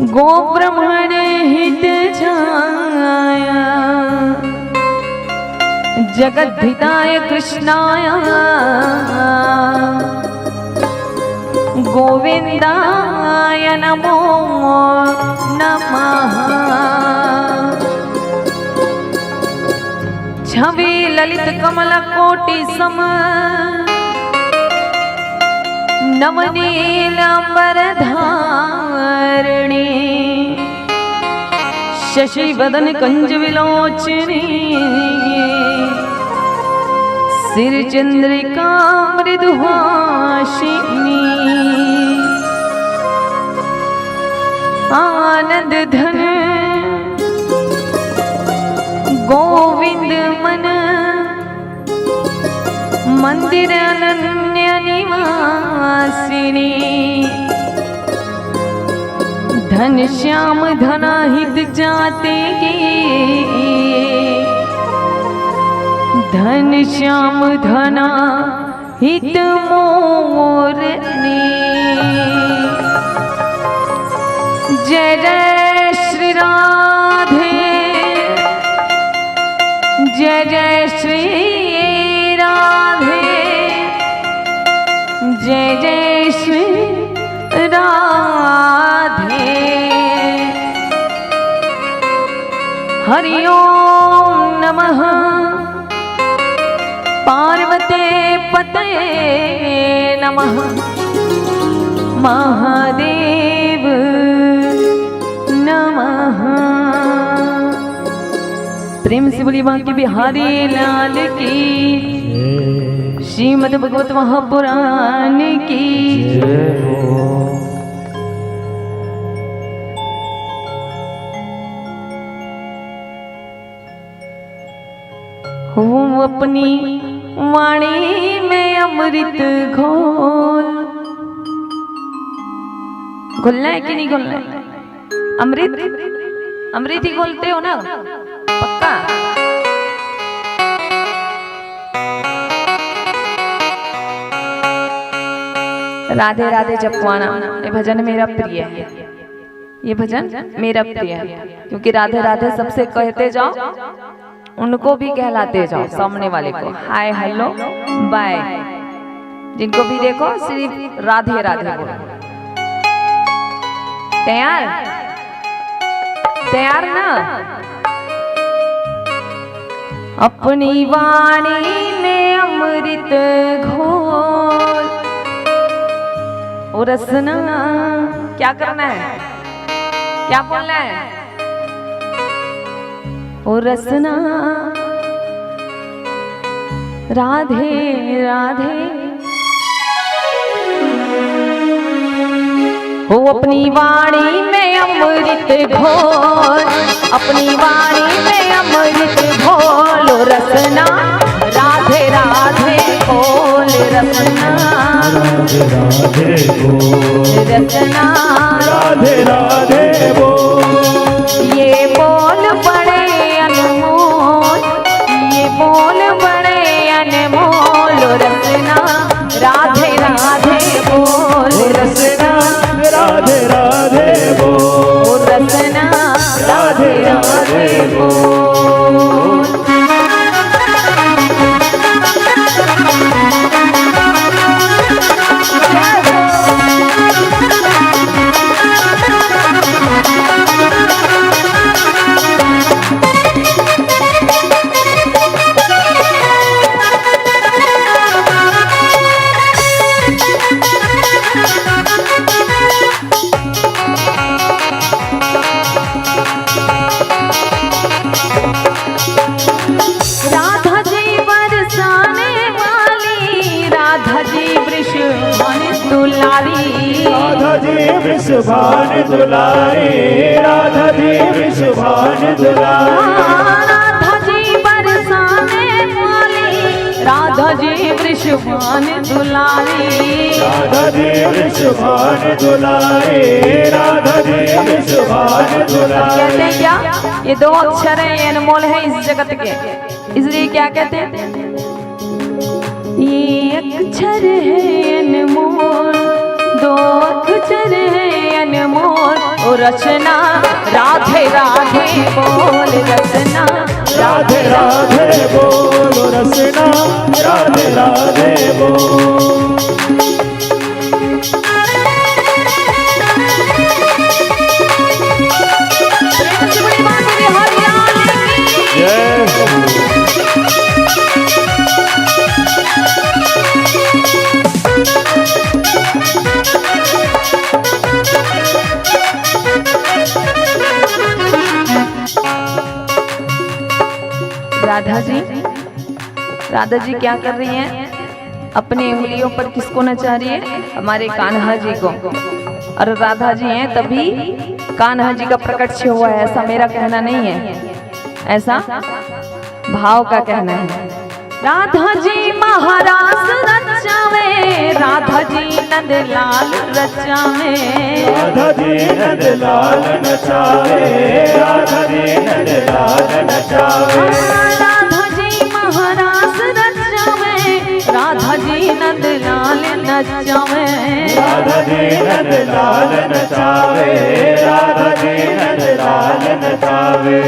गो ब्रह्मण हित छाया जगद्धिताय कृष्णाय गोविंदाय नमो नमः। छवि ललित कमल कोटि सम नवनीलांबर धारिणी शशि वदन कंज विलोचनी सिर चंद्रिका मृदुहासिनी आनंद धन गोविंद मन मंदिर अनन्य निवासिनी धन श्याम धना हित जाते के धन श्याम धना हित मोरनी। जय जय श्री राधे जय जय श्री राधे जय जय श्री राधे। हरि ओम नमः पार्वते पतये नमः महादेव नमः। प्रेम से बोली बांके बिहारी लाल की श्रीमद् भगवत महापुराण की हूँ अपनी वाणी में अमृत घोल। घोलना है कि नहीं घोलना है? अमृत अमृत ही घोलते हो ना पक्का? राधे राधे जपवाना ये भजन मेरा प्रिय है। ये भजन मेरा प्रिय है क्योंकि राधे राधे सबसे कहते जाओ उनको भी कहलाते जाओ। सामने वाले को हाय हेलो बाय जिनको भी देखो सिर्फ राधे राधे बोलो। तैयार तैयार ना? अपनी वाणी में अमृत घोल और रसना क्या करना है? क्या बोलना है? और रसना राधे राधे हो अपनी वाणी में अमृत घोल। अपनी वाणी में अमृत घोल रसना राधे राधे बोल रसना राधे बोल रसना राधे राधे बोल। ये बोल बड़े अनमोल ये बोल बड़े अनमोल रसना राधे राधे बोल रसना राधे राधे बोल रसना राधे राधे बोल। राधा जी वृषभान दुलारी राधा जी वृषभान दुलारी राधा जी बरसाने वाली राधा जी वृषभान दुलारी राधा जी वृषभान दुलारी राधा जी वृषभान दुलारी। कहते हैं क्या? ये दो अक्षर हैं अनमोल है इस जगत के, इसलिए क्या कहते हैं? ये अक्षर है अनमोल दो अक्षर है अनमोल ओ रचना राधे राधे बोल रचना राधे राधे बोलो रचना राधे राधे बोल। राधा जी क्या कर रही हैं? अपनी उंगलियों पर किसको नचा रही है? हमारे कान्हा जी को। और राधा जी हैं तभी कान्हा जी का प्रकट हुआ है, ऐसा मेरा कहना नहीं है, ऐसा भाव का कहना है। राधा जी महाराज रचावे, राधा जी नंदलाल रचावे, राधा जी नंदलाल नचावे, राधा जी नंदलाल नचावे, राधा जी महाराज रचावे, राधा जी नंदलाल नचावे, राधा जी नंदलाल नचावे, राधा जी नंदलाल नचावे।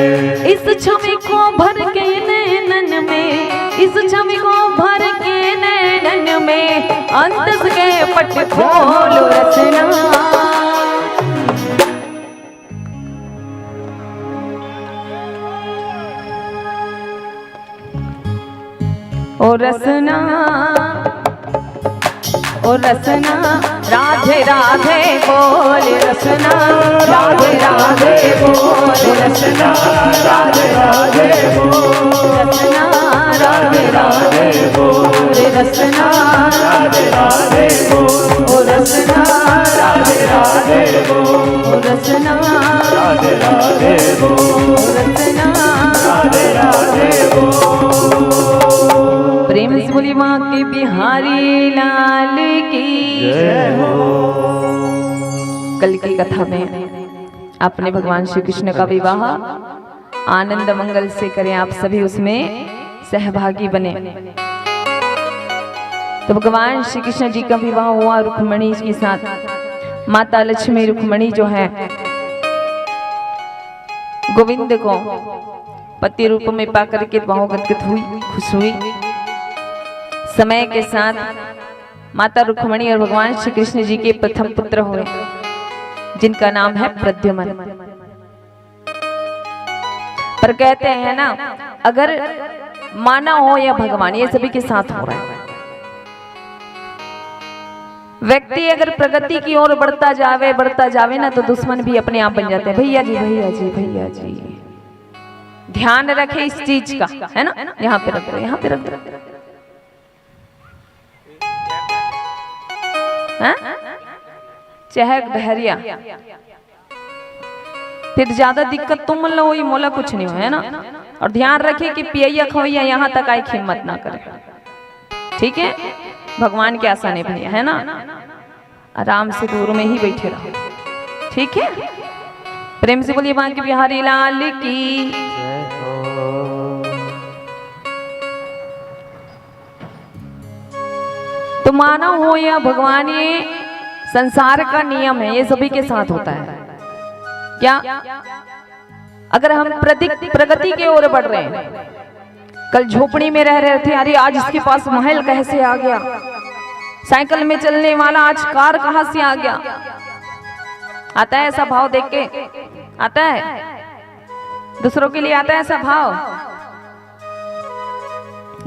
इस छवि को भर के नैनन में, इस छवि को भर के नैनन में, अंतस के पट खोलो रचना। ओ रसना, ओ रसना राधे राधे बोल रसना, राधे राधे बोल रसना, राधे राधे बोल रसना राधे राधे बोल रसना, राधे राधे बोल ओ रसना राधे राधे बोल ओ रसना राधे राधे बोल ओ रसना। राधे राधे बोल। प्रेम से बोली माँ के बिहारी लाल की जय हो। कल की कथा में आपने भगवान श्री कृष्ण का विवाह आनंद मंगल से करें, आप सभी उसमें सहभागी बने। तो भगवान श्री कृष्ण जी का विवाह हुआ रुक्मिणी के साथ। माता लक्ष्मी रुक्मिणी जो है गोविंद को पति रूप में पाकर के बहुत गदगद हुई, खुश हुई। समय के साथ माता रुक्मिणी और भगवान श्री कृष्ण जी के प्रथम पुत्र हुए, जिनका नाम है प्रद्युम्न। पर कहते हैं ना, अगर मानव हो या भगवान, ये सभी के साथ हो रहा है। व्यक्ति अगर प्रगति की ओर बढ़ता जावे ना, तो दुश्मन भी अपने आप बन जाते हैं। भैया जी भैया जी भैया जी, ध्यान रखे इस चीज का, है ना। यहाँ पे रख दो, यहाँ पे रख दो। चहक बहरिया, फिर ज्यादा दिक्कत तुम लो, वही मोला कुछ नहीं हो, है ना। और ध्यान रखे कि पियैया खवैया यहाँ तक आई हिम्मत ना करे, ठीक है। भगवान के आसान है भैया, है ना। आराम से दूर में ही बैठे रहो, ठीक है। प्रेम से बोलिए बांके बिहारी लाल की। तो मानव हो या भगवान, ये संसार का नियम है, ये सभी के साथ होता है। क्या अगर हम प्रगति की ओर बढ़ रहे हैं, कल झोपड़ी में रह रहे थे, अरे आज इसके पास महल कैसे आ गया, साइकिल में चलने वाला आज कार कहां से आ गया। आता है ऐसा भाव देख के, आता है दूसरों के लिए, आता है ऐसा भाव।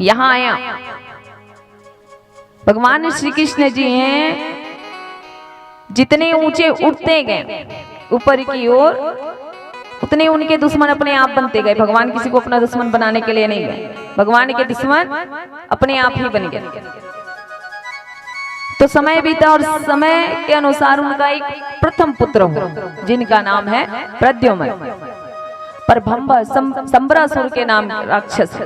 यहां आया भगवान श्री कृष्ण जी हैं, जितने ऊंचे उठते गए ऊपर की ओर, उतने उनके दुश्मन अपने आप बनते गए। भगवान किसी को अपना दुश्मन बनाने के लिए नहीं गए, भगवान के दुश्मन अपने आप ही बन गए। तो समय बीता और समय के अनुसार उनका एक प्रथम पुत्र हुआ, जिनका नाम है प्रद्युम्न। पर भंबा संबरासुर के नाम राक्षस,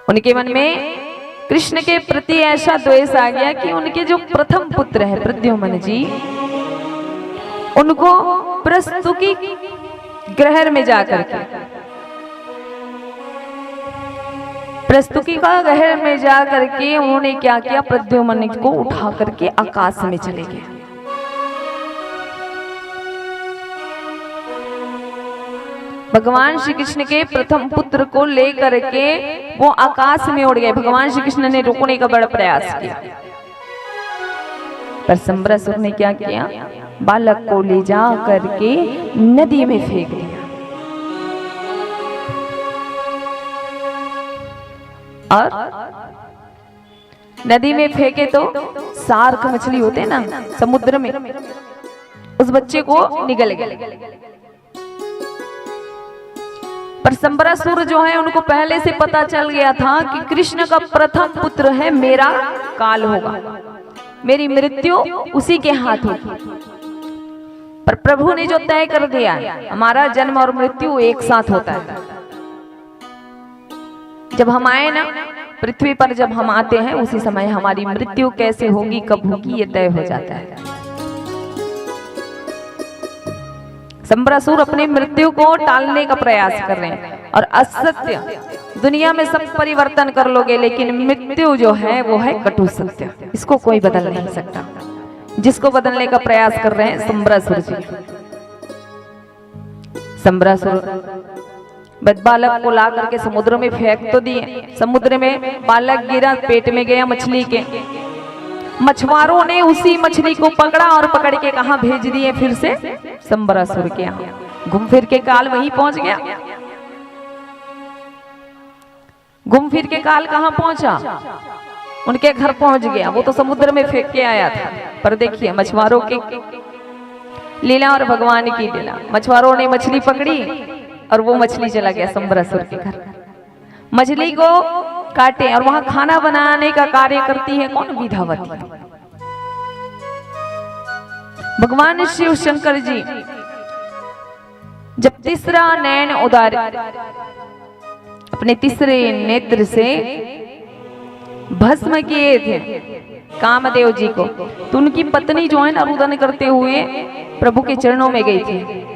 उनके मन में कृष्ण के प्रति ऐसा द्वेष आ गया कि उनके जो प्रथम पुत्र है प्रद्युम्न जी, उनको प्रस्तुति ग्रह में जाकर के, प्रस्तुति का ग्रह में जाकर के उन्होंने क्या किया, प्रद्युम्न को उठा करके आकाश में चले गए। भगवान श्री कृष्ण के प्रथम पुत्र को लेकर के वो आकाश में उड़ गए। भगवान श्री कृष्ण ने रोकने का बड़ा प्रयास किया, पर संबरासुर ने क्या किया, बालक को ले जा करके नदी में फेंक दिया। और नदी में फेंके तो सार्क मछली होते ना समुद्र में, उस बच्चे को निगल गए। पर संबरासुर जो है उनको पहले से पता चल गया था कि कृष्ण का प्रथम पुत्र है, मेरा काल होगा, मेरी मृत्यु उसी के हाथ होगी। पर प्रभु ने जो तय कर दिया, हमारा जन्म और मृत्यु एक साथ होता है। जब हम आए ना पृथ्वी पर, जब हम आते हैं उसी समय हमारी मृत्यु कैसे होगी, कब होगी, ये तय हो जाता है। संबरासुर अपनी मृत्यु को टालने का प्रयास कर रहे हैं, और असत्य दुनिया में सब परिवर्तन कर लोगे, लेकिन मृत्यु जो है वो है कटु सत्य, इसको कोई बदल नहीं सकता। जिसको बदलने का प्रयास कर रहे हैं संबरासुर जी। संबरासुर बालक को ला करके समुद्र में फेंक तो दिए, समुद्र में बालक गिरा, पेट में गया मछली के। मछुआरों ने उसी मछली को पकड़ा और पकड़ के कहां भेज दिए, फिर से संबरासुर के यहाँ। घूम फिर के काल वहीं पहुंच गया। घूम फिर के काल कहां पहुंचा, उनके घर पहुंच गया। वो तो समुद्र में फेंक के आया था, पर देखिए मछुआरों की लीला और भगवान की लीला। मछुआरों ने मछली पकड़ी और वो मछली चला गया संबरासुर के घर। मछली को काटे और वहां खाना बनाने का कार्य करती है कौन, विधावती। भगवान शिव शंकर जी जब तीसरा नयन उदार अपने तीसरे नेत्र से भस्म किए थे कामदेव जी को, तो उनकी पत्नी जो है ना रुदन करते हुए प्रभु के चरणों में गई थी।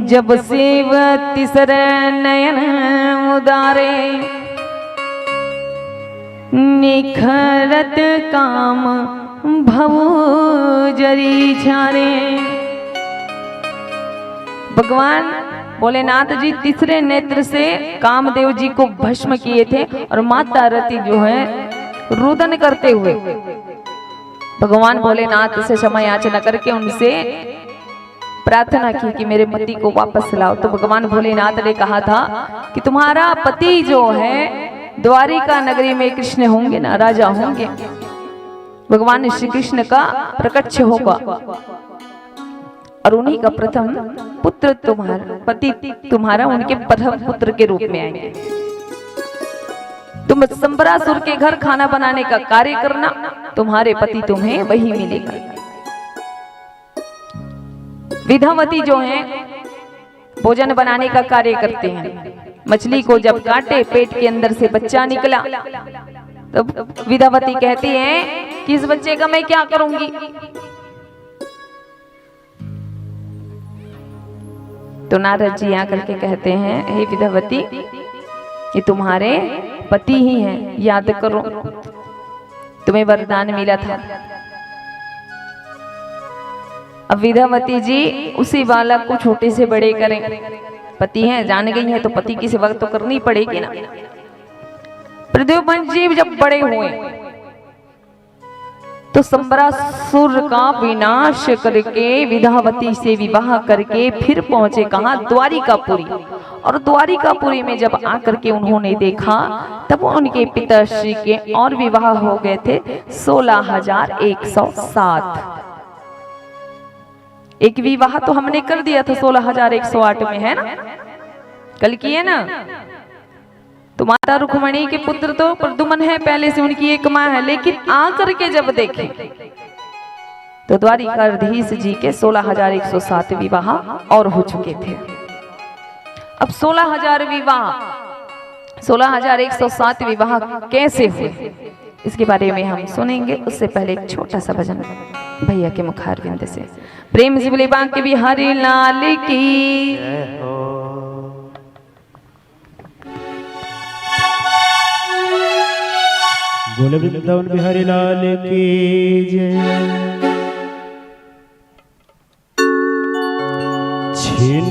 जब शिव तीसरे नयन उदारे, निखरत काम भव जरी छारे। भगवान भोलेनाथ जी तीसरे नेत्र से कामदेव जी को भस्म किए थे, और माता रति जो है रुदन करते हुए भगवान भोलेनाथ से क्षमा याचना करके उनसे प्रार्थना की कि मेरे पति को वापस लाओ। तो भगवान भोलेनाथ ने कहा था कि तुम्हारा पति जो है द्वारिका नगरी में कृष्ण होंगे ना, राजा होंगे, भगवान श्री कृष्ण का प्रकट्य होगा, और उन्हीं का प्रथम पुत्र तुम्हारा पति तुम्हारा उनके प्रथम पुत्र के रूप में आएंगे। तुम संबरासुर के घर खाना बनाने का कार्य करना, तुम्हारे पति तुम्हें वही मिलेगा। विधावती जो है भोजन बनाने का कार्य करते हैं। मछली को जब काटे, पेट के अंदर से बच्चा निकला, तो विधावती कहती हैं कि इस बच्चे का मैं क्या करूंगी। तो नारद जी आकर के कहते हैं, हे विधावती, ये तुम्हारे पति ही हैं, याद करो तुम्हें वरदान मिला था। अब विधावती जी उसी बालक को छोटे से बड़े करें, पति हैं, जान गई हैं तो पति की सेवा तो करनी पड़ेगी ना। प्रद्युम्न जी जब बड़े हुए तो संबरासुर का विनाश करके विधावती से विवाह करके फिर पहुंचे कहां, द्वारिकापुरी। और द्वारिकापुरी में जब आकर के उन्होंने देखा, तब उनके पिताश्री के और विवाह हो गए थे 16,107। एक विवाह तो हमने कर दिया था 16,108 में, है ना, कल किए ना। तो माता रुक्मणी के पुत्र तो प्रद्युम्न है, पहले से उनकी एक माँ है, लेकिन आकर के जब देखे तो द्वारिकाधीश जी के 16,107 विवाह और हो चुके थे। अब 16,000 विवाह, 16,107 विवाह कैसे हुए, इसके बारे में हम सुनेंगे। उससे पहले एक छोटा सा भजन भैया के मुखारविंद से। प्रेम से बोले बांके बिहारी लाल की, बोले वृंदावन बिहारी लाल की जय। छीन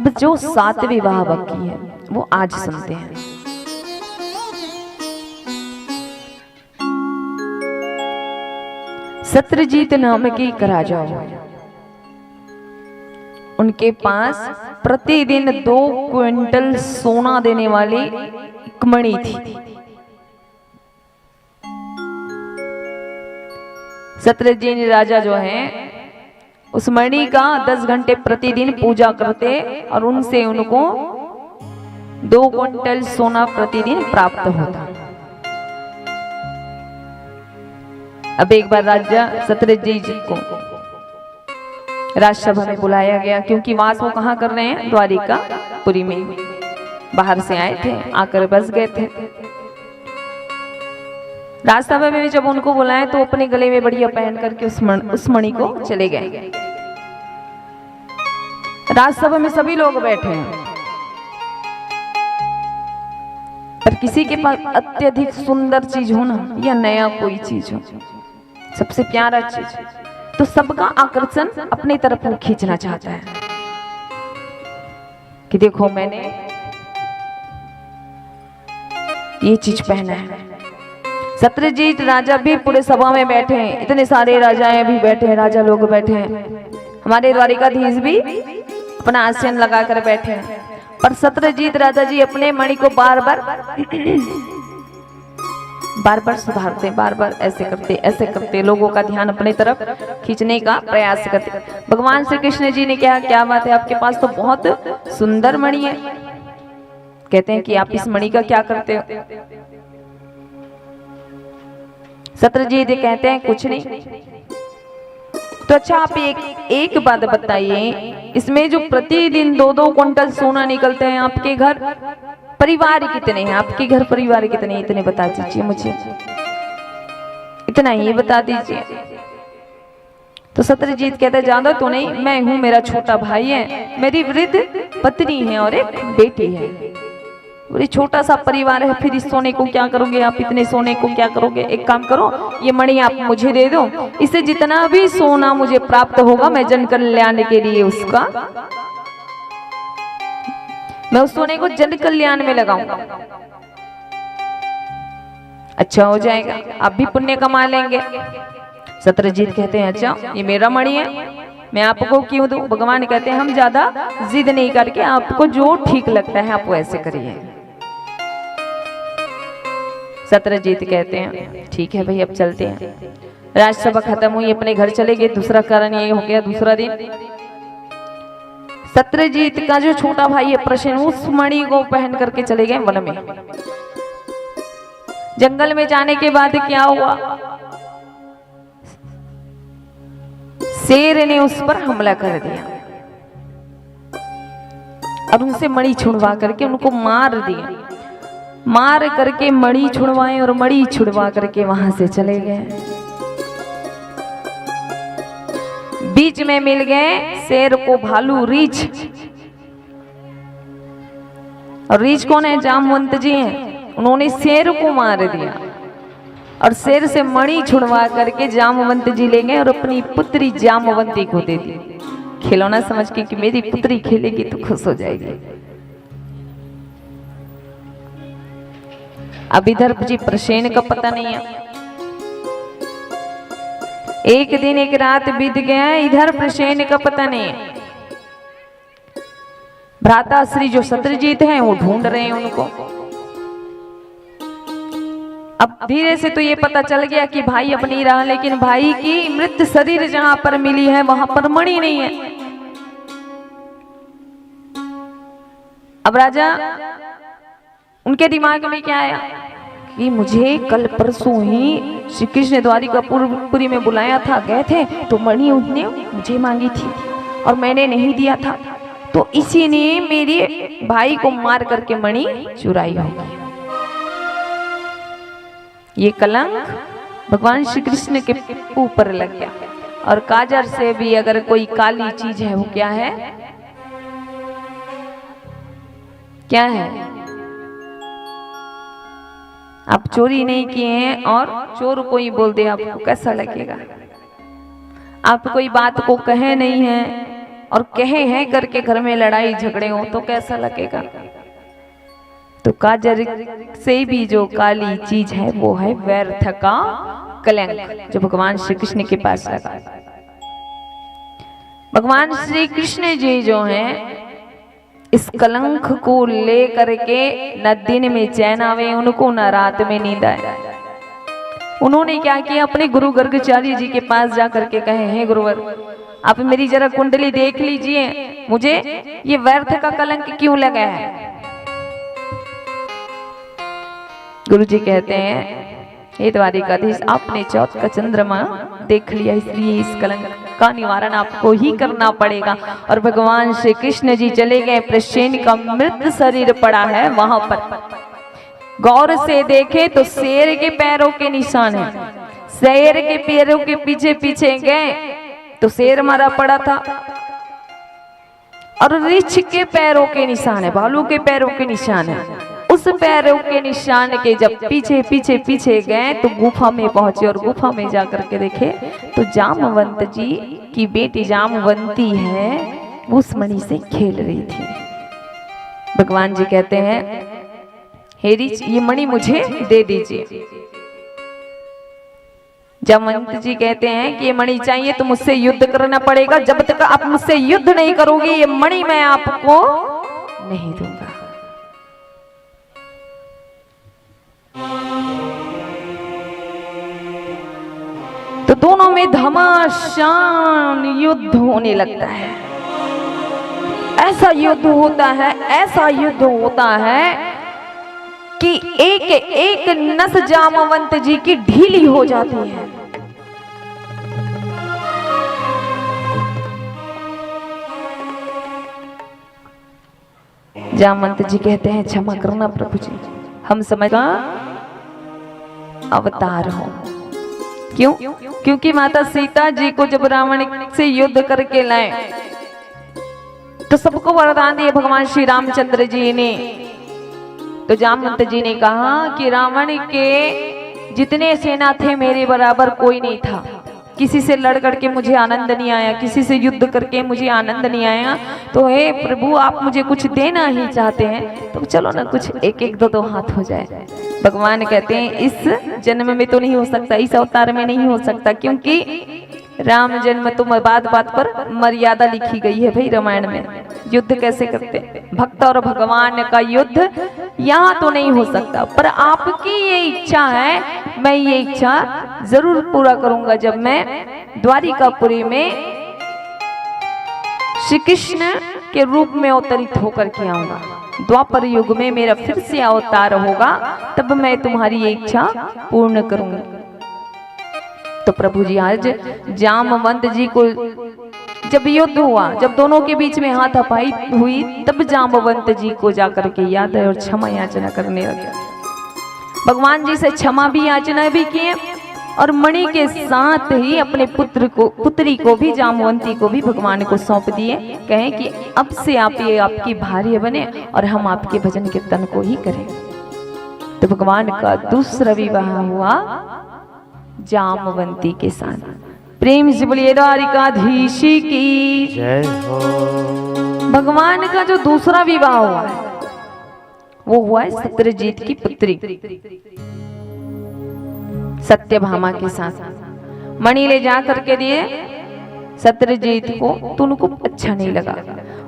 अब जो 7 विवाह बाकी है वो आज सुनते हैं। सत्रजीत नाम के एक राजा हुए, उनके पास प्रतिदिन 2 क्विंटल सोना देने वाली एक मणि थी। सत्रजीत राजा जो है उस मणि का 10 घंटे प्रतिदिन पूजा करते और उनसे उनको 2 क्विंटल सोना प्रतिदिन प्राप्त होता। अब एक बार राजा सत्रजीत जी को राजसभा में बुलाया गया, क्योंकि वास वो कहाँ कर रहे हैं, द्वारिका पुरी में। बाहर से आए थे, आकर बस गए थे। राजसभा में भी जब उनको बुलाए तो अपने गले में बढ़िया पहन करके उस मणि को चले गए। राजसभा में सभी लोग बैठे हैं, पर किसी के पास अत्यधिक सुंदर चीज हो ना, या नया कोई चीज हो, सबसे प्यारा चीज, तो सबका आकर्षण अपनी तरफ वो खींचना चाहता है कि देखो मैंने ये चीज पहना है। सत्रजीत राजा भी पूरे सभा में बैठे हैं, इतने सारे राजाएं भी बैठे हैं, राजा लोग बैठे हैं, हमारे द्वारिकाधीश भी अपना आसन लगा कर बैठे हैं। पर सत्रजीत राजा जी अपने मणि को बार बार सुधारते, बार बार ऐसे करते, लोगों का ध्यान अपनी तरफ खींचने का प्रयास करते। भगवान श्री कृष्ण जी ने कहा, क्या बात है, आपके पास तो बहुत सुंदर मणि है। कहते हैं कि आप इस मणि का क्या करते हो? सत्रजीत कहते हैं कुछ नहीं। तो अच्छा आप एक बात बताइए, इसमें जो प्रतिदिन 2-2 क्विंटल सोना निकलते हैं, आपके घर परिवार कितने हैं? आपके घर परिवार कितने हैं? इतने बता दीजिए मुझे, इतना ही बता दीजिए। तो सत्रजीत कहते हैं ज्यादा तो नहीं, मैं हूं, मेरा छोटा भाई है, मेरी वृद्ध पत्नी है और एक बेटी है। बड़ी छोटा सा परिवार है, फिर इस सोने को क्या करोगे आप? इतने सोने को क्या करोगे? एक काम करो, ये मणि आप मुझे दे दो, इससे जितना भी सोना मुझे प्राप्त होगा मैं जन कल्याण के लिए उसका, मैं उस सोने को जन कल्याण में लगाऊंगा, अच्छा हो जाएगा, आप भी पुण्य कमा लेंगे। सत्रजीत कहते हैं अच्छा ये मेरा मणि है, मैं आपको क्यों दूं? भगवान कहते हैं हम ज्यादा जिद नहीं करके, आपको जो ठीक लगता है आप वैसे करिए। सत्रजीत कहते हैं ठीक है भाई, अब चलते हैं। राजसभा खत्म हुई, अपने घर चले गए। दूसरा कारण ये हो गया, दूसरा दिन सत्रजीत का जो छोटा भाई है प्रसेन, उस मणि को पहन करके चले गए वन में। जंगल में जाने के बाद क्या हुआ, शेर ने उस पर हमला कर दिया और उनसे मणि छुड़वा करके उनको मार दिया। मार करके मणि छुड़वाए और मणि छुड़वा करके वहां से चले गए। बीच में मिल गए शेर को भालू रीछ, और रीछ कौन है? जामवंत जी हैं। उन्होंने शेर को मार दिया और शेर से मणि छुड़वा करके जामवंत जी ले गए और अपनी पुत्री जामवंती को दे दी, खिलौना समझ के कि मेरी पुत्री खेलेगी तो खुश हो जाएगी। अब इधर जी प्रसेन का पता नहीं है। एक दिन एक रात बीत गया, इधर प्रसेन का पता नहीं है। भ्राता श्री जो सत्रजीत हैं वो ढूंढ रहे हैं उनको। अब धीरे से तो ये पता चल गया कि भाई अब नहीं रहा, लेकिन भाई की मृत शरीर जहां पर मिली है वहां पर मणि नहीं है। अब राजा उनके दिमाग में क्या आया कि मुझे कल परसों ही श्री कृष्ण द्वारिकापुरी में बुलाया था, गए थे तो मणि उसने मुझे मांगी थी और मैंने नहीं दिया था, तो इसी ने मेरे भाई को मार करके मणि चुराई होगी। ये कलंक भगवान श्री कृष्ण के ऊपर लग गया। और काजर से भी अगर कोई काली चीज है वो क्या है? क्या है? आप चोरी नहीं किए हैं और चोर कोई बोल दे, आपको कैसा लगेगा? आप कोई बात को कहे नहीं है और कहे हैं करके घर में लड़ाई झगड़े हो तो कैसा लगेगा। तो काजर से भी जो काली चीज है वो है व्यर्थ का कलंक, जो भगवान श्री कृष्ण के पास लगा। भगवान श्री कृष्ण जी जो हैं इस कलंक को ले करके न दिन में चैन आवे उनको, न रात में नींद आए। उन्होंने क्या किया, अपने गुरु गर्गाचार्य जी के पास जाकर के कहे, हे गुरुवर आप मेरी जरा कुंडली देख लीजिए, मुझे ये व्यर्थ का कलंक क्यों लगा है। गुरु जी कहते हैं, हे द्वारिकाधीश आपने चौथ का चंद्रमा देख लिया, इसलिए इस कलंक का निवारण आपको ही करना पड़ेगा। और भगवान श्री कृष्ण जी चले गए, प्रसेन का मृत शरीर पड़ा है वहां पर। गौर से देखे तो शेर के पैरों के निशान है, शेर के पैरों के पीछे पीछे गए तो शेर मरा पड़ा था, और रीछ के पैरों के निशान है, भालू के पैरों के निशान है। उस पैरों के निशान के जब पीछे पीछे पीछे गए तो गुफा में पहुंचे, और गुफा में जाकर के देखे तो जामवंत जी की बेटी जामवंती है उस मणि से खेल रही थी। भगवान जी कहते हैं, हे रीछ ये मणि मुझे दे दीजिए। जामवंत जी कहते हैं कि ये मणि चाहिए तो मुझसे युद्ध करना पड़ेगा, जब तक आप मुझसे युद्ध नहीं करोगे ये मणि मैं आपको नहीं दूंगा। तो दोनों में घमासान युद्ध होने लगता है। ऐसा युद्ध होता है, ऐसा युद्ध होता है कि एक एक नस जामवंत जी की ढीली हो जाती है। जामवंत जी कहते हैं, क्षमा करना प्रभु जी, हम समझा अवतार हो। क्यों? क्योंकि माता सीता जी को जब रावण से युद्ध करके लाए तो सबको वरदान दिए भगवान श्री रामचंद्र जी ने। तो जामवंत जी ने कहा कि रावण के जितने सेना थे मेरे बराबर कोई नहीं था, किसी से लड़ करके मुझे आनंद नहीं आया, किसी से युद्ध करके मुझे आनंद नहीं आया। तो हे प्रभु आप मुझे कुछ देना ही चाहते हैं तो चलो ना कुछ एक एक दो दो हाथ हो जाए। भगवान कहते हैं इस जन्म में तो नहीं हो सकता, इस अवतार में नहीं हो सकता, क्योंकि राम जन्म तो बात बात पर मर्यादा लिखी गई है भाई रामायण में। युद्ध कैसे करते, भक्त और भगवान का युद्ध यहाँ तो नहीं हो सकता, पर आपकी ये इच्छा है, मैं ये इच्छा जरूर पूरा करूंगा जब मैं द्वारिकापुरी में श्री कृष्ण के रूप में अवतरित होकर के आऊंगा। द्वापर युग में मेरा फिर से अवतार होगा, तब मैं तुम्हारी ये इच्छा पूर्ण करूंगा। तो प्रभु जी आज जामवंत जी को जब युद्ध हुआ, जब दोनों के बीच में हाथापाई हुई, तब जामवंत जी को जाकर के याद है और क्षमा याचना करने लगे। भगवान जी से क्षमा भी याचना भी किए और मणि के साथ ही अपने पुत्री को भी जामवंती को भी भगवान को सौंप दिए। कहें कि अब से आप ये आपकी भार्य बने और हम आपके भजन कीर्तन को ही करें। तो भगवान का दूसरा विवाह हुआ जामवंती के साथ। प्रेम से बोलिए द्वारिकाधीश की जय हो। भगवान का जो दूसरा विवाह हुआ है वो हुआ है सत्यजीत की पुत्री सत्यभामा के साथ। मणि ले जा करके दिए सत्यजीत को, तो उनको अच्छा नहीं लगा,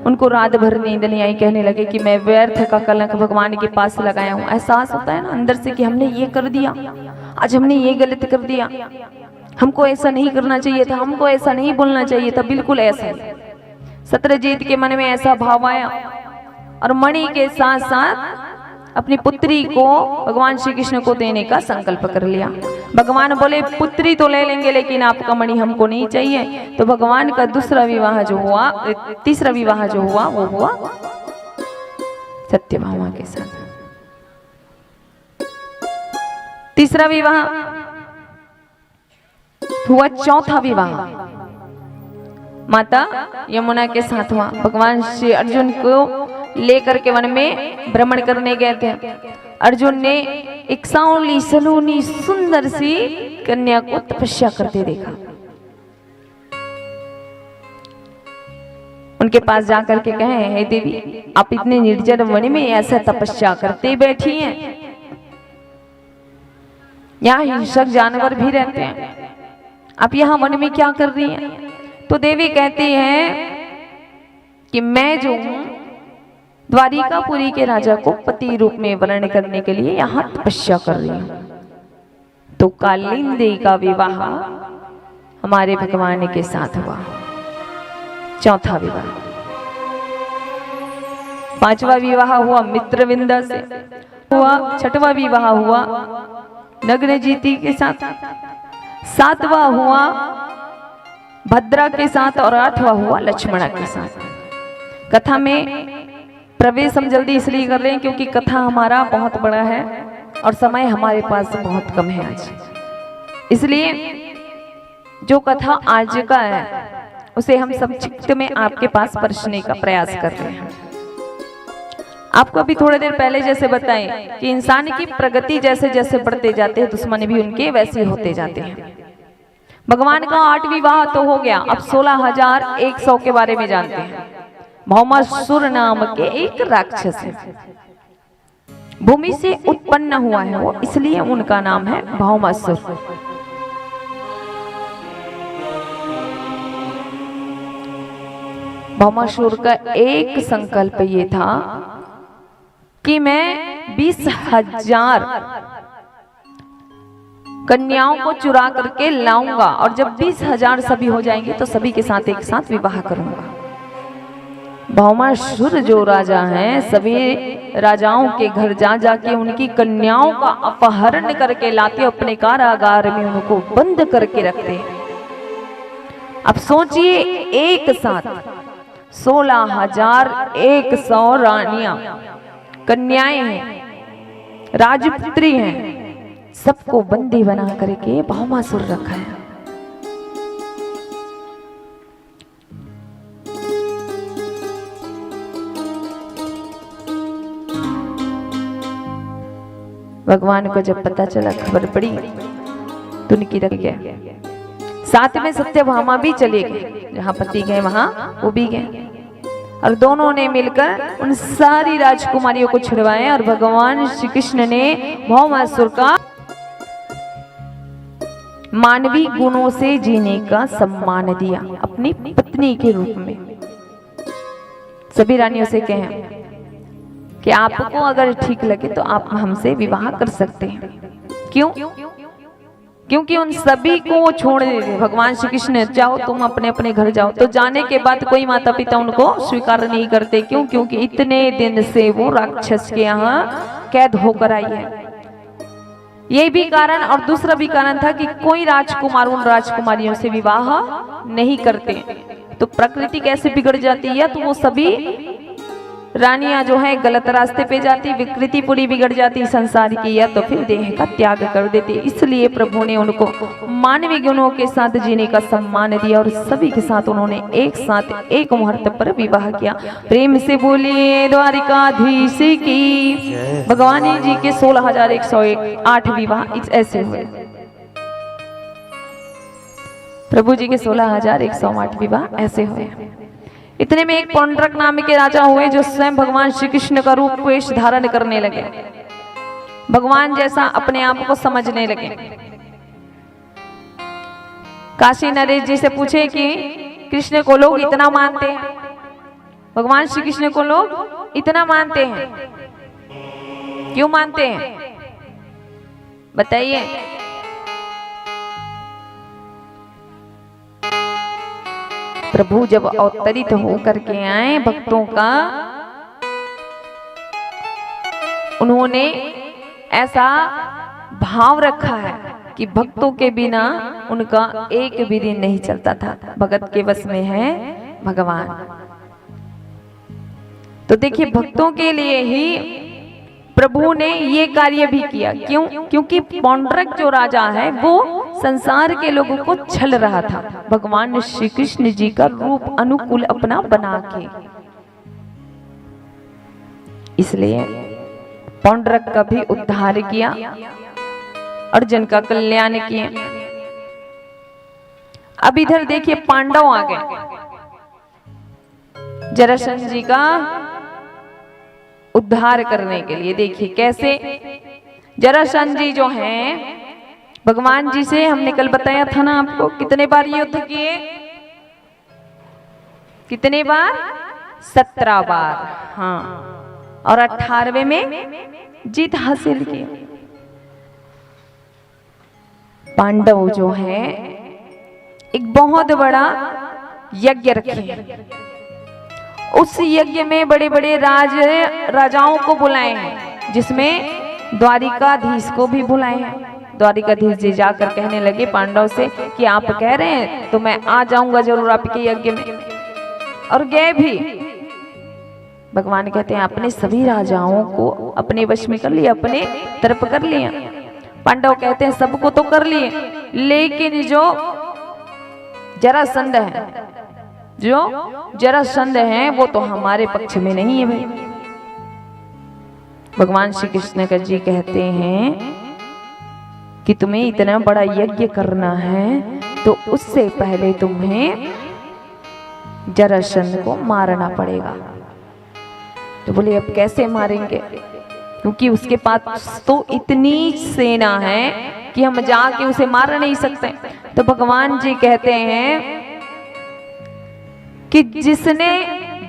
उनको रात भर नींद नहीं आई। कहने लगे कि मैं व्यर्थ का कलंक भगवान के पास लगाया हूँ। एहसास होता है ना अंदर से कि हमने ये कर दिया, आज हमने ये गलत कर दिया, हमको ऐसा नहीं करना चाहिए था, हमको ऐसा नहीं बोलना चाहिए था। बिल्कुल ऐसा ही सत्यजीत के मन में ऐसा भाव आया और मणि के साथ साथ अपनी पुत्री को भगवान श्री कृष्ण को देने का संकल्प कर लिया। भगवान बोले पुत्री तो ले लेंगे लेकिन आपका मणि हमको नहीं चाहिए। तो भगवान का दूसरा विवाह जो हुआ, तीसरा विवाह जो हुआ वो हुआ सत्यभामा के साथ। तीसरा विवाह हुआ, चौथा विवाह माता यमुना के साथ हुआ। भगवान श्री अर्जुन को लेकर के वन में भ्रमण करने गए थे। अर्जुन ने एक सांवली सलोनी सुंदर सी कन्या को तपस्या करते देखा। उनके पास जाकर के कहें, हे देवी, आप इतने निर्जन वन में ऐसा तपस्या करते बैठी हैं, यहाँ हिंसक जानवर भी रहते हैं, आप यहाँ वन में क्या कर रही हैं? तो देवी कहती हैं कि मैं जो हूं द्वारिकापुरी के राजा को पति रूप में वर्ण करने के लिए यहाँ तपस्या कर रही हूं। तो कालिंदी का विवाह हमारे भगवान के साथ हुआ, चौथा विवाह। पांचवा विवाह हुआ मित्रविंदा से हुआ, छठवा विवाह हुआ नग्नजीति के साथ, सातवां हुआ भद्रा के साथ और आठवां हुआ लक्ष्मणा के साथ। कथा में प्रवेश हम जल्दी इसलिए कर रहे हैं क्योंकि कथा हमारा बहुत बड़ा है और समय हमारे पास बहुत कम है आज, इसलिए जो कथा आज का है उसे हम संक्षिप्त में आपके पास परोसने का प्रयास कर रहे हैं। आपको अभी थोड़ी देर पहले जैसे बताएं कि इंसान की प्रगति जैसे जैसे बढ़ते जाते हैं, दुश्मन भी उनके वैसे होते जाते हैं। भगवान का 8 विवाह तो हो गया, अब 16,100 के बारे में जानते हैं। भौमासुर नाम के एक राक्षस है, भूमि से उत्पन्न हुआ है वो, इसलिए उनका नाम है भौमासुर। भौमासुर का एक संकल्प ये था कि मैं 20,000 कन्याओं को चुरा करके लाऊंगा और जब 20,000 सभी हो जाएंगे तो सभी के साथ एक साथ विवाह करूंगा। भौमासुर जो राजा हैं, सभी राजाओं के घर जा जाके उनकी कन्याओं का अपहरण करके लाते, अपने कारागार में उनको बंद करके रखते। अब सोचिए, एक साथ 16,100 रानियां, कन्याएं हैं, राजपुत्री हैं, सबको बंदी बना करके भौमासुर रखा है। भगवान को जब पता चला, खबर पड़ी तो उनकी रख गया। साथ में सत्यभामा भी चले गए, जहां पति गए वहां वो भी गए, और दोनों ने मिलकर उन सारी राजकुमारियों को छुड़वाए और भगवान श्री कृष्ण ने भौमासुर का मानवीय गुणों से जीने का सम्मान दिया अपनी पत्नी के रूप में। सभी रानियों से कहें कि आपको अगर ठीक लगे तो आप हमसे विवाह कर सकते हैं। क्यों? क्योंकि उन सभी को वो छोड़ देते। भगवान श्री कृष्ण, जाओ तुम अपने अपने घर जाओ, तो जाने के बाद कोई माता पिता उनको स्वीकार नहीं करते। क्यों? क्योंकि इतने दिन से वो राक्षस के यहाँ कैद होकर आई है। ये भी कारण और दूसरा भी कारण था कि कोई राजकुमार उन राजकुमारियों से विवाह नहीं करते, तो प्रकृति कैसे बिगड़ जाती है, तो वो सभी रानियां जो है गलत रास्ते पे जाती, विकृति पूरी बिगड़ जाती संसार की, या तो फिर देह का त्याग कर देती। इसलिए प्रभु ने उनको मानवीय गुणों के साथ जीने का सम्मान दिया और सभी के साथ उन्होंने एक साथ एक मुहूर्त पर विवाह किया। प्रेम से बोलिए द्वारिकाधीश की। भगवान जी के 16,108 विवाह ऐसे हुए। प्रभु जी के 16,108 विवाह ऐसे हुए। इतने में एक पौंड्रक नाम के राजा हुए जो स्वयं भगवान श्री कृष्ण का रूप वेश धारण करने लगे, भगवान जैसा अपने आप को समझने लगे। काशी नरेश जी से पूछे कि कृष्ण को लोग इतना मानते हैं, भगवान श्री कृष्ण को लोग इतना मानते हैं, क्यों मानते हैं बताइए। प्रभु जब अवतरित होकर के आए भक्तों का, उन्होंने ऐसा भाव रखा है कि भक्तों के बिना उनका एक भी दिन नहीं चलता था। भगत के वश में है भगवान। तो देखिए, भक्तों के लिए ही प्रभु ने ये कार्य भी किया। क्यों? क्योंकि पौंड्रक जो राजा है वो संसार के लोगों को छल रहा था, भगवान श्री कृष्ण जी का रूप अनुकूल अपना बना के। इसलिए पौंड्रक का भी उद्धार किया, अर्जुन का कल्याण किया। अब इधर देखिए, पांडव आ गए। जरासंध जी का उद्धार करने के लिए। देखिए कैसे जरासंध जी जो हैं भगवान जी से, हमने कल बताया था ना आपको, कितने बार युद्ध किए, कितने बार, 17 बार। हाँ, और 18वें में जीत हासिल की। पांडव जो है एक बहुत बड़ा यज्ञ रखे, उस यज्ञ में बड़े बड़े राजाओं को बुलाए हैं, जिसमें द्वारिकाधीश को भी बुलाए हैं। द्वारिकाधीश जी जाकर कहने लगे पांडव से कि आप कह रहे हैं तो मैं आ जाऊंगा जरूर आपके यज्ञ में, और गए भी। भगवान कहते हैं अपने सभी राजाओं को अपने वश में कर लिया, अपने तरफ कर लिया। पांडव कहते हैं सबको तो कर लिए, लेकिन जो जरासंध है, जो जरासंध है वो तो हमारे पक्ष में नहीं है भाई। भगवान श्री कृष्ण का जी कहते हैं कि तुम्हें इतना बड़ा यज्ञ करना है तो उससे पहले तुम्हें जरासंध को मारना पड़ेगा। तो बोले अब कैसे मारेंगे, क्योंकि उसके पास तो इतनी सेना है कि हम जाके उसे मार नहीं सकते। तो भगवान जी कहते हैं कि जिसने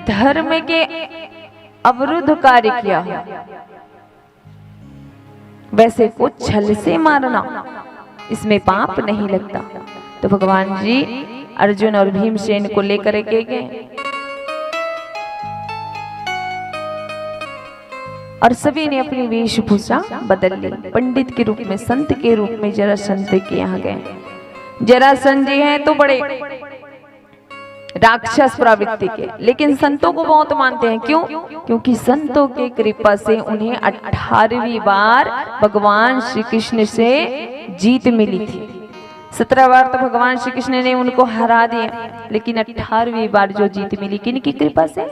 धर्म के अवरुद्ध कार्य किया वैसे को छल से मारना, इसमें पाप नहीं लगता। तो भगवान जी अर्जुन और भीमसेन को लेकर के गए और सभी ने अपनी वेशभूषा बदल ली, पंडित के रूप में, संत के रूप में जरासंध के यहाँ गए। जरासंध जी हैं तो बड़े राक्षस प्रवृत्ति के, लेकिन संतों को बहुत मानते हैं। क्यों? क्योंकि संतों की कृपा से उन्हें 18वीं बार भगवान श्री कृष्ण से जीत मिली थी। 17 बार तो भगवान श्री कृष्ण ने उनको हरा दिया, लेकिन 18वीं बार जो जीत मिली किनकी कृपा से?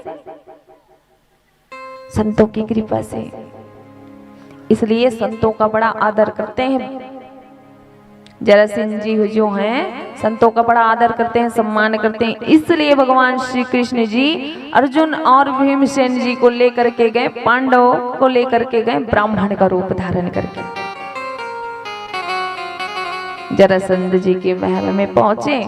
संतों की कृपा से। इसलिए संतों का बड़ा आदर करते हैं। जरासंध जी जो हैं संतों का बड़ा आदर करते हैं, सम्मान करते हैं। इसलिए भगवान श्री कृष्ण जी अर्जुन और भीमसेन जी को लेकर के गए, पांडवों को लेकर के गए ब्राह्मण का रूप धारण करके। जरासंध जी के महल में पहुंचे,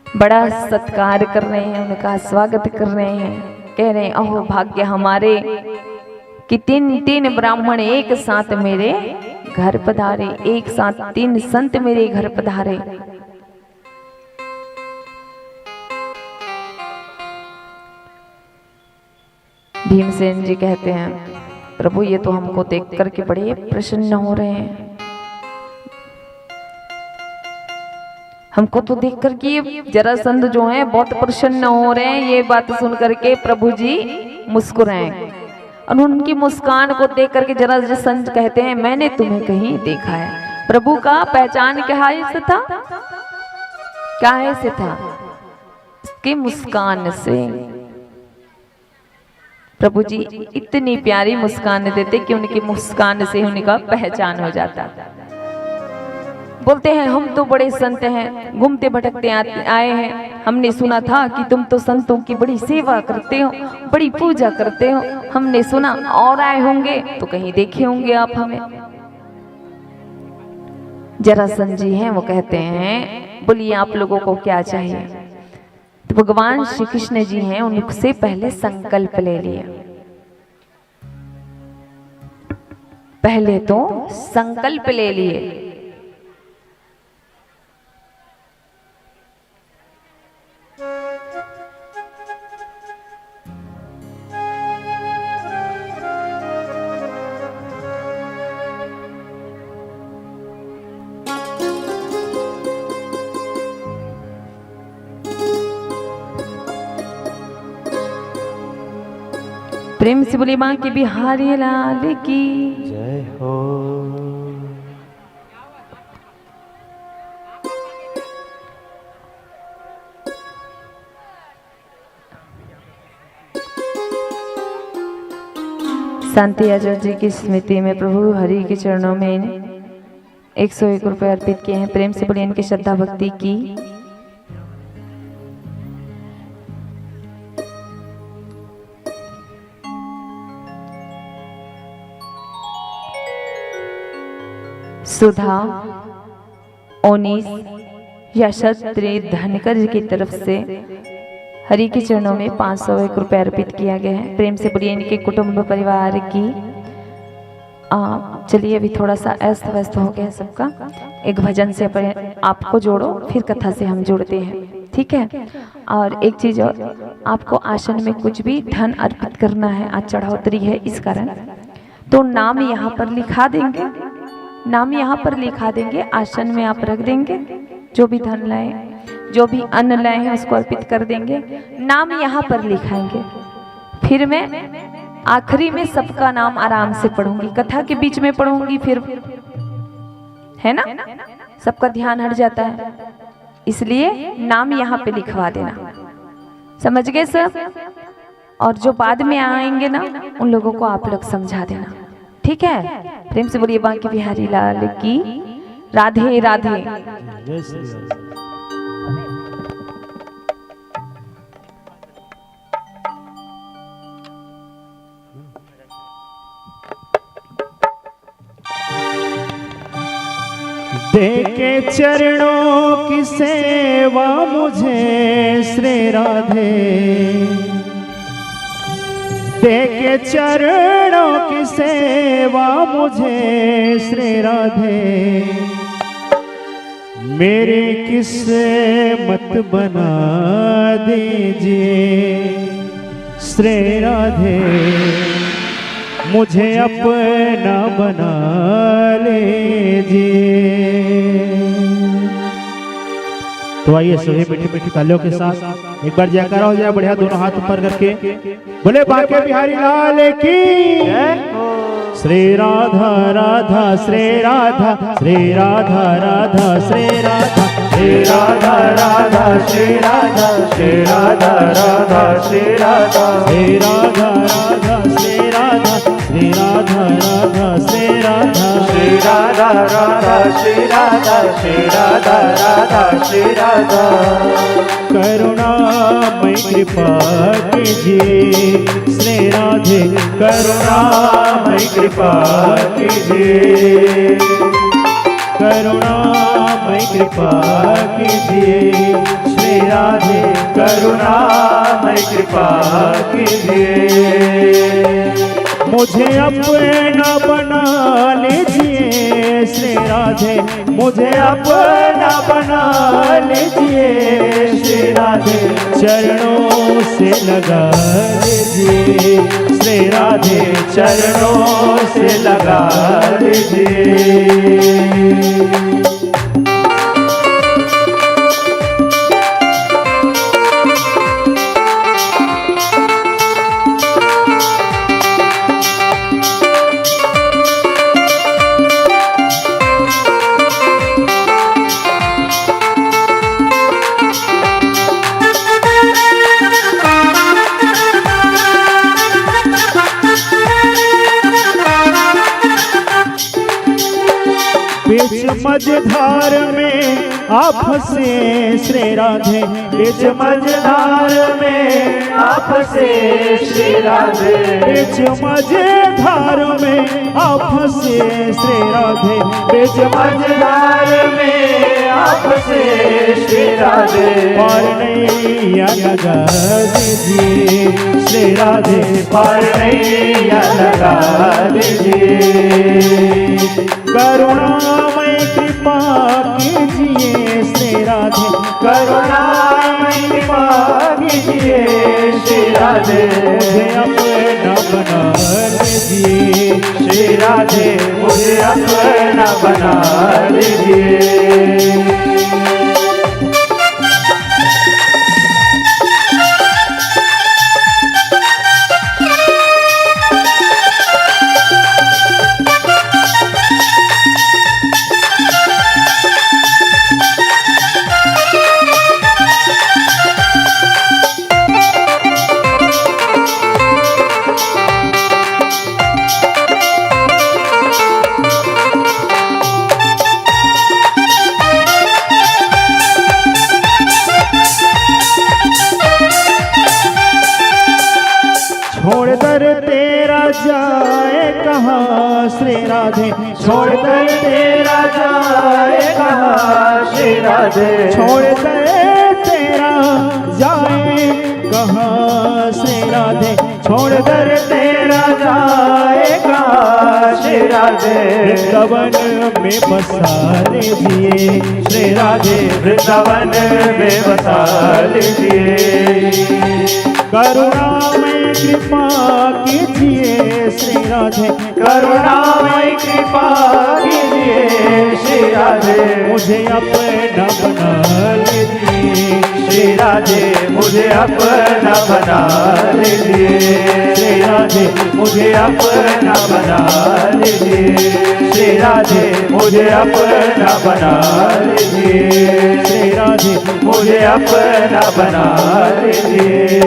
बड़ा सत्कार कर रहे हैं, उनका स्वागत कर रहे हैं, कह रहे हैं अहो भाग्य हमारे कि 3 ब्राह्मण एक साथ मेरे घर पधारे, एक साथ 3 संत मेरे घर पधारे। भीमसेन जी कहते हैं प्रभु ये तो हमको देख करके बड़े प्रसन्न हो रहे हैं, हमको तो देख करके ये जरासंध जो है बहुत प्रसन्न हो रहे हैं। ये बात सुन करके प्रभु जी मुस्कुराए और उनकी मुस्कान को देख करके जरासंध कहते हैं मैंने तुम्हें कहीं देखा है। प्रभु का पहचान क्या है से था, क्या है से था, इसकी मुस्कान से। प्रभु जी इतनी प्यारी मुस्कान देते कि उनकी मुस्कान से उनका पहचान हो जाता। बोलते हैं हम तो बड़े संत हैं, घूमते भटकते आए हैं, हमने सुना था कि तुम तो संतों की बड़ी सेवा करते हो, बड़ी पूजा करते हो, हमने सुना और आए होंगे तो कहीं देखे होंगे आप हमें। जरासंध जी हैं वो कहते हैं बोलिए आप लोगों को क्या चाहिए। तो भगवान श्री कृष्ण जी हैं उनसे पहले संकल्प ले लिया, पहले तो संकल्प ले लिए। प्रेम से बोली मां के बिहारी लाल की जय हो। शांति आचार्य जी की स्मृति में प्रभु हरि के चरणों में 101 रुपए अर्पित किए हैं। प्रेम से बोलिए इनकी श्रद्धा भक्ति की सुधा, ओनीस, यशस्त्री धनकर जी की तरफ से हरि के चरणों में 501 रुपये अर्पित किया गया है। प्रेम से बोलिए इनके कुटुंब परिवार की। चलिए अभी थोड़ा सा अस्त व्यस्त हो गया है सबका, एक भजन से अपने आपको जोड़ो, फिर कथा से हम जोड़ते हैं, ठीक है। और एक चीज और, आपको आसन में कुछ भी धन अर्पित करना है, आज चढ़ाउतरी है इस कारण, तो नाम यहाँ पर लिखा देंगे, नाम यहाँ पर लिखा देंगे, आसन में आप रख देंगे, जो भी धन लाए, जो भी अन्न लाए हैं उसको अर्पित कर देंगे, नाम यहाँ पर लिखाएंगे। फिर मैं आखिरी में सबका नाम आराम से पढ़ूंगी, कथा के बीच में पढ़ूंगी, फिर है ना सबका ध्यान हट जाता है, इसलिए नाम यहाँ पे लिखवा देना, समझ गए सर। और जो बाद में आएंगे ना उन लोगों को आप लोग समझा देना, ठीक है। प्रेम से बोलिए बांके बिहारी लाल की, राधे राधे। जय श्री राम। देके चरणों की सेवा मुझे श्री राधे, देके चरणों की सेवा मुझे श्री राधे, मेरी किस्मत बना दीजिए श्री राधे, मुझे अपना बना लीजिए। तो आइए सभी मीठी मीठी तालियों के साथ एक बार जयकारा हो जाए, बढ़िया दोनों हाथ ऊपर करके बोले बांके बिहारी लाल की। श्री राधा राधा श्री राधा, श्री राधा राधा श्री राधा, श्री राधा राधा श्री राधा, श्री राधा राधा श्री राधा, श्री राधा राधा श्री राधा, श्री राधा राधा श्री राधा, श्री राधा राधा श्री राधा, श्री राधा राधा श्री राधा। करुणामय कृपा कीजिए श्री राधे, करुणामय कृपा कीजिए, करुणामय कृपा कीजिए श्री राधे, करुणामय कृपा कीजिए, मुझे अपना बना लीजिए श्री राधे, मुझे अपना बना लीजिए श्री राधे, चरणों से लगा लीजिए श्री राधे, चरणों से लगा लीजिए। बीच मझधार में आप फंसे श्री राधे, बीच मझधार में आप फंसे श्री राधे, बीच मझधार में आप फंसे श्री राधे, बीच मझधार में आप फंसे श्री राधे, पार नैया लगा दीजिए श्री राधे, पार नैया लगा दीजिए, करुणामय कृपा कीजिए श्री राधे, करुणामय कृपा कीजिए श्री राधे, मुझे अपना बना लीजिए श्री राधे, मुझे अपना बना लीजिए। छोड़ दर तेरा जाए कहाँ श्री राधे छोड़ कर तेरा जाए कहाँ श्री राधे, छोड़ कर तेरा जाए कहाँ श्री राधे, छोड़ कर तेरा जाए कहाँ श्री राधे, वृंदावन में बसा लीजिए श्री राधे वृंदावन में बसा लीजिए, करुणामय कृपा कीजिए श्री राधे, करुणामय कृपा कीजिए श्री राधे, मुझे अपना बना लीजिए श्री राधे मुझे अपना बना लीजिए, श्री राधे मुझे अपना बना लीजिए, श्री राधे मुझे अपना बना लीजिए, श्री राधे मुझे अपना बना लीजिए।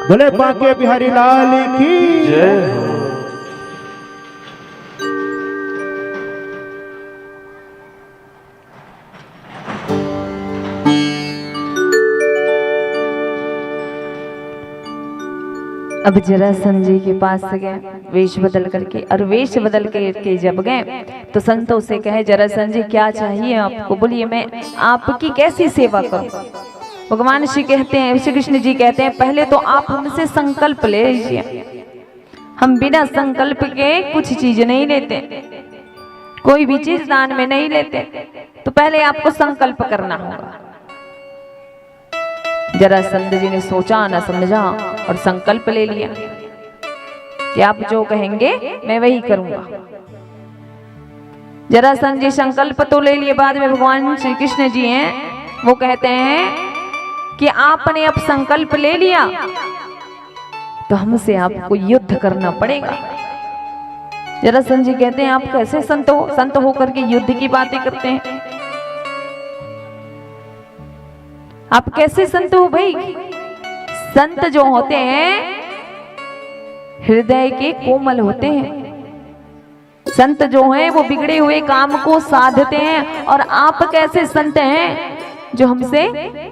बोले बांके बिहारी लाल की जय हो। अब जरासंध जी के पास गए वेश बदल करके, और वेश बदल के जब गए तो संतों से कहे जरासंध जी क्या चाहिए आपको, बोलिए मैं आपकी कैसी सेवा करूं। भगवान श्री कहते हैं, श्री कृष्ण जी कहते हैं पहले तो आप हमसे संकल्प ले लीजिए, हम बिना संकल्प के कुछ चीज नहीं लेते, कोई भी चीज दान में नहीं लेते, तो पहले आपको संकल्प करना होगा। जरासंध जी ने सोचा न समझा और संकल्प ले लिया कि आप जो कहेंगे मैं वही करूंगा। जरासंध जी संकल्प तो ले लिए, बाद में भगवान श्री कृष्ण जी हैं वो कहते हैं कि आपने अब संकल्प ले लिया तो हमसे आपको युद्ध करना पड़ेगा। जरासंध जी कहते हैं आप कैसे संत होकर के युद्ध की बातें करते हैं, आप कैसे संत हो भाई। संत जो होते हैं हृदय के कोमल होते हैं, संत जो हैं वो बिगड़े हुए काम को साधते हैं, और आप कैसे संत हैं जो हमसे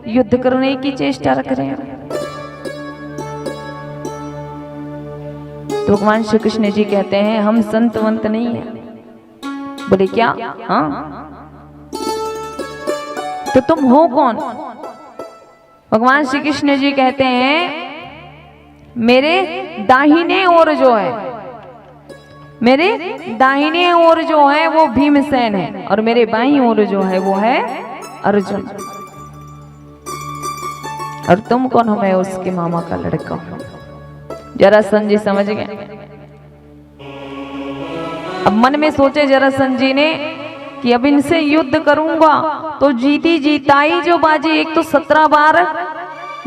युद्ध करने की चेष्टा रख रहे हैं। तो भगवान श्री कृष्ण जी कहते हैं हम संतवंत नहीं है। बोले क्या? हाँ, तो तुम हो कौन? भगवान श्री कृष्ण जी कहते हैं मेरे दाहिने ओर जो है, मेरे दाहिने ओर जो है वो भीमसेन है, और मेरे बाईं ओर जो है वो है अर्जुन, और तुम कौन हो? मैं उसके मामा का लड़का हूं। जरासंध जी समझ गए। अब मन में सोचे जरासंध जी ने कि अब इनसे युद्ध करूंगा तो जीती जीताई जो बाजी, एक तो 17 बार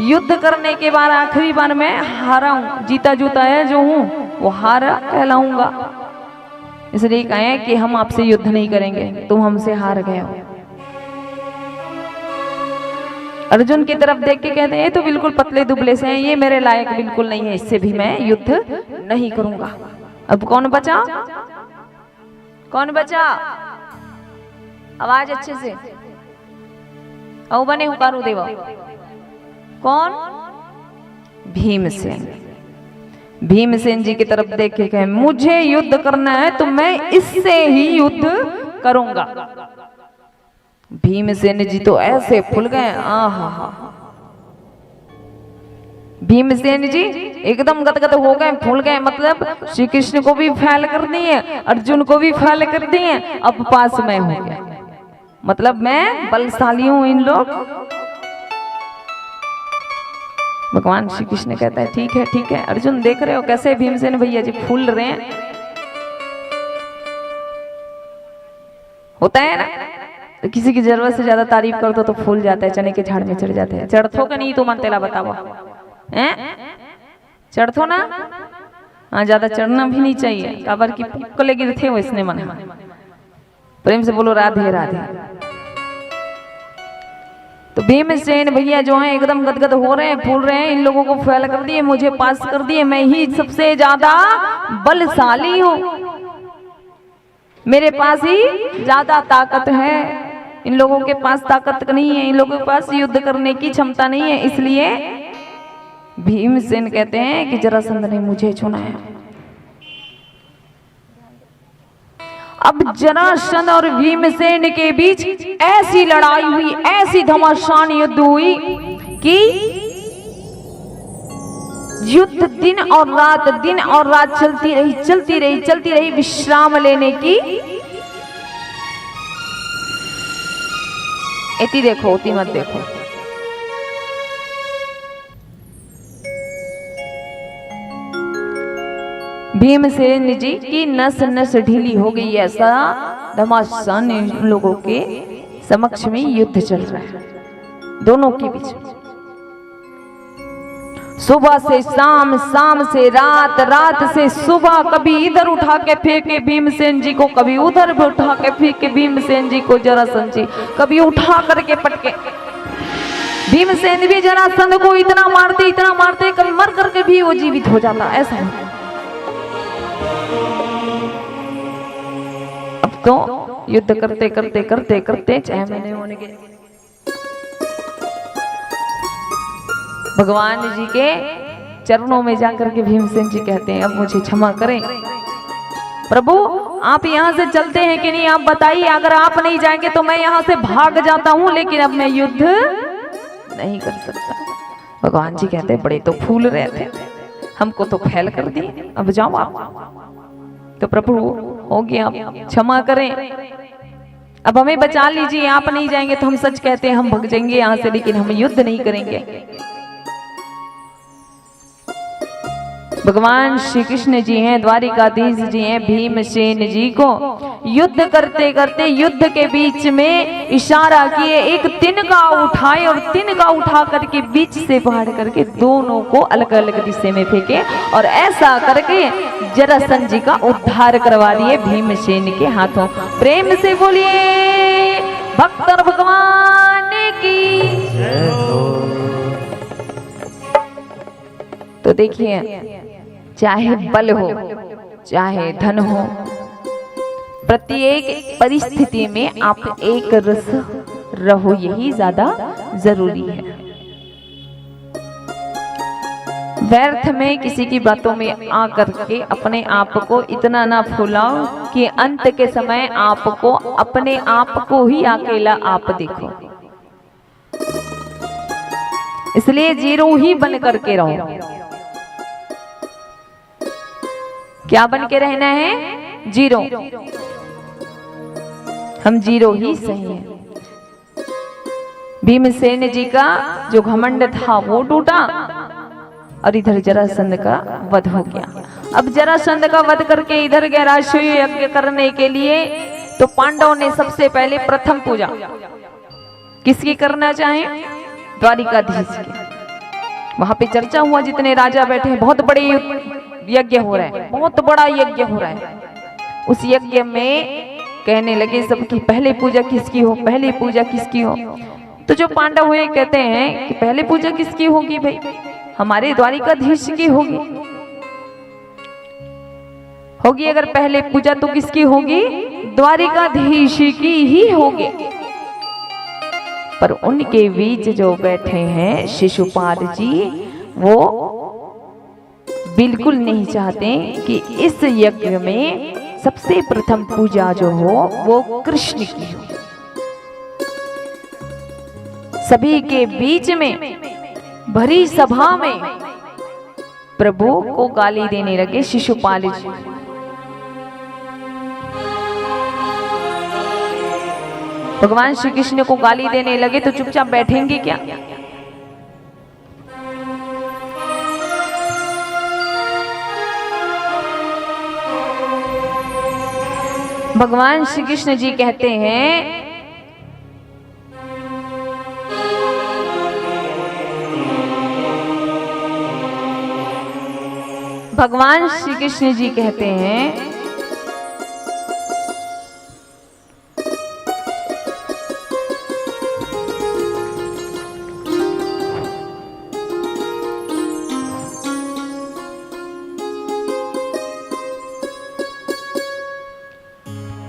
युद्ध करने के बाद आखिरी बार मैं हारा हूं, जीता जूताया जो हूं वो हारा कहलाऊंगा, इसलिए कहे कि हम आपसे युद्ध नहीं करेंगे, तुम हमसे हार गए हो। अर्जुन की तरफ देख के कहते हैं तो बिल्कुल पतले दुबले से हैं, ये मेरे लायक बिल्कुल नहीं है, इससे भी मैं युद्ध नहीं करूंगा। अब कौन बचा? कौन बचा? आवाज अच्छे से औ बने हुकारू देवा। कौन? भीमसेन। भीमसेन जी की तरफ देख के कहे मुझे युद्ध करना है तो मैं इससे ही युद्ध करूंगा। भीमसेन जी तो ऐसे फूल गए, आहा, भीमसेन जी एकदम गदगद हो गए, फूल गए, मतलब श्री कृष्ण को भी फैल कर दिए, अर्जुन को भी फैल कर दिए, अब पास में हो गया, मतलब मैं बलशाली हूं इन लोग। भगवान श्री कृष्ण कहता है ठीक है ठीक है। अर्जुन देख रहे हो कैसे भीमसेन भैया जी फूल रहे हैं, होता है ना, तो किसी की जरूरत से ज्यादा तारीफ कर दो तो फूल जाता है, चने के झाड़ में चढ़ जाते हैं। चढ़थो का नहीं तो मन तेला बताओ, हैं चढ़थो ना? हाँ, ज्यादा चढ़ना भी नहीं चाहिए, काबर की पुक्कले गिरते हो इसने मन। प्रेम से बोलो राधे राधे। तो भीमसेन भैया जो हैं एकदम गदगद हो रहे हैं, फूल रहे हैं, इन लोगों को फैल कर दिए, मुझे पास कर दिए, मैं ही सबसे ज्यादा बलशाली हूं, मेरे पास ही ज्यादा ताकत है, इन लोगों के पास ताकत नहीं है, इन लोगों के पास युद्ध करने की क्षमता नहीं है, इसलिए भीमसेन कहते हैं कि जरासंध ने मुझे चुना है। अब जरासंध और भीमसेन के बीच ऐसी लड़ाई हुई, ऐसी घमासान युद्ध हुई कि युद्ध दिन और रात चलती रही विश्राम लेने की। इति देखो, उति मत देखो। भीमसेन जी की नस नस ढीली हो गई, ऐसा घमासान लोगों के समक्ष में युद्ध चल रहा है दोनों के बीच। सुबह से शाम, शाम से रात, रात से सुबह, कभी इधर उठा के फेंके भीमसेन जी को, कभी उधर भी उठा के फेंके भीमसेन जी को जरासंध जी, कभी उठा करके पटके। भीमसेन भी जरासंध को इतना मारते कभी मर करके भी वो जीवित हो जाता। ऐसा है। अब तो युद्ध करते 6 महीने होने के भगवान जी के चरणों में जाकर के भीमसेन जी कहते हैं, अब मुझे क्षमा करें प्रभु, आप यहाँ से चलते हैं कि नहीं आप बताइए। अगर आप नहीं जाएंगे तो मैं यहाँ से भाग जाता हूँ, लेकिन अब मैं युद्ध नहीं कर सकता। भगवान जी कहते हैं, बड़े तो फूल रहे थे, हमको तो फैल कर दिए, अब जाओ आप। तो प्रभु हो गया, आप क्षमा करें, अब हमें बचा लीजिए। आप नहीं जाएंगे तो हम सच कहते हैं हम भाग जाएंगे यहाँ से, लेकिन हम युद्ध नहीं करेंगे। भगवान श्री कृष्ण जी हैं, द्वारिकाधीश जी हैं, भीमसेन जी को युद्ध करते करते युद्ध के बीच में इशारा किए, एक तिनका उठाए और तिनका उठा करके बीच से फाड़ करके दोनों को अलग अलग दिशा में फेंके और ऐसा करके जरासंध जी का उद्धार करवा दिए भीमसेन के हाथों। प्रेम से बोलिए भक्त भगवान की। तो देखिए, चाहे बल हो चाहे धन हो, प्रत्येक परिस्थिति में आप एक रस रहो, यही ज्यादा जरूरी है। व्यर्थ में किसी की बातों में आकर के अपने आप को इतना ना फुलाओ कि अंत के समय आपको अपने आप को ही अकेला आप देखो। इसलिए जीरो ही बन करके रहो। क्या बन के रहना है? जीरो। हम जीरो ही सही है। भीमसेन जी का जो घमंड था वो टूटा और इधर जरासंध का वध हो गया। अब जरासंध का वध करके इधर गया राजसूय यज्ञ करने के लिए, तो पांडवों ने सबसे पहले प्रथम पूजा किसकी करना चाहे? द्वारिकाधीश की। वहां पे चर्चा हुआ, जितने राजा बैठे हैं, बहुत बड़े यज्ञ हो रहा है, बहुत बड़ा यज्ञ हो रहा है। उस यज्ञ में कहने लगे सबकी पहले पूजा किसकी हो, पहले पूजा किसकी हो। तो जो पांडव हुए कहते हैं कि पहले पूजा किसकी होगी भाई? हमारे द्वारिकाधीश की होगी। अगर पहले पूजा तो किसकी होगी? द्वारिकाधीश की ही होगी। पर उनके बीच जो बैठे हैं शिशुपाल जी, वो बिल्कुल नहीं चाहते कि इस यज्ञ में सबसे प्रथम पूजा जो हो वो कृष्ण की हो। सभी के बीच में भरी सभा में प्रभु को गाली देने लगे शिशुपाल जी। भगवान श्री कृष्ण को गाली देने लगे तो चुपचाप बैठेंगे क्या? भगवान श्री कृष्ण जी कहते हैं, भगवान श्री कृष्ण जी कहते हैं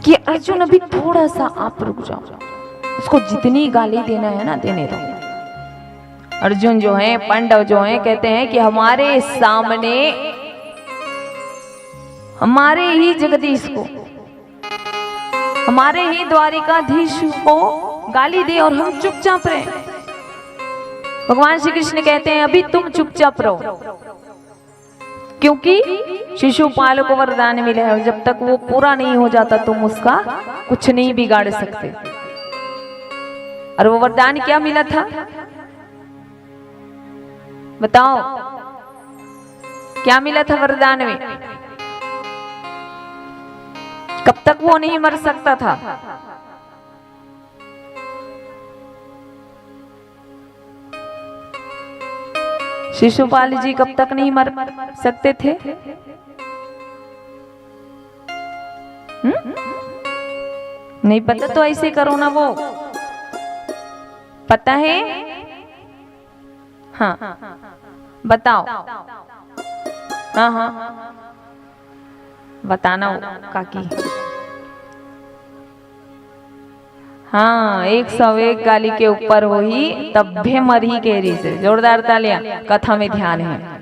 कि अर्जुन अभी थोड़ा सा आप रुक जाओ, उसको जितनी गाली देना है ना देने दो। अर्जुन जो है, पांडव जो है, कहते हैं कि हमारे सामने हमारे ही जगदीश को, हमारे ही द्वारिकाधीश को गाली दे और हम चुपचाप रहे। भगवान श्री कृष्ण कहते हैं अभी तुम चुपचाप रहो, क्योंकि शिशुपाल को वरदान मिला है और जब तक वो पूरा नहीं हो जाता तुम उसका कुछ नहीं बिगाड़ सकते। और वो वरदान क्या मिला था बताओ, क्या मिला था वरदान में? कब तक वो नहीं मर सकता था? शिशुपाल जी कब तक नहीं मर सकते थे? नहीं पता तो ऐसे करो ना, वो पता है? हाँ बताओ। हाँ हाँ बताना काकी। हाँ 101 गाली के ऊपर हो ही तब भी मरी केरी से। जोरदार तालियां, कथा में ध्यान है।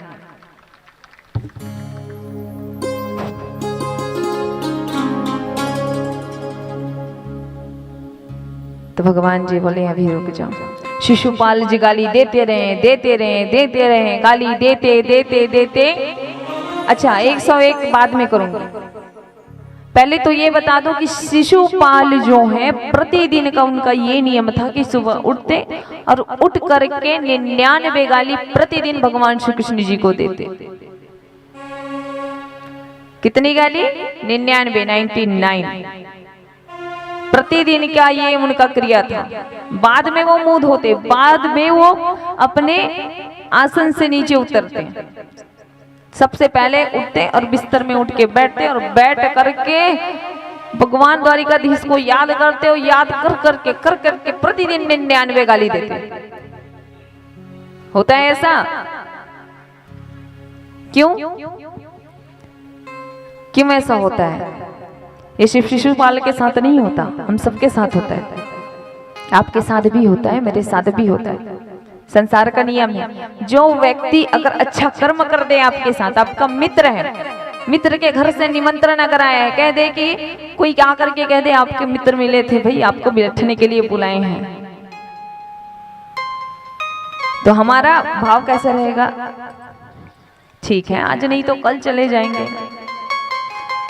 तो भगवान जी बोले अभी रुक जाओ। शिशुपाल जी गाली देते रहे, गाली देते। अच्छा 101 बाद में करूंगा, पहले तो ये बता दो कि शिशुपाल जो है प्रतिदिन का उनका ये नियम था कि सुबह उठते और उठ करके 99 गाली प्रतिदिन भगवान श्री कृष्ण जी को देते। कितनी गाली? 99 प्रतिदिन का ये उनका क्रिया था। बाद में वो मुंह धोते, बाद में वो अपने आसन से नीचे उतरते। सबसे पहले उठते और बिस्तर में उठ के बैठते और बैठ करके भगवान द्वारिकाधीश को याद करते और याद कर करके प्रतिदिन 99 गाली देते। होता है ऐसा? क्यों ऐसा होता है? ये सिर्फ शिशुपाल के साथ नहीं होता, हम सबके साथ होता है। आपके साथ भी होता है, मेरे साथ भी होता है। संसार का नियम है, जो व्यक्ति अगर अच्छा कर्म कर दे आपके साथ, आपका मित्र है, मित्र के घर से निमंत्रण अगर आया है, कह दे कि कोई क्या करके कह दे आपके मित्र मिले थे भाई, आपको बैठने के लिए बुलाए हैं, तो हमारा भाव कैसा रहेगा? ठीक है आज नहीं तो कल चले जाएंगे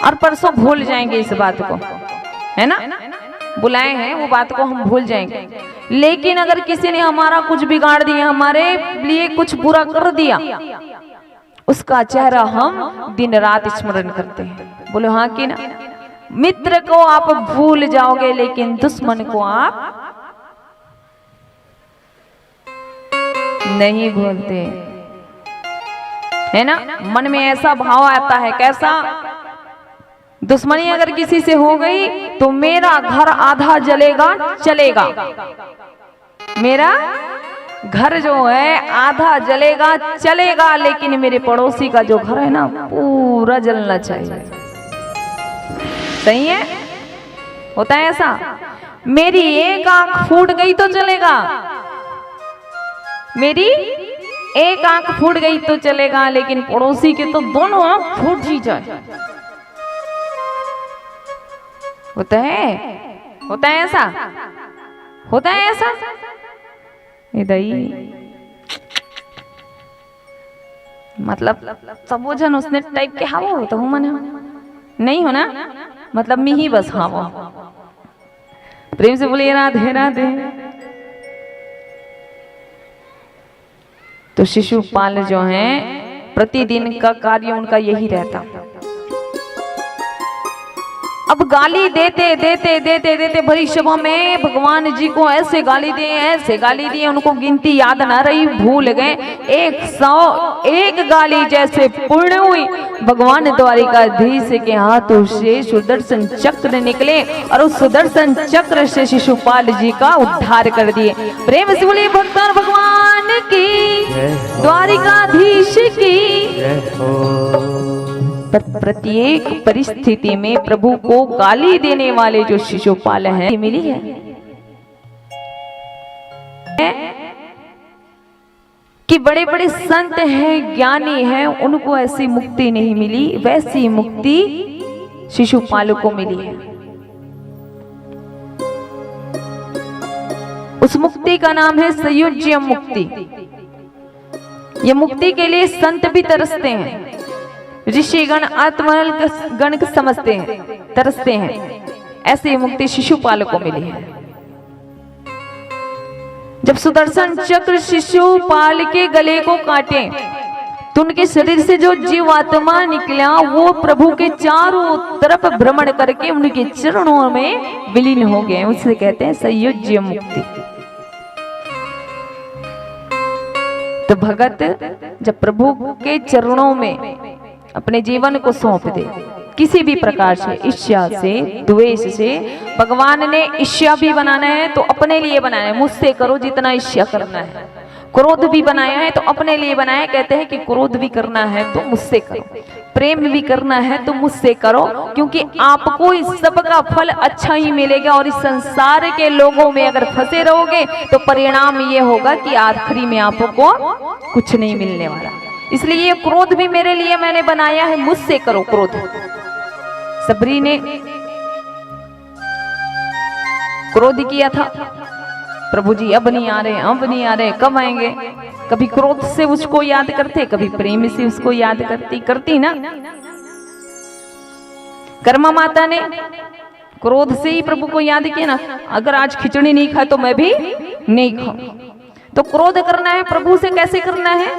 और परसों भूल जाएंगे इस बात को, है ना? बुलाए हैं वो बात को हम भूल जाएंगे। लेकिन अगर किसी ने हमारा कुछ बिगाड़ दिया, हमारे लिए कुछ बुरा कर दिया, उसका चेहरा हम दिन रात स्मरण करते हैं। बोलो हाँ कि ना? मित्र को आप भूल जाओगे लेकिन दुश्मन को आप नहीं भूलते, है ना? मन में ऐसा भाव आता है, कैसा? दुश्मनी अगर किसी से हो गई तो मेरा घर आधा जलेगा चलेगा, मेरा घर जो है आधा जलेगा चलेगा, लेकिन मेरे पड़ोसी का जो घर है ना पूरा जलना चाहिए। सही है? होता है ऐसा? मेरी एक आंख फूट गई तो चलेगा, मेरी एक आंख फूट गई तो चलेगा, लेकिन पड़ोसी के तो दोनों आंख फूट ही जाए। होता है? होता है ऐसा? होता है ऐसा? मतलब सब जन उसने टाइप के हाँ वो तो मन नहीं हो ना, मतलब मी ही बस हाँ वो। प्रेम से बोलिए राधे राधे। तो शिशुपाल जो हैं प्रतिदिन का कार्य उनका यही रहता। अब गाली देते भरी सभा में भगवान जी को ऐसे गाली दिए, उनको गिनती याद ना रही, भूल गए। 101 गाली जैसे पूर्ण हुई, भगवान द्वारिकाधीश के हाथों से सुदर्शन चक्र निकले और उस सुदर्शन चक्र से शिशुपाल जी का उद्धार कर दिए। प्रेम से बोलिए भक्तों भगवान की, द्वारिकाधीश की। प्रत्येक परिस्थिति में प्रभु को गाली देने वाले जो शिशुपाल हैं मिली है। कि बड़े बड़े संत हैं, ज्ञानी हैं, उनको ऐसी मुक्ति नहीं मिली, वैसी मुक्ति शिशुपाल को मिली है। उस मुक्ति का नाम है संयुज्य मुक्ति। ये मुक्ति के लिए संत भी तरसते हैं, ऋषिगण आत्मनल गण समझते हैं, तरसते हैं। ऐसी मुक्ति शिशुपाल को मिली है। जब सुदर्शन चक्र शिशुपाल के गले को काटे तो उनके शरीर से जो जीवात्मा निकला वो प्रभु के चारों तरफ भ्रमण करके उनके चरणों में विलीन हो गए। उसे कहते हैं संयुज्य मुक्ति। तो भगत जब प्रभु के चरणों में अपने जीवन को सौंप दे, किसी भी प्रकार से, ईर्ष्या से, द्वेष से, भगवान ने ईर्ष्या भी बनाना है तो अपने लिए बनाया है, मुझसे करो जितना ईर्ष्या करना है। क्रोध भी बनाया है तो अपने लिए बनाया, कहते हैं कि क्रोध भी करना है तो मुझसे करो, प्रेम भी करना है तो मुझसे करो, क्योंकि आपको इस सब का फल अच्छा ही मिलेगा। और इस संसार के लोगों में अगर फंसे रहोगे तो परिणाम ये होगा कि आखिरी में आपको कुछ नहीं मिलने वाला। इसलिए ये क्रोध भी मेरे लिए मैंने बनाया है, मुझसे करो क्रोध। सबरी ने क्रोध किया था, प्रभु जी अब नहीं आ रहे, अब नहीं आ रहे, कब आएंगे। कभी क्रोध से उसको याद करते, कभी प्रेम से उसको याद करती ना। कर्मा माता ने क्रोध से ही प्रभु को याद किया ना, अगर आज खिचड़ी नहीं खाए तो मैं भी नहीं खाऊं। तो क्रोध करना है प्रभु से, कैसे करना है?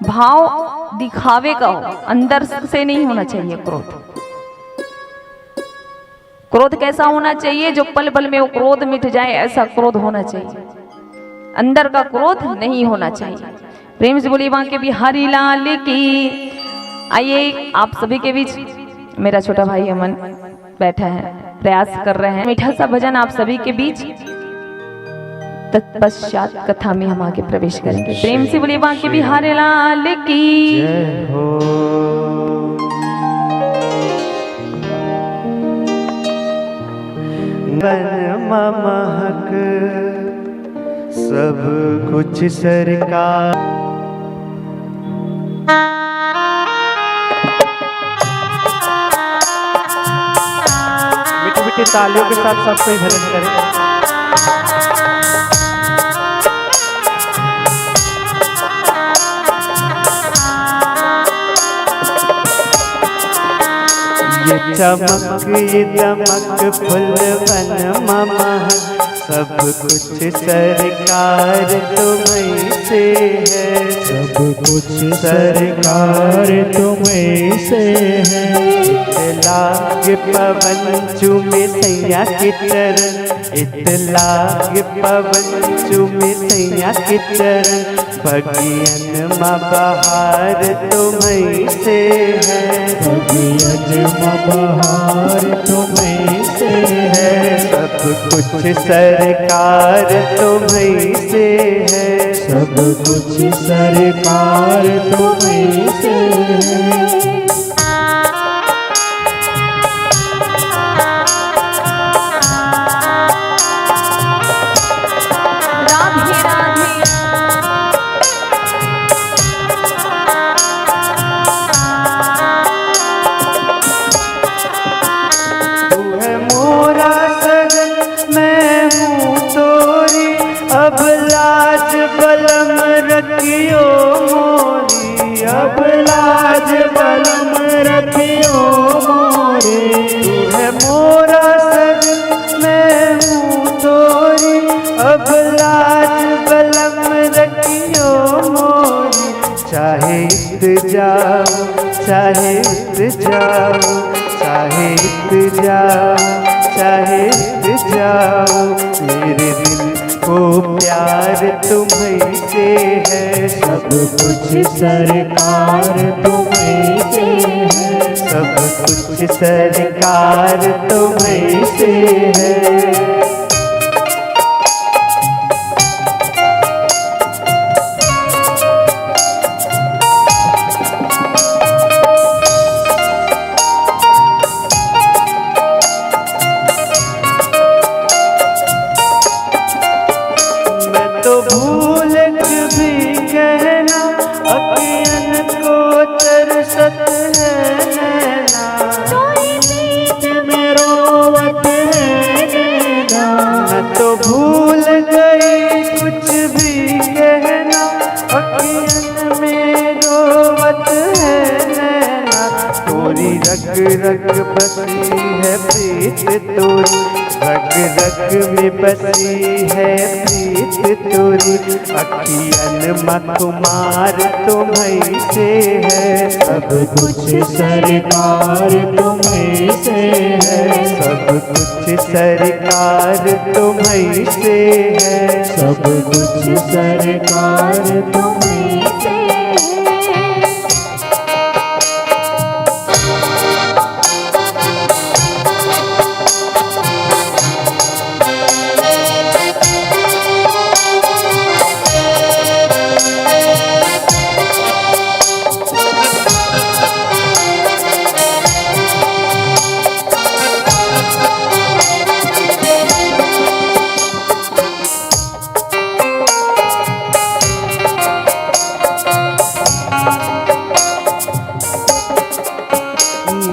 भाव दिखावे का हो, अंदर से नहीं होना चाहिए क्रोध। क्रोध कैसा होना चाहिए? जो पल पल में वो क्रोध मिट जाए, ऐसा क्रोध होना चाहिए। अंदर का क्रोध नहीं होना चाहिए। प्रेम से बोलिए बांके बिहारी लाल की। आइए आप सभी के बीच मेरा छोटा भाई अमन बैठा है, प्रयास कर रहे हैं मीठा सा भजन आप सभी के बीच। तत्पश्चात कथा में हम आगे प्रवेश करेंगे। प्रेम से बोलिए बांके बिहारी लाल की जय हो। बन महक सब कुछ सरकार। मीठी मीठी तालियों के साथ सब कोई भजन करें। ये चमक ये दमक फुल बन ममह सब कुछ सरकार तुम्हीं से है। सब कुछ सरकार तुम्हीं से है। इतलाग पवन चूमे सैया के चरण, इतलाग पवन चूमे सैया के चरण। भगियन माँ बहार तुम्हीं से है। भगियन माँ बहार तुम्हीं से है। सब कुछ सरकार तुम्हीं से है। सब कुछ सरकार तुम्हीं से है। अब लाज बलम रखियो मोरी। तू है मोरा सजन मैं हूँ तोरी। अब लाज बलम रखियो मोरी। चाहे इत जाओ चाहे इत जाओ चाहे इत जाओ चाहे इत जाओ। मेरे दिल को प्यार तुम्हीं से है। सब कुछ सरकार तुम्हीं से है। सब कुछ सरकार तुम्हीं से है। भूल भी रग बसी है प्रीत तोरी, रग रग में बसी है प्रीत तोरी, अखियन मकुमार तुम्हीं से है, सब कुछ सरकार तुम्हीं से है, सब कुछ सरकार तुम्हीं से है, सब कुछ सरकार तुम्हीं से है।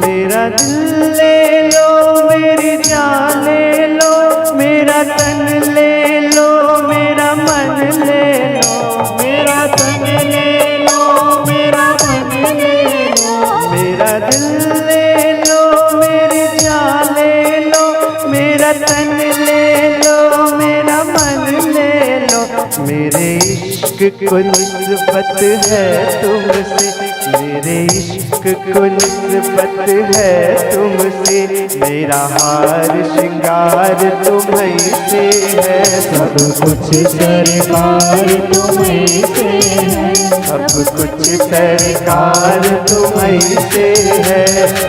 मेरा दिल ले लो, मेरी जान ले लो, मेरा तन ले लो, मेरा मन ले लो, मेरा तन ले लो, मेरा मन ले लो, मेरा दिल ले लो, मेरी जान ले लो, मेरा तन ले लो, मेरा मन ले लो, मेरे इश्क को निस्बत है तुमसे, मेरे इश्क को निस्बत है तुमसे, मेरा हार श्रृंगार तुम्हीं से है, सब कुछ सरकार तुम्हीं से है, सब कुछ सरकार तुम्हीं से है।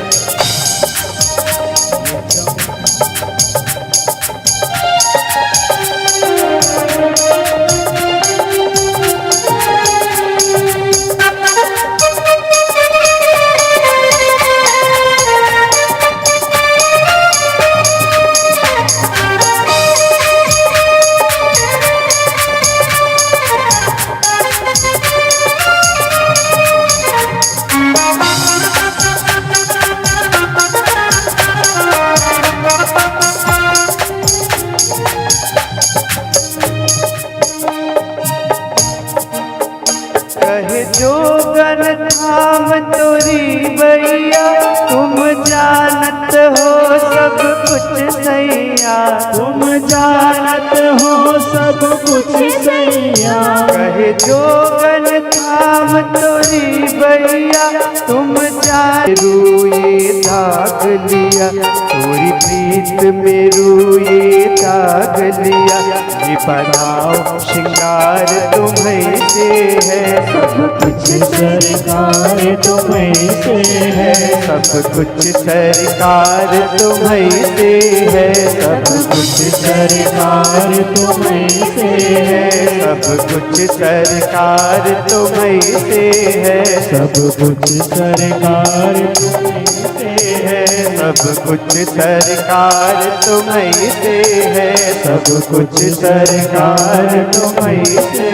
कहे जोगन थाम तोरी भैया, तुम जानत हो सब कुछ सैया, तुम जानत हो सब कुछ सैया, कहे जोगन थाम तोरी भैया, तुम जान रूए दाग लिया, तोरी प्रीत में रूए दाग लिया, ये बनाओ श्रृंगार तुम्हीं से है, सब कुछ सरकार तुम्हीं से है, सब कुछ सरकार तुम्हीं से है, सब कुछ सरकार तुम्हीं से है, सब कुछ सरकार तुम्हीं से है, सब कुछ सरकार तुम्हीं से है, सब कुछ सरकार तुम्हीं से है, सब कुछ सरकार तुम्हीं से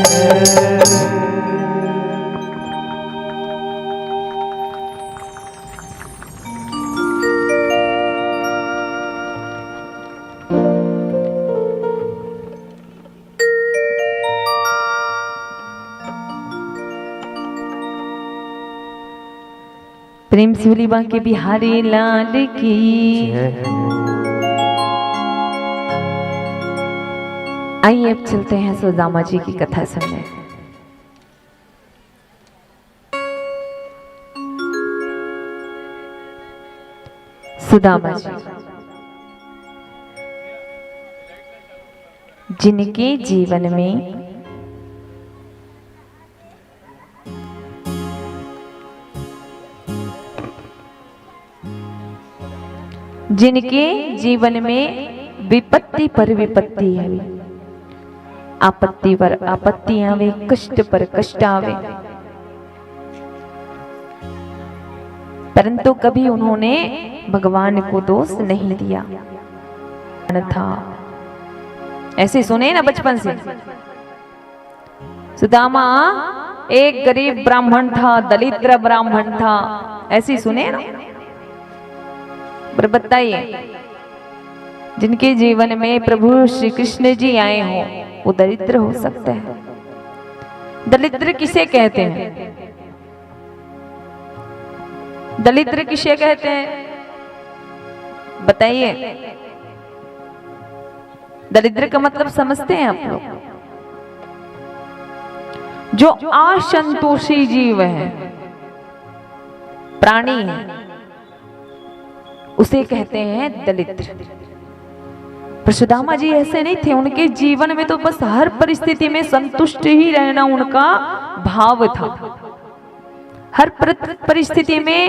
है। प्रेम से बोली बांके बिहारी लाल की। आइए अब चलते हैं सुदामा जी की कथा सुनने। सुदामा जी जिनके जीवन में विपत्ति पर विपत्ति आवे, आपत्ति पर आपत्ति आवे, कष्ट पर कष्ट आवे, परंतु कभी उन्होंने भगवान को दोष नहीं दिया था। ऐसे सुने ना बचपन से। सुदामा एक गरीब ब्राह्मण था, दलिद्र ब्राह्मण था, ऐसे सुने ना। पर बताइए जिनके जीवन में प्रभु श्री कृष्ण जी आए हो वो दरिद्र हो सकते हैं? दरिद्र किसे कहते हैं? दरिद्र किसे कहते हैं बताइए? दरिद्र का मतलब समझते हैं आप लोग? जो असंतोषी जीव है, प्राणी है, उसे कहते हैं दरिद्र। पर सुदामा जी ऐसे नहीं थे। उनके जीवन में तो बस हर परिस्थिति में संतुष्ट ही रहना उनका भाव था। हर परिस्थिति में,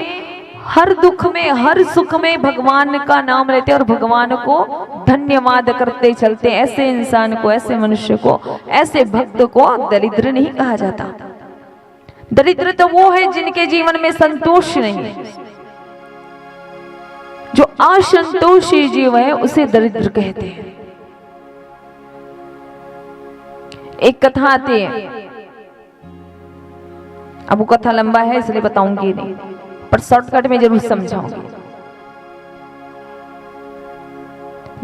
हर दुख में, हर सुख में भगवान का नाम लेते और भगवान को धन्यवाद करते चलते। ऐसे इंसान को, ऐसे मनुष्य को, ऐसे भक्त को दरिद्र नहीं कहा जाता। दरिद्र तो वो है जिनके जीवन में संतोष नहीं है। जो असंतोषी जीव है उसे दरिद्र कहते हैं। एक कथा आती है, अब वो कथा लंबा है इसलिए बताऊंगी नहीं, पर शॉर्टकट में जरूर समझाऊंगी।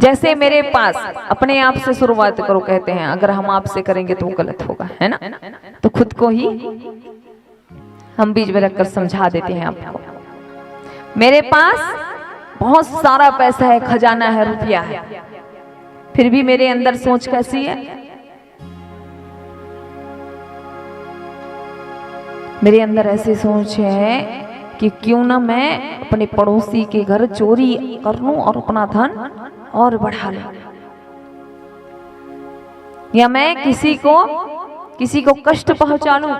जैसे मेरे पास, अपने आप से शुरुआत करो कहते हैं, अगर हम आपसे करेंगे तो वो गलत होगा, है ना? तो खुद को ही हम बीच में रखकर समझा देते हैं आपको। मेरे पास बहुत सारा पैसा है, खजाना है, रुपया है, फिर भी मेरे अंदर सोच कैसी है? मेरे अंदर ऐसी सोच है कि क्यों ना मैं अपने पड़ोसी के घर चोरी कर लूं और अपना धन और बढ़ा लूं, या मैं किसी को कष्ट पहुंचा लूं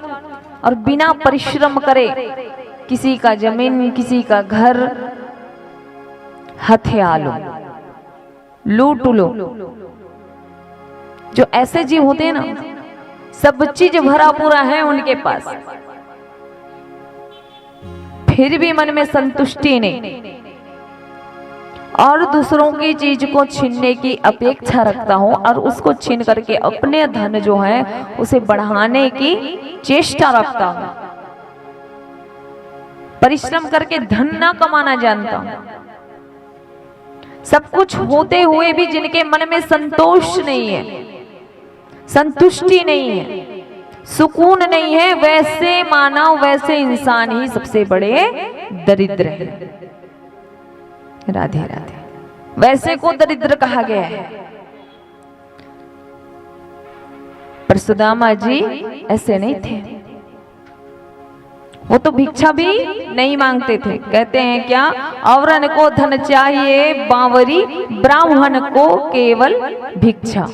और बिना परिश्रम करे किसी का जमीन, किसी का घर हथिया लो, लूट लो। जो ऐसे जीव होते हैं ना, सब चीज भरा पूरा है उनके पास, फिर भी मन में संतुष्टि नहीं, और दूसरों की चीज को छीनने की अपेक्षा रखता हूं और उसको छीन करके अपने धन जो है उसे बढ़ाने की चेष्टा रखता हूं। परिश्रम करके धन ना कमाना जानता हूं। सब कुछ होते हुए भी जिनके मन में संतोष नहीं है, संतुष्टि नहीं है, सुकून नहीं है, वैसे मानव, वैसे इंसान ही सबसे बड़े दरिद्र हैं। राधे राधे। वैसे को दरिद्र कहा गया है। पर सुदामा जी ऐसे नहीं थे। वो तो भिक्षा भी नहीं मांगते थे। कहते हैं क्या? औरन को धन चाहिए बावरी, ब्राह्मण को केवल भिक्षा।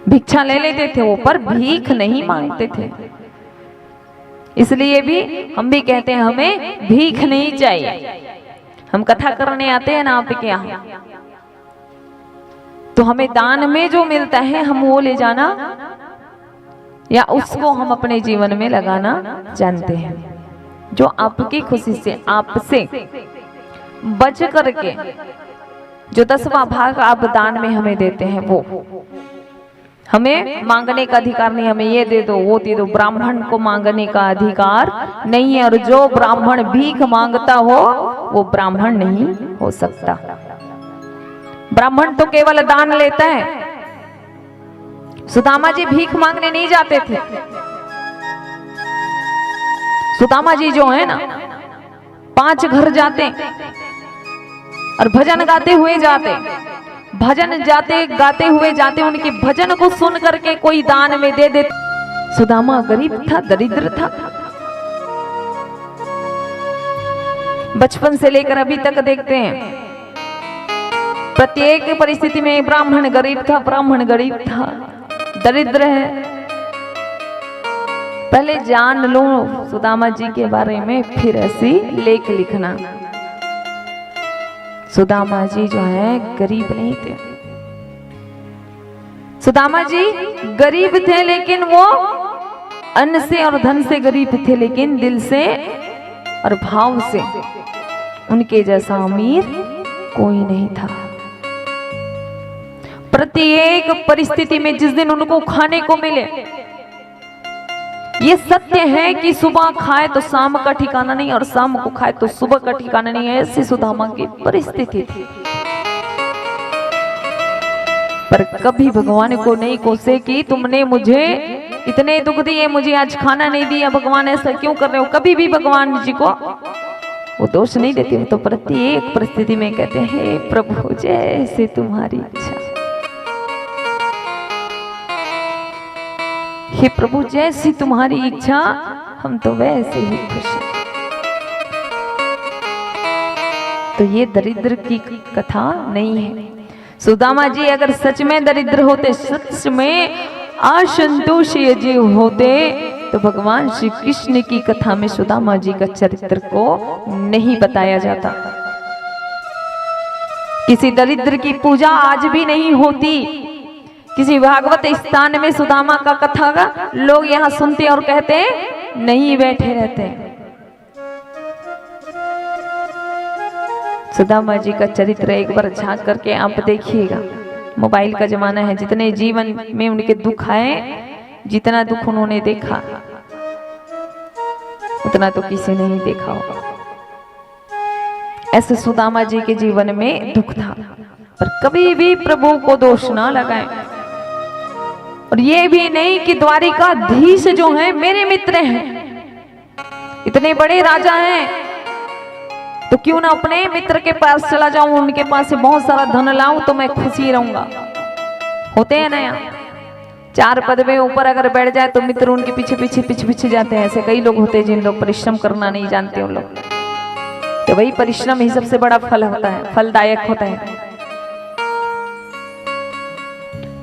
भिक्षा ले लेते थे वो, पर भीख नहीं मांगते थे। इसलिए भी हम भी कहते हैं हमें भीख नहीं चाहिए। हम कथा करने आते हैं ना आपके यहाँ, तो हमें दान में जो मिलता है हम वो ले जाना या उसको हम अपने जीवन में लगाना जानते हैं। जो आपकी खुशी से, आपसे बच करके जो 10वां भाग आप दान में हमें देते हैं, वो हमें मांगने का अधिकार नहीं। हमें ये दे दो, वो दे दो, ब्राह्मण को मांगने का अधिकार नहीं है। और जो ब्राह्मण भीख मांगता हो वो ब्राह्मण नहीं हो सकता। ब्राह्मण तो केवल दान लेता है। सुदामा जी भीख मांगने नहीं जाते थे। सुदामा जी जो है ना, 5 घर जाते और भजन गाते हुए जाते, भजन जाते गाते हुए जाते, उनके भजन को सुन करके कोई दान में दे दे। सुदामा गरीब था, दरिद्र था। बचपन से लेकर अभी तक देखते हैं, प्रत्येक परिस्थिति में ब्राह्मण गरीब था, ब्राह्मण गरीब था, दरिद्र है। पहले जान लो सुदामा जी के बारे में, फिर ऐसी लेख लिखना। सुदामा जी जो है गरीब नहीं थे। सुदामा जी गरीब थे, लेकिन वो अन्न से और धन से गरीब थे, लेकिन दिल से और भाव से उनके जैसा अमीर कोई नहीं था। प्रत्येक परिस्थिति में जिस दिन उनको खाने को मिले, ये सत्य है कि सुबह खाए तो शाम का ठिकाना नहीं और शाम को खाए तो सुबह का ठिकाना नहीं है। ऐसी सुदामा की परिस्थिति थी। पर कभी भगवान को नहीं कोसे कि तुमने मुझे इतने दुख दिए, मुझे आज खाना नहीं दिया, भगवान ऐसा क्यों कर रहे हो। कभी भी भगवान जी को वो दोष नहीं देते, वो तो प्रत्येक परिस्थिति में कहते हैं हे प्रभु जैसे तुम्हारी इच्छा, हे प्रभु जैसी तुम्हारी इच्छा, हम तो वैसे ही खुश हैं। तो ये दरिद्र की कथा नहीं है। सुदामा जी अगर सच में दरिद्र होते, सच में असंतोषी जीव होते, तो भगवान श्री कृष्ण की कथा में सुदामा जी का चरित्र को नहीं बताया जाता। किसी दरिद्र की पूजा आज भी नहीं होती। किसी भागवत स्थान में सुदामा का कथा का लोग यहाँ सुनते और कहते नहीं, बैठे रहते। सुदामा जी का चरित्र एक बार झांक करके आप देखिएगा। मोबाइल का जमाना है, जितने जीवन में उनके दुख आए, जितना दुख उन्होंने देखा उतना तो किसी ने नहीं देखा होगा। ऐसे सुदामा जी के जीवन में दुख था, पर कभी भी प्रभु को दोष ना लगाएं। और ये भी नहीं कि द्वारिकाधीश जो है मेरे मित्र हैं, इतने बड़े राजा हैं, तो क्यों ना अपने मित्र के पास चला जाऊं, उनके पास से बहुत सारा धन लाऊं तो मैं खुशी रहूंगा। होते हैं ना यहाँ, 4 पद में ऊपर अगर बैठ जाए तो मित्र उनके पीछे पीछे पीछे पीछे जाते हैं। ऐसे कई लोग होते हैं जिन लोग परिश्रम करना नहीं जानते उन लोग। तो वही परिश्रम ही सबसे बड़ा फल होता है, फलदायक होता है।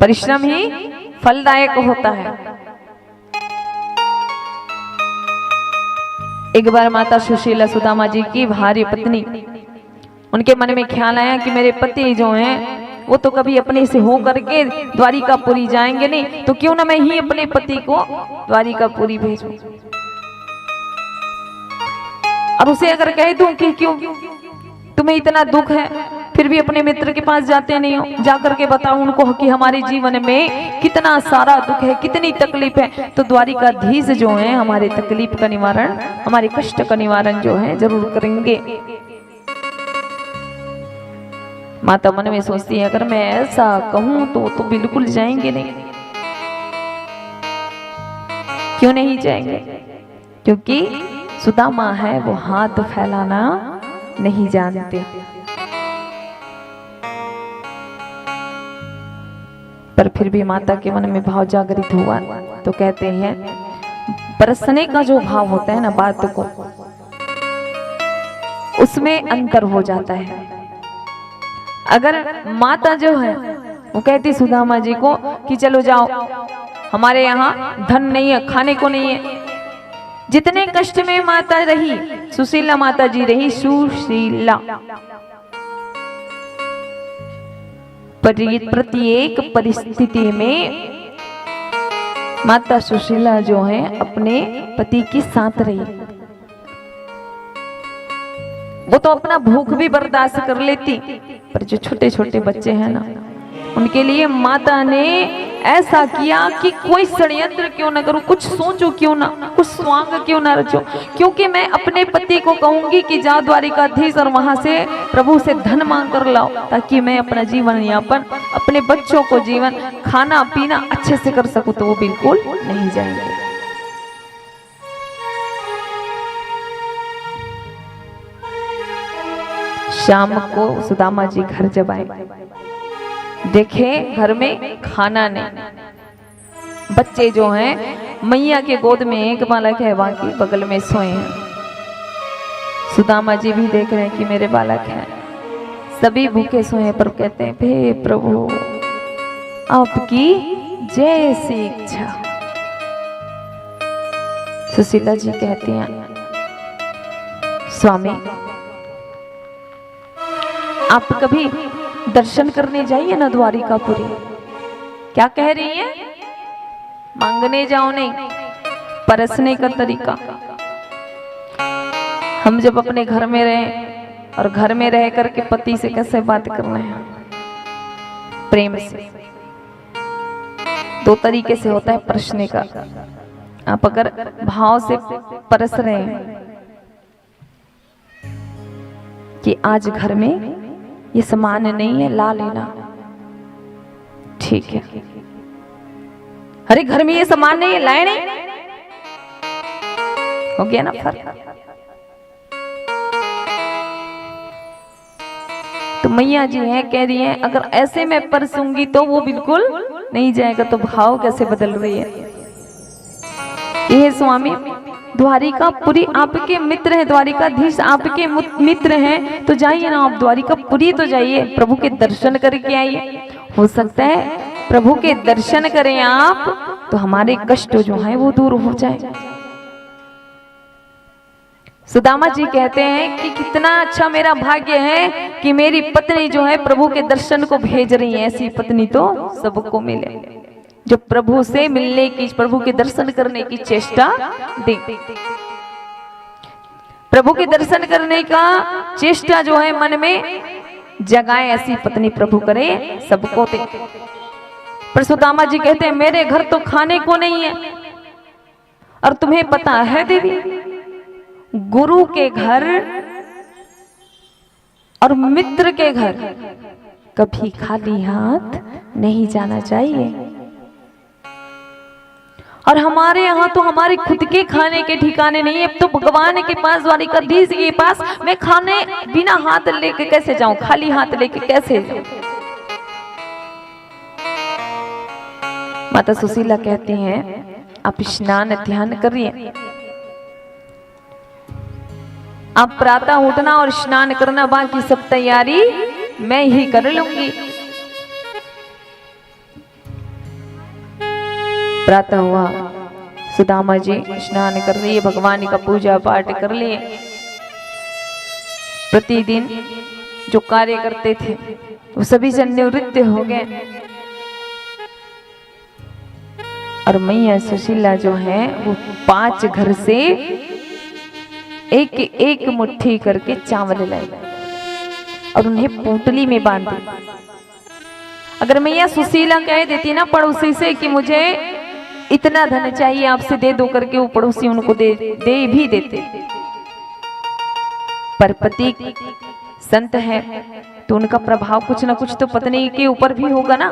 परिश्रम ही फलदायक होता है। एक बार माता सुशीला सुदामा जी की भार्य पत्नी, उनके मन में ख्याल आया कि मेरे पति जो हैं वो तो कभी अपने से हो करके द्वारिकापुरी जाएंगे नहीं, तो क्यों ना मैं ही अपने पति को द्वारिकापुरी भेजूं। और उसे अगर कह दूं कि क्यों तुम्हें इतना दुख है, फिर भी अपने मित्र के पास जाते नहीं हो, जाकर के बताओ उनको कि हमारे जीवन में कितना सारा दुख है, कितनी तकलीफ है, तो द्वारिकाधीश जो है हमारे तकलीफ का निवारण, हमारे कष्ट का निवारण जो है जरूर करेंगे। माता मन में सोचती है अगर मैं ऐसा कहूं तो बिल्कुल जाएंगे नहीं। क्यों नहीं जाएंगे? क्योंकि सुदामा है वो हाथ फैलाना नहीं जानते। पर फिर भी माता के मन में भाव जागृत हुआ, तो कहते हैं बरसने का जो भाव होता है ना बात को, उसमें अंतर हो जाता है। अगर माता जो है वो कहती सुदामा जी को कि चलो जाओ, हमारे यहाँ धन नहीं है, खाने को नहीं है। जितने कष्ट में माता रही, सुशीला माता जी रही, सुशीला प्रत्येक परिस्थिति में माता सुशीला जो है अपने पति के साथ रही। वो तो अपना भूख भी बर्दाश्त कर लेती, पर जो छोटे छोटे बच्चे हैं ना, उनके लिए माता ने ऐसा किया कि कोई षड्यंत्र क्यों ना करूं, कुछ सोचो क्यों ना, कुछ स्वांग क्यों ना रचो, क्योंकि मैं अपने पति को कहूंगी कि जाओ द्वारिकाधीश और वहां से प्रभु से धन मांग कर लाओ, ताकि मैं अपना जीवन यापन, अपने बच्चों को जीवन खाना पीना अच्छे से कर सकूं। तो वो बिल्कुल नहीं जाएंगे। शाम को सुदामा जी घर जब आए, देखे घर में खाना नहीं। बच्चे जो हैं मैया के गोद में एक बालक है, बाकी बगल में सोए हैं। सुदामा जी भी देख रहे हैं कि मेरे बालक हैं, सभी भूखे सोए हैं, पर कहते हैं हे प्रभु आपकी जैसी इच्छा। सुशीला जी कहती हैं स्वामी आप कभी दर्शन करने जाइए ना द्वारिकापुरी। क्या कह रही है? मांगने जाओ नहीं, परसने का तरीका। हम जब अपने घर में रहे और घर में रह करके पति से कैसे बात करना है, प्रेम से। 2 तरीके से होता है परसने का। आप अगर भाव से परस रहे हैं कि आज घर में ये सामान नहीं है, ला लेना, ठीक है। अरे घर में ये सामान नहीं है, लाए नहीं, हो गया ना फर्क। तो मैया जी है कह रही है अगर ऐसे मैं परसूंगी तो वो बिल्कुल नहीं जाएगा। तो भाव कैसे बदल रही है। ये स्वामी द्वारिकापुरी आपके मित्र है, द्वारिकाधीश आपके मित्र हैं, तो जाइए ना आप द्वारिकापुरी तो जाइए, प्रभु के दर्शन करके आइए। हो सकता है प्रभु के दर्शन करें आप तो हमारे कष्ट जो हैं वो दूर हो जाए। सुदामा जी कहते हैं कि कितना अच्छा मेरा भाग्य है कि मेरी पत्नी जो है प्रभु के दर्शन को भेज रही है। ऐसी पत्नी तो सबको मिले जो प्रभु से मिलने की, प्रभु के दर्शन करने की चेष्टा दे। प्रभु के दर्शन करने का चेष्टा जो है मन में जगाए, ऐसी पत्नी प्रभु करे सबको दे। पर सुदामा जी कहते हैं मेरे घर तो खाने को नहीं है। और तुम्हें पता है देवी, गुरु के घर और मित्र के घर कभी खाली हाथ नहीं जाना चाहिए। और हमारे यहाँ तो हमारे खुद के खाने के ठिकाने नहीं है। अब तो भगवान के पास, द्वारिकाधीश के पास मैं खाने बिना हाथ लेके कैसे जाऊं, खाली हाथ लेके कैसे जाऊं। माता सुशीला कहती हैं आप स्नान ध्यान करिए, आप प्रातः उठना और स्नान करना, बाकी सब तैयारी मैं ही कर लूंगी। प्रातः हुआ, सुदामा जी स्नान कर लिए, भगवान का पूजा पाठ कर लिए। प्रतिदिन जो कार्य करते थे वो सभी से निवृत्त हो गए। और मैया सुशीला जो है वो 5 घर से एक एक मुट्ठी करके चावल लाई और उन्हें पोटली में बांध दी। अगर मैया सुशीला कह देती ना पड़ोसी से कि मुझे इतना धन चाहिए आपसे दे दो करके, वो पड़ोसी उनको दे भी देते। पर पति संत है तो उनका प्रभाव कुछ ना कुछ तो पत्नी के ऊपर भी होगा ना।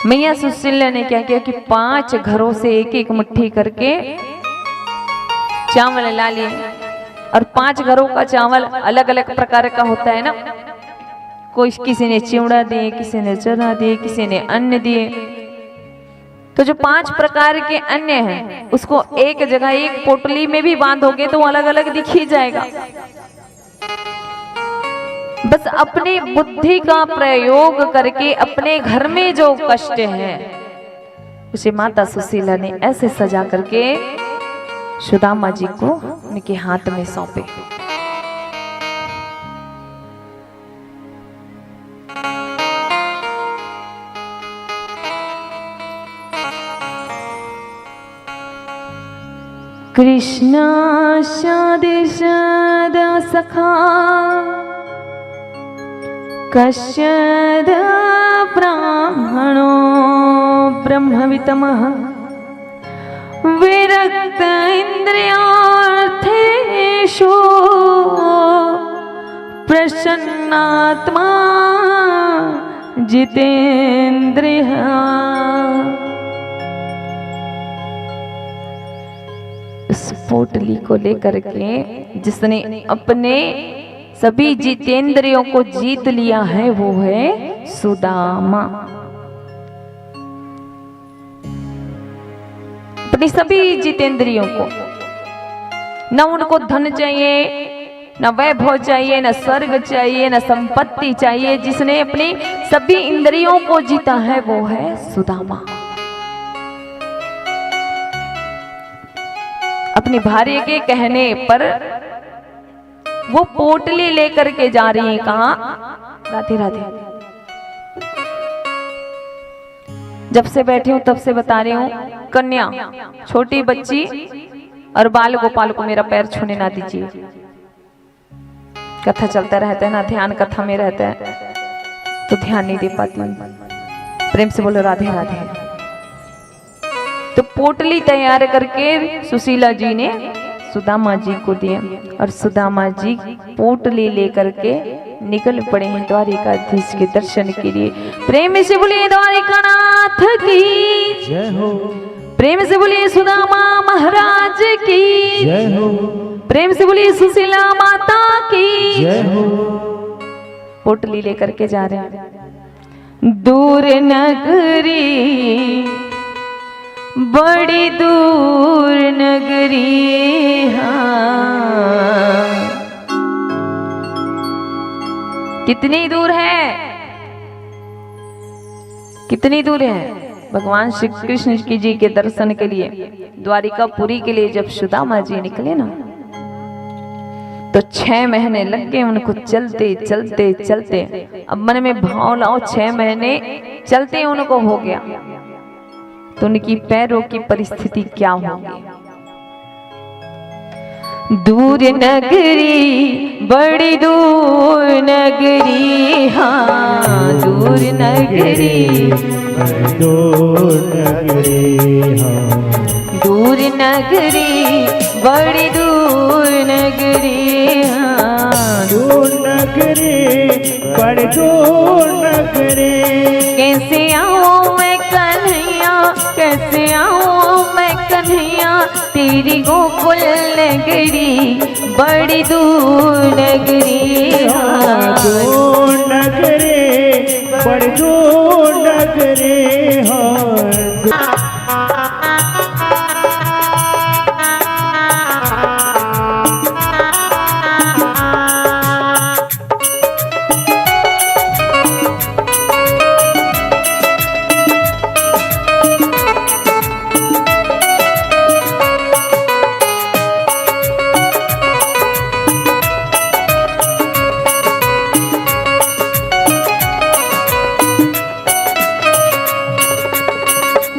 मैया सुशीला ने क्या किया कि 5 घरों से एक एक मुट्ठी करके चावल ला लिए। और 5 घरों का चावल अलग अलग प्रकार का होता है ना, कोई किसी ने चिवड़ा दिए, किसी ने चना दिए, किसी ने अन्न दिए। तो जो 5 प्रकार के अन्न हैं उसको एक जगह एक पोटली में भी बांधोगे तो अलग अलग दिख ही जाएगा। बस अपनी बुद्धि का प्रयोग करके अपने घर में जो कष्ट है उसे माता सुशीला ने ऐसे सजा करके सुदामा जी को उनके हाथ में सौंपे। कृष्णा शादिशद सखा कश्यद ब्राह्मणो ब्रह्मवितमः विरक्त इंद्रियार्थेषु प्रसन्नात्मा जितेन्द्रियः। इस पोटली को लेकर के जिसने अपने सभी जितेंद्रियों को जीत लिया है वो है सुदामा। अपनी सभी जितेंद्रियों को, न उनको धन चाहिए, न वैभव चाहिए, न स्वर्ग चाहिए, न संपत्ति चाहिए। जिसने अपनी सभी इंद्रियों को जीता है वो है सुदामा। अपनी भार्य के कहने पर वो पोटली लेकर के जा रही है। कहाँ? राधे राधे। जब से बैठी हूं तब से बता रही हूं, कन्या, छोटी बच्ची और बाल गोपाल को मेरा पैर छूने ना दीजिए। कथा चलता रहता है ना, ध्यान कथा में रहता है तो ध्यान नहीं दे पाती हूँ। प्रेम से बोलो राधे राधे। तो पोटली तैयार करके सुशीला जी ने सुदामा जी को दिए और सुदामा जी पोटली लेकर के निकल पड़े हैं द्वारिकाधीश के दर्शन के लिए। प्रेम से बोलिए द्वारिकानाथ की जय हो, प्रेम से बोलिए सुदामा महाराज की जय हो, प्रेम से बोलिए सुशीला माता की जय हो। पोटली लेकर के जा रहे हैं। दूर नगरी, बड़ी दूर नगरी, हाँ कितनी दूर है, कितनी दूर है। भगवान श्री कृष्ण की जी के दर्शन के लिए द्वारिकापुरी के लिए जब सुदामा जी निकले ना तो 6 महीने लग गए उनको चलते चलते चलते। अब मन में भाव लाओ, 6 महीने चलते उनको हो गया तो उनकी पैरों की परिस्थिति क्या होगी। दूर नगरी, बड़ी दूर नगरी, हाँ दूर नगरी, दूर नगरी, हाँ दूर नगरी, बड़ी दूर नगरी, हाँ दूर नगरी, बड़ी दूर नगरी। कैसे आऊं मैं कन्हैया, कैसे आऊं मैं कन्हैया, तेरी गोकुल नगरी, बड़ी दूर नगरी, हाँ दूर नगरी, बड़ी दूर नगरी, हाँ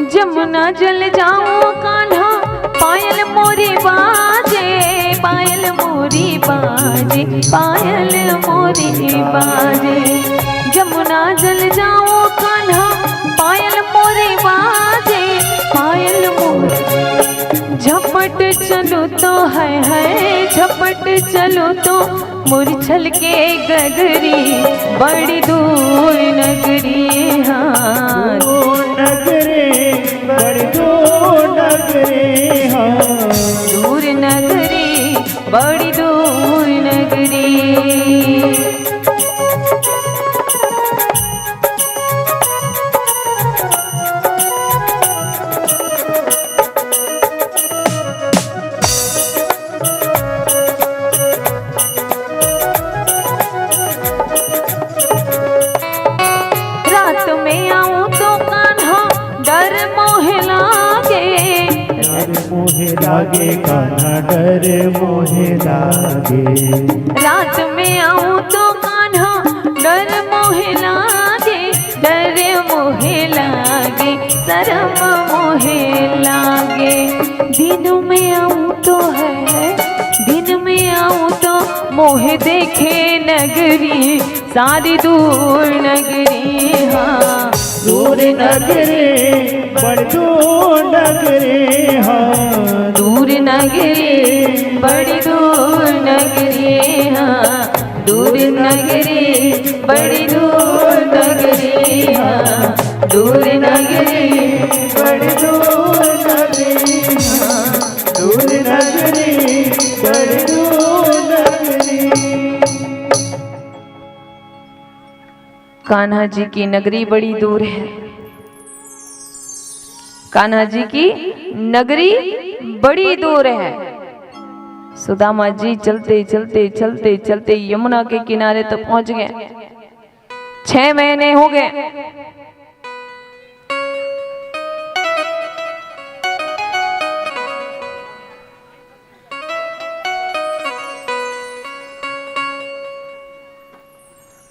जमुना जल जाऊं कान्हा, पायल मोरी बाजे, पायल मोरी बाजे, पायल मोरी बाजे। जमुना जल जाऊं कान्हा, पायल मोरी बाजे, पायल मोरी। झपट चलो तो है झपट चलो तो मुरझल के गगरी, बड़ी दूर नगरी, हाँ नगरी, बड़ी दूर नगरी, हाँ दूर नगरी, बड़ी दूर नगरी। रात में आऊं तो कान्हा डर मोहे लागे, डर मोहे लागे कान्हा, डर मोहे लागे। रात में आऊं तो कान्हा डर मोहे लागे, डर मोहे लागे, शर्म मोहे लागे। दिन में आऊं तो है, दिन में आऊं तो मोहे देखे नगरी, सारी दूर नगरी, हाँ दूर नगरी, बड़ी दूर नगरी, हाँ दूर नगरी, बड़ी दूर नगरी, हाँ दूर नगरी, बड़ी दूर नगरी, हाँ दूर नगरी, बड़ी दूर नगरी, हाँ दूर नगरी, बड़ी दूर नगरी। कान्हा जी की नगरी बड़ी दूर है, कान्हा जी की नगरी बड़ी दूर है। सुदामा जी चलते चलते चलते चलते यमुना के किनारे तक पहुंच गए। 6 महीने हो गए।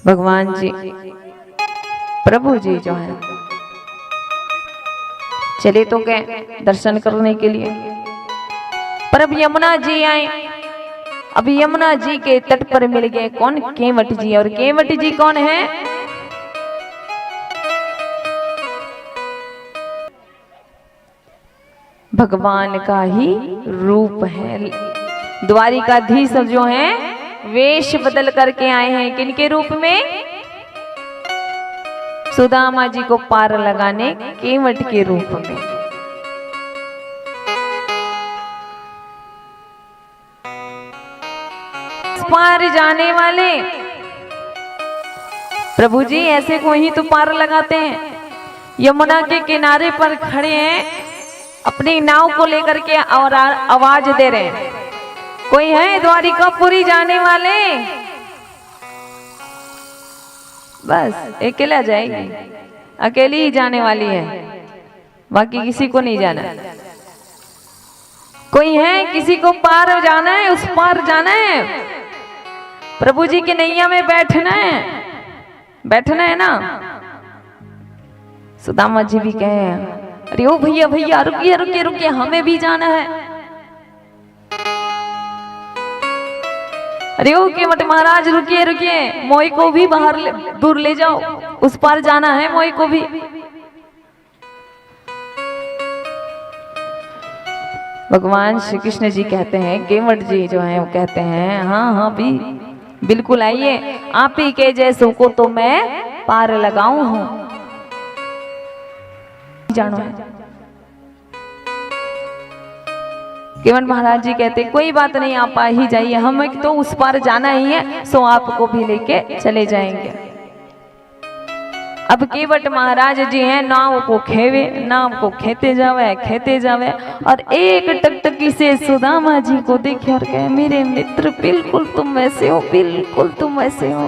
भगवान जी प्रभु जी जो है चले तो गए दर्शन करने के लिए, पर अब यमुना जी आए। अब यमुना जी के तट पर मिल गए कौन? केवट जी। और केवट जी कौन है? भगवान का ही रूप है। द्वारिकाधीश जो हैं वेश बदल करके आए हैं, किनके रूप में? सुदामा जी को पार लगाने केवट के रूप में। पार जाने वाले प्रभु जी ऐसे को ही तो पार लगाते हैं। यमुना के किनारे पर खड़े हैं, अपनी नाव को लेकर के और आवाज दे रहे हैं, कोई है द्वारिकापुरी जाने वाले? बस अकेला जाएगी, अकेली ही जाने वाली है, बाकी किसी को नहीं जाना। कोई है, किसी को पार जाना है, उस पार जाना है, प्रभु जी की नैया में बैठना है, बैठना है ना। सुदामा जी भी कहे, अरे ओ भैया भैया रुकिए रुकिए रुकिए, हमें भी जाना है। अरे ओ केवट महाराज रुकिए रुकिए, मोई को भी बाहर दूर ले जाओ, उस पार जाना है मोई को भी। भगवान श्री कृष्ण जी कहते हैं, केवट जी जो है वो कहते हैं, हाँ हाँ भी बिल्कुल आइए, आप ही के जैसों को तो मैं पार लगाऊं हूं। जानो है। केवट महाराज जी कहते कोई बात नहीं, आप आ ही जाइए, हमें तो उस पार जाना ही है, सो आपको भी लेके चले जाएंगे। अब केवट महाराज जी हैं, नाव को खेवे, नाव को खेते जावे और एक टकटकी से सुदामा जी को देखे और कहे, मेरे मित्र बिल्कुल तुम वैसे हो, बिल्कुल तुम वैसे हो।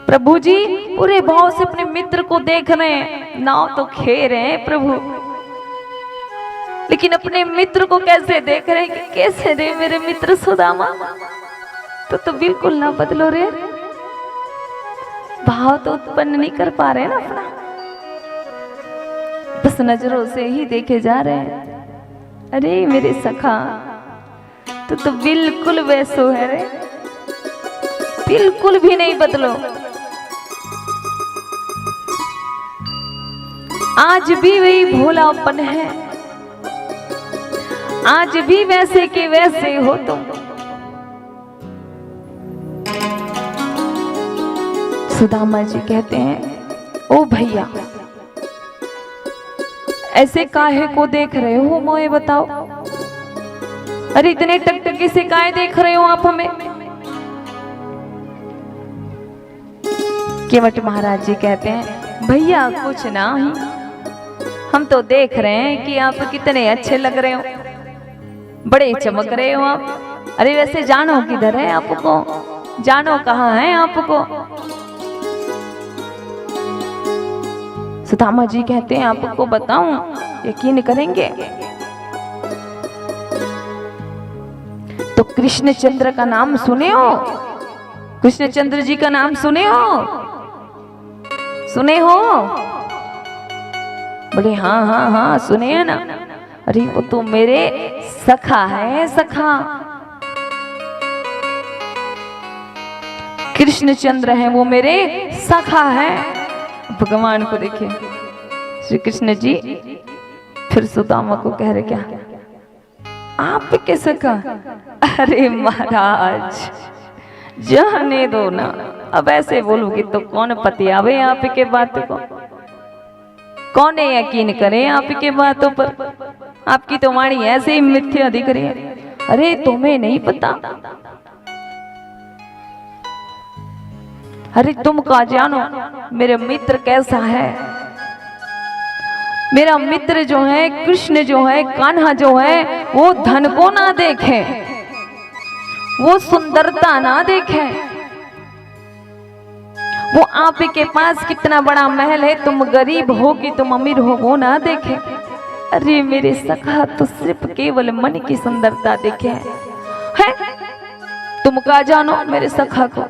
प्रभु जी पूरे भाव से अपने मित्र को देख रहे हैं, नाव तो खे रहे हैं प्रभु, लेकिन अपने मित्र को कैसे देख रहे हैं कि कैसे रे मेरे मित्र सुदामा, तो बिल्कुल ना बदलो रे। भाव तो उत्पन्न नहीं कर पा रहे ना अपना, बस नजरों से ही देखे जा रहे हैं। अरे मेरे सखा तो बिल्कुल वैसो है रे, बिल्कुल भी नहीं बदलो। आज भी वही भोलापन है, आज भी वैसे के वैसे हो तुम। सुदामा जी कहते हैं, ओ भैया ऐसे काहे को देख रहे हो मोए बताओ? अरे इतने टकटकी से काहे देख रहे हो आप हमें? केवट महाराज जी कहते हैं, भैया कुछ ना ही, हम तो देख रहे हैं कि आप कितने अच्छे लग रहे हो, बड़े चमक रहे हो आप। अरे वैसे जानो किधर है आपको, जानो कहाँ है आपको? सुदामा जी कहते हैं, आपको बताऊं, यकीन करेंगे तो कृष्णचंद्र का नाम सुने हो? कृष्णचंद्र जी का नाम सुने हो? सुने हो? बोले हाँ हाँ हाँ सुने हैं ना। अरे वो तो मेरे सखा है, सखा कृष्णचंद्र है, वो मेरे सखा है। भगवान को देखिए, श्री कृष्ण जी फिर सुदामा को कह रहे, क्या आप के सखा? अरे महाराज जाने दो ना, अब ऐसे बोलोगे तो कौन पतियावे आपके बात को, कौन यकीन करे आपके बातों पर? आपकी तो वाणी ऐसे ही मिथ्या दिख रही है। अरे तुम्हें नहीं पता, अरे तुम का जानो मेरे मित्र कैसा है? मेरा मित्र जो है, कृष्ण जो है, कान्हा जो है, वो धन को ना देखे, वो सुंदरता ना देखे, वो आप के पास कितना बड़ा महल है, तुम गरीब हो कि तुम अमीर हो, वो ना देखे। अरे मेरे सखा तो सिर्फ केवल मन की सुंदरता देखे है। तुम का जानो मेरे सखा को?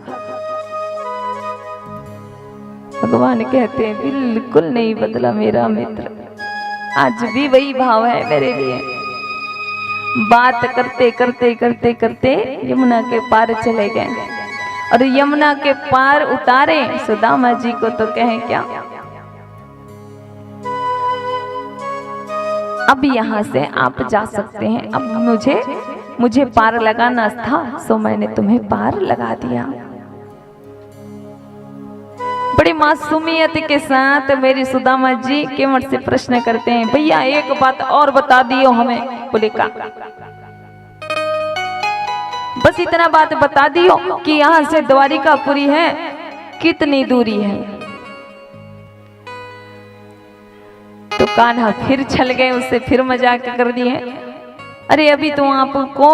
भगवान कहते हैं, बिल्कुल नहीं बदला मेरा मित्र, आज भी वही भाव है मेरे लिए। बात करते करते करते करते यमुना के पार चले गए और यमुना के पार उतारे सुदामा जी को, तो कहें क्या? अब यहाँ से आप जा सकते हैं। अब मुझे पार लगाना था, सो मैंने तुम्हें पार लगा दिया। बड़ी मासूमियत के साथ मेरी सुदामा जी केवट से प्रश्न करते हैं, भैया एक बात और बता दियो हमें। बोले का? बस इतना बात बता दियो कि यहाँ से द्वारिकापुरी है कितनी दूरी है। तो कान्हा फिर छल गए, उससे फिर मजाक कर दिए। अरे अभी तो आपको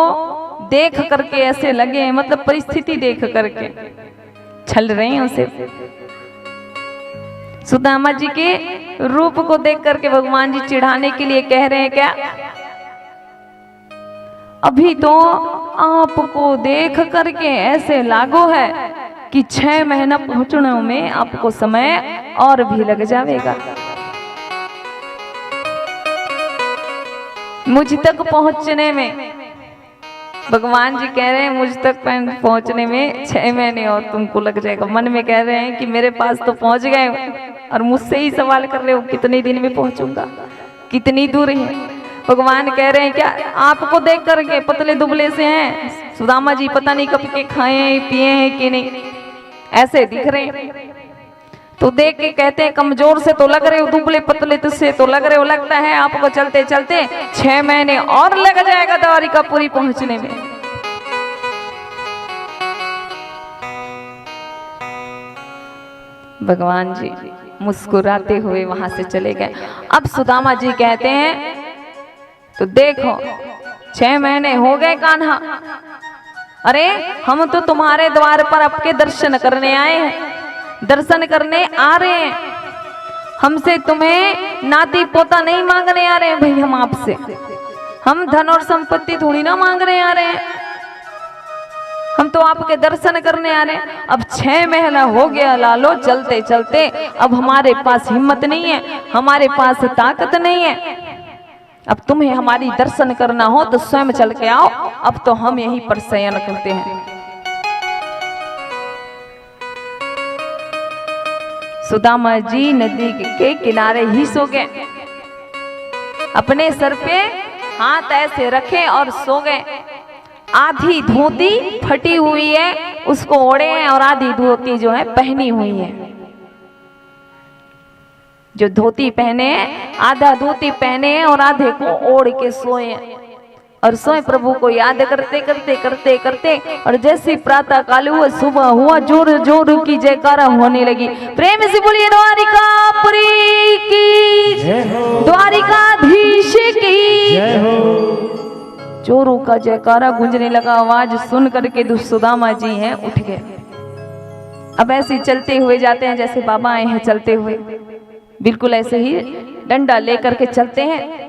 देख करके ऐसे लगे, मतलब परिस्थिति देख करके छल रहे हैं उसे। सुदामा जी के रूप को देख करके भगवान जी चिढ़ाने के लिए कह रहे हैं क्या? अभी तो आपको देख करके ऐसे लागो है कि 6 महीना पहुंचने में आपको समय और भी लग जाएगा। मुझ तक पहुंचने में, भगवान जी कह रहे हैं मुझ तक पहुंचने में 6 महीने और तुमको लग जाएगा। मन में कह रहे हैं कि मेरे पास तो पहुंच गए और मुझसे ही सवाल कर रहे हो कितने दिन में पहुंचूंगा, कितनी दूर है। भगवान कह रहे हैं क्या आपको देख करके पतले दुबले से हैं सुदामा जी, पता नहीं कब के खाए हैं पिए हैं कि नहीं, ऐसे दिख रहे हैं। तो देख के कहते हैं कमजोर से तो लग रहे हो, दुबले पतले से तो लग रहे हो, लगता है आपको चलते चलते 6 महीने और लग जाएगा द्वारिकापुरी पहुंचने में। भगवान जी मुस्कुराते हुए वहां से चले गए। अब सुदामा जी कहते हैं तो देखो 6 महीने हो गए कान्हा, अरे हम तो तुम्हारे द्वार पर आपके दर्शन करने आए हैं, दर्शन करने आ रहे हैं। हमसे तुम्हें नाती पोता नहीं मांगने आ रहे हैं भाई, हम आपसे हम धन और संपत्ति थोड़ी ना मांगने आ रहे हैं, हम तो आपके दर्शन करने आ रहे हैं। अब 6 महीना हो गया लालो चलते चलते, अब हमारे पास हिम्मत नहीं है, हमारे पास ताकत नहीं है। अब तुम्हें हमारी दर्शन करना हो तो स्वयं चल के आओ, अब तो हम यहीं पर शयन करते हैं। सुदामा जी नदी के किनारे ही सो गए, अपने सर पे हाथ ऐसे रखे और सो गए। आधी धोती फटी हुई है उसको ओढ़े हैं और आधी धोती जो है पहनी हुई है। जो धोती पहने हैं आधा धोती पहने हैं और आधे को ओढ़ के सोए और सोए प्रभु को याद करते करते करते करते। और जैसे प्रातः काल हुआ, सुबह हुआ, जोर जोर की जयकारा होने लगी। प्रेम से बोलिए द्वारिकापुरी की, द्वारिकाधीश की जय हो। जोरों का जयकारा गूंजने लगा, आवाज सुन करके सुदामा जी हैं उठ गए। अब ऐसे चलते हुए जाते हैं जैसे बाबा आए हैं चलते हुए, बिल्कुल ऐसे ही डंडा लेकर के चलते हैं।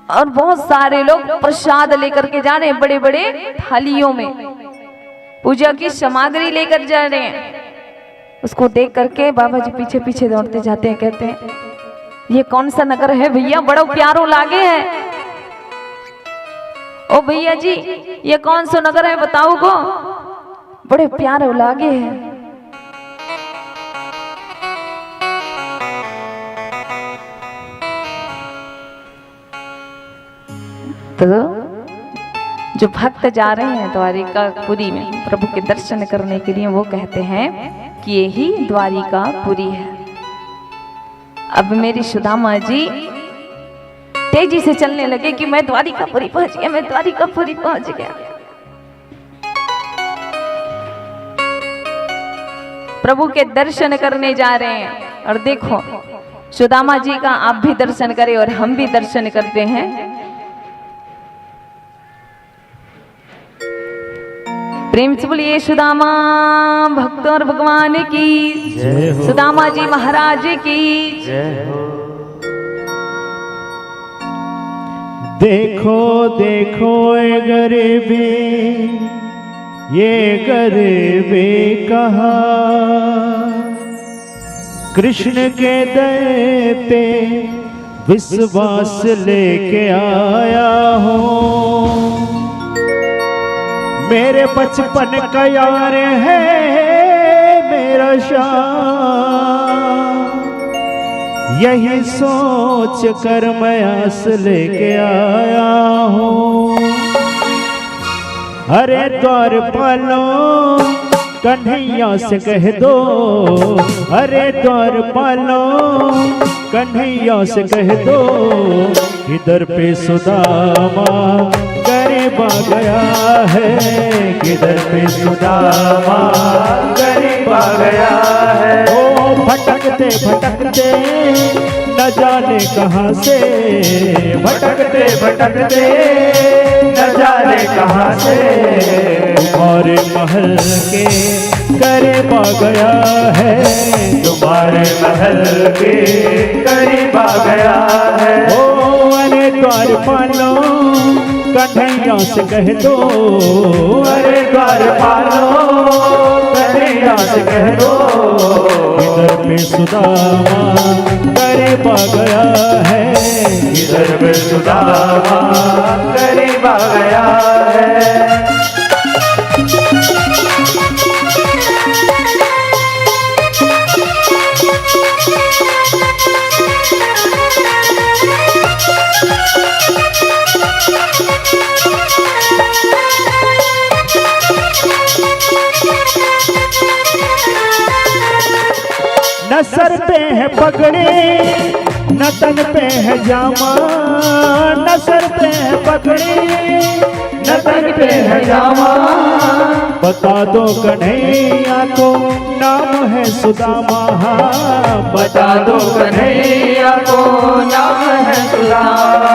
और बहुत सारे लोग प्रसाद लेकर के जा रहे हैं, बड़े बड़े थालियों में पूजा की सामग्री लेकर जा रहे हैं। उसको देख करके बाबा जी पीछे पीछे दौड़ते जाते हैं, कहते हैं ये कौन सा नगर है भैया, बड़ा प्यारो लागे है। ओ भैया जी ये कौन सा नगर है बताओ को, बड़े प्यारे लागे हैं। तो जो भक्त जा रहे हैं द्वारिकापुरी में प्रभु के दर्शन करने के लिए, वो कहते हैं कि यही द्वारिकापुरी है। अब मेरी सुदामा जी तेजी से चलने लगे कि मैं द्वारिकापुरी पहुंच गया, मैं द्वारिकापुरी पहुंच गया। प्रभु के दर्शन करने जा रहे हैं। और देखो सुदामा जी का आप भी दर्शन करें और हम भी दर्शन करते हैं। प्रेम से बोलिए सुदामा भक्त और भगवान की जय हो, सुदामा जी महाराज की जय हो। देखो देखो ये गरीबी कहा, कृष्ण के दर पे विश्वास लेके आया हूँ। मेरे बचपन का यार है मेरा शाह, यही सोच कर मैं आस लेके आया हूँ। अरे द्वारपालो कन्हैया से कह दो, अरे द्वारपालो कन्हैया से कह दो, किधर पे सुदामा गरीब आ गया है, किधर पे सुदामा गरीब आ गया है। ओ भटकते भटकते न जाने कहाँ से, भटकते भटकते न जाने कहाँ से, तुम्हारे महल के करीब आ गया है, तुम्हारे महल के करीब आ गया है। ओ अरे द्वारपालो कन्हैया से कह दो, अरे द्वारपालो कन्हैया से कह दो, इधर पे सुदामा करीब आ गया है, इधर पे सुदामा करीब आ गया है। न सर पे है पगड़ी न तन पे है जामा, न सर पे है पगड़ी न तन पे है जामा, बता दो कन्हैया को नाम है सुदामा, बता दो कन्हैया को नाम है सुदामा।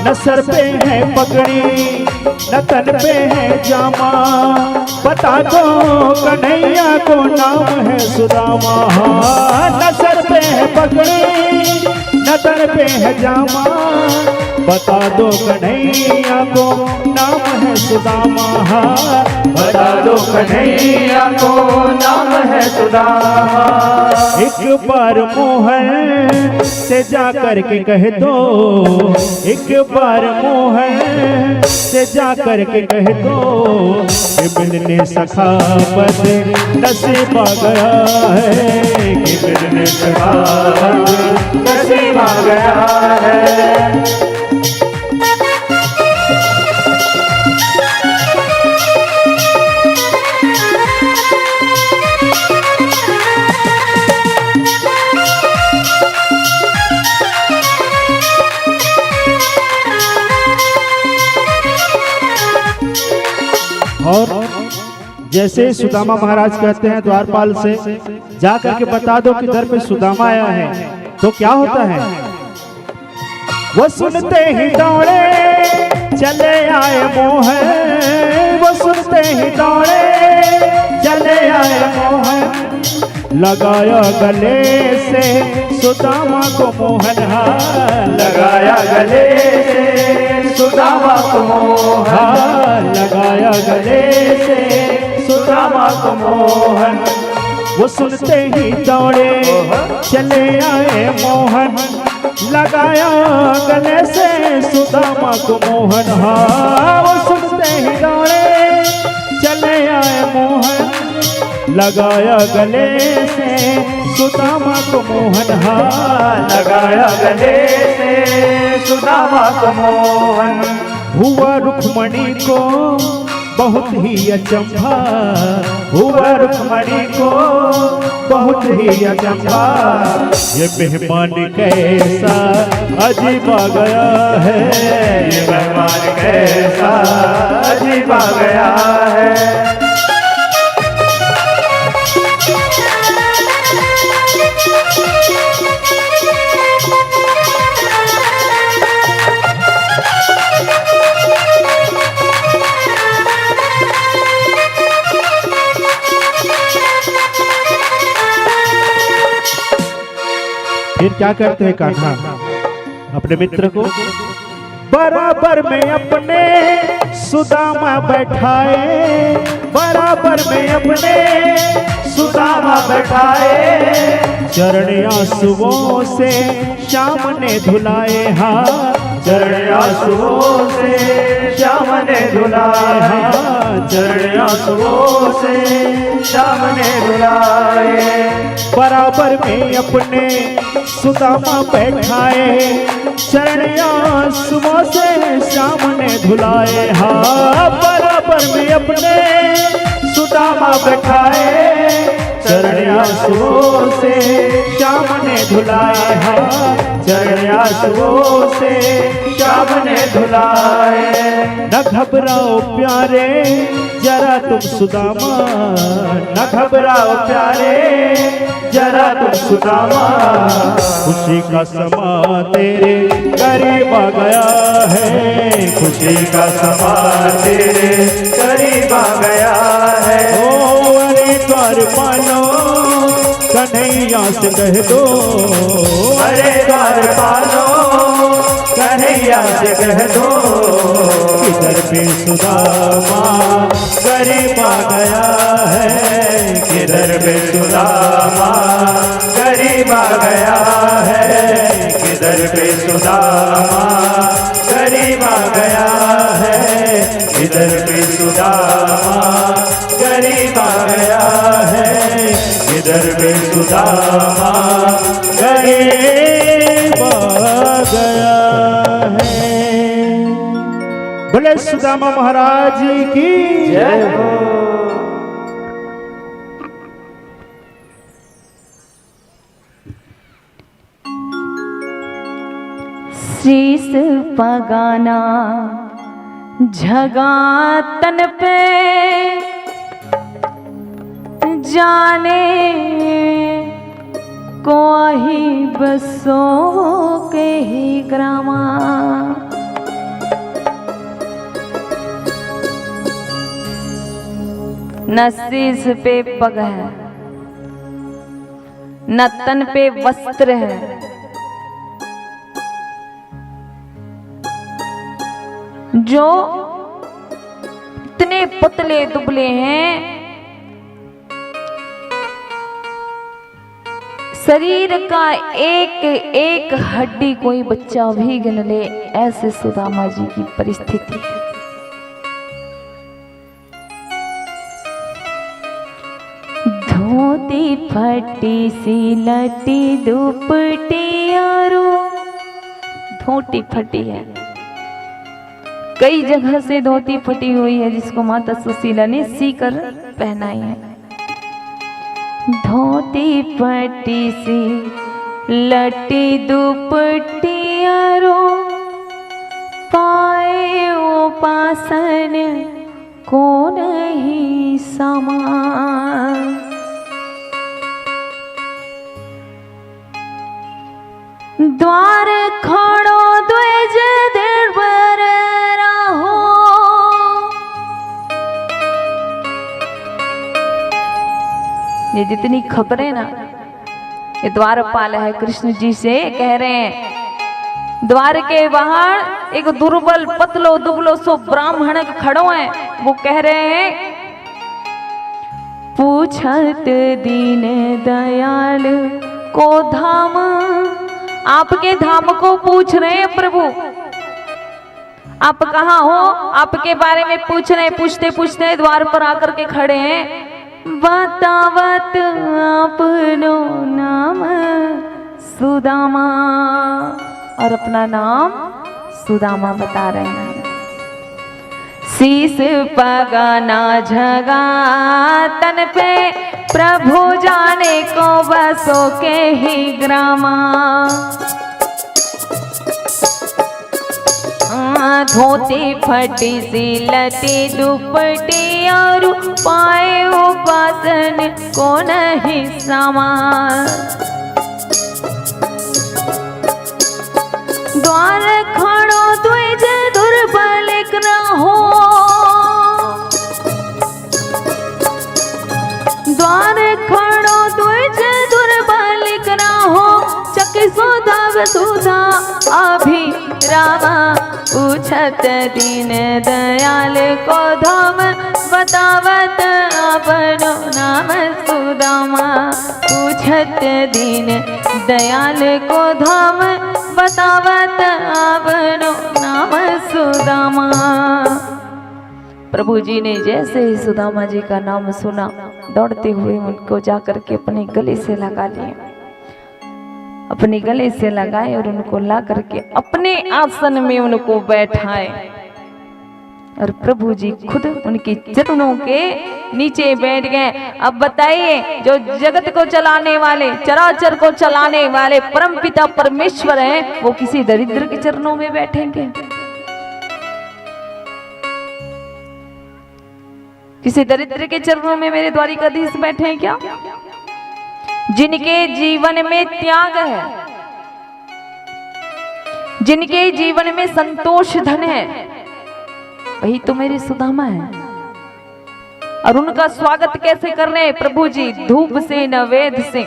न सर पे है पगड़ी न तन पे है जामा, बता दो कन्हैया को नाम है सुदामा। न सर पे है पगड़ी न तन पे है जामा, बता दो कन्हैया को नाम है सुदामा, बता दो कन्हैया को नाम है सुदामा। एक बार मोहन से जा कर के कह दो, एक बार मोहन से जा कर के कह दो, कि मिलने सखावत नसीब आ गया है, कि मिलने सखावत नसीब आ गया है। और जैसे सुदामा महाराज कहते हैं द्वारपाल से जा करके बता दो कि दर पे सुदामा आया है, तो क्या होता है? वो सुनते ही दौड़े चले आए मोहन, वो सुनते ही दौड़े चले आए मोहन, लगाया गले से सुदामा को मोहन, लगाया गले से सुदामा को मोहन, लगाया गले से सुदामा को मोहन। वो सुनते ही दौड़े चले आए मोहन, लगाया गले से सुदामा को मोहन। वो सुनते ही दौड़े चले आए मोहन, लगाया गले से सुदामा को मोहन, लगाया गले से सुदामा को मोहन। हुआ रुक्मणी को बहुत ही अचंभा, हुआ रुक्मणी को बहुत ही अचंभा, ये मेहमान कैसा अजीब आ गया है, ये मेहमान कैसा अजीब आ गया है। फिर क्या करते हैं कान्हा अपने मित्र को बराबर में अपने सुदामा बैठाए, बराबर में अपने सुदामा बैठाए, चरण आंसुओं से श्याम ने धुलाए, चरण आंसुओं से श्याम ने धुलाए, चरण आंसुओं से श्याम ने रुलाए। बराबर में अपने सुदामा बैठाए, चरण आंसुओं से श्याम ने धुलाए। हाँ, बराबर में अपने सुदामा बैठाए, चरण आंसुओं से श्याम ने धुलाए। हाँ, चरण आंसुओं से श्याम ने धुलाए। न घबराओ प्यारे जरा तुम सुदामा, न घबराओ प्यारे जरा तुम सुदामा, खुशी का समा तेरे करीब आ गया है, खुशी का समा तेरे करीब आ गया है। ओ अरे द्वार पालो कन्हैया से कह दो, अरे द्वार पालो कन्हैया से कह दो, किधर पे सुदामा करीब आ गया है, किधर पे सुदामा करीब आ गया है, किधर पे सुदामा करीब आ गया है, किधर पे सुदामा करीब आ गया है, किधर पे सुदामा करीब आ गया है। बोले सुदामा महाराज की जय हो। शीस पगाना झगा तन पे, जाने को ही बसो के ही ग्रामा। न शीस पे पग है, न तन पे वस्त्र है, जो इतने पतले दुबले हैं, शरीर का एक एक हड्डी कोई बच्चा भी गिन ले, ऐसे सुदामा जी की परिस्थिति है। धोती फटी सी लटी दुपटी आरो, धोती फटी है, कई जगह से धोती फटी हुई है जिसको माता सुशीला ने सीकर पहनाई है। धोती फटी सी लटी दुपटी आरो, पाए उपासन को नहीं समान। द्वार खड़ो द्विज दिलबर रहो, ये जितनी खबरें ना, ये द्वारपाल है कृष्ण जी से कह रहे हैं, द्वार के बाहर एक दुर्बल पतलो दुबलो सो ब्राह्मण खड़ो है, वो कह रहे हैं, पूछत दीन दयाल को धाम, आपके धाम को पूछ रहे हैं प्रभु, आप कहाँ हो, आपके बारे में पूछ रहे हैं। पूछते पूछते द्वार पर आकर के खड़े हैं। बतावत अपनो नाम सुदामा, और अपना नाम सुदामा बता रहे हैं। शीस पगाना झगा तन पे, प्रभु जाने को बसो के ही ग्रामा। धोती फटी सी लटी दुपटी और पाए उपासन को नहीं समान। द्वार खड़ो द्विज दुर्बल न हो, द्वार खड़ो द्विज दुर्बल न हो, चकी सुधा वसुधा अभी रामा। पूछत दीन दयाल को धाम, बतावत अपनो नाम सुदामा। पूछत दीन दयाल को धाम, बतावत अपनो नाम सुदामा। प्रभु जी ने जैसे ही सुदामा जी का नाम सुना, दौड़ते हुए उनको जाकर के अपने गले से लगा लिए, अपने गले से लगाए और उनको ला करके अपने आसन में उनको बैठाए। और प्रभु जी खुद उनके चरणों के नीचे बैठ गए। अब बताइए, जो जगत को चलाने वाले, चराचर को चलाने वाले परमपिता परमेश्वर हैं, वो किसी दरिद्र के चरणों में बैठेंगे? किसी दरिद्र के चरणों में मेरे द्वारिकाधीश बैठे हैं क्या? जिनके जीवन में त्याग है, जिनके जीवन में संतोष धन है, वही तो मेरे सुदामा है। और उनका स्वागत कैसे कर रहे हैं प्रभु जी? धूप से, नैवेद्य से।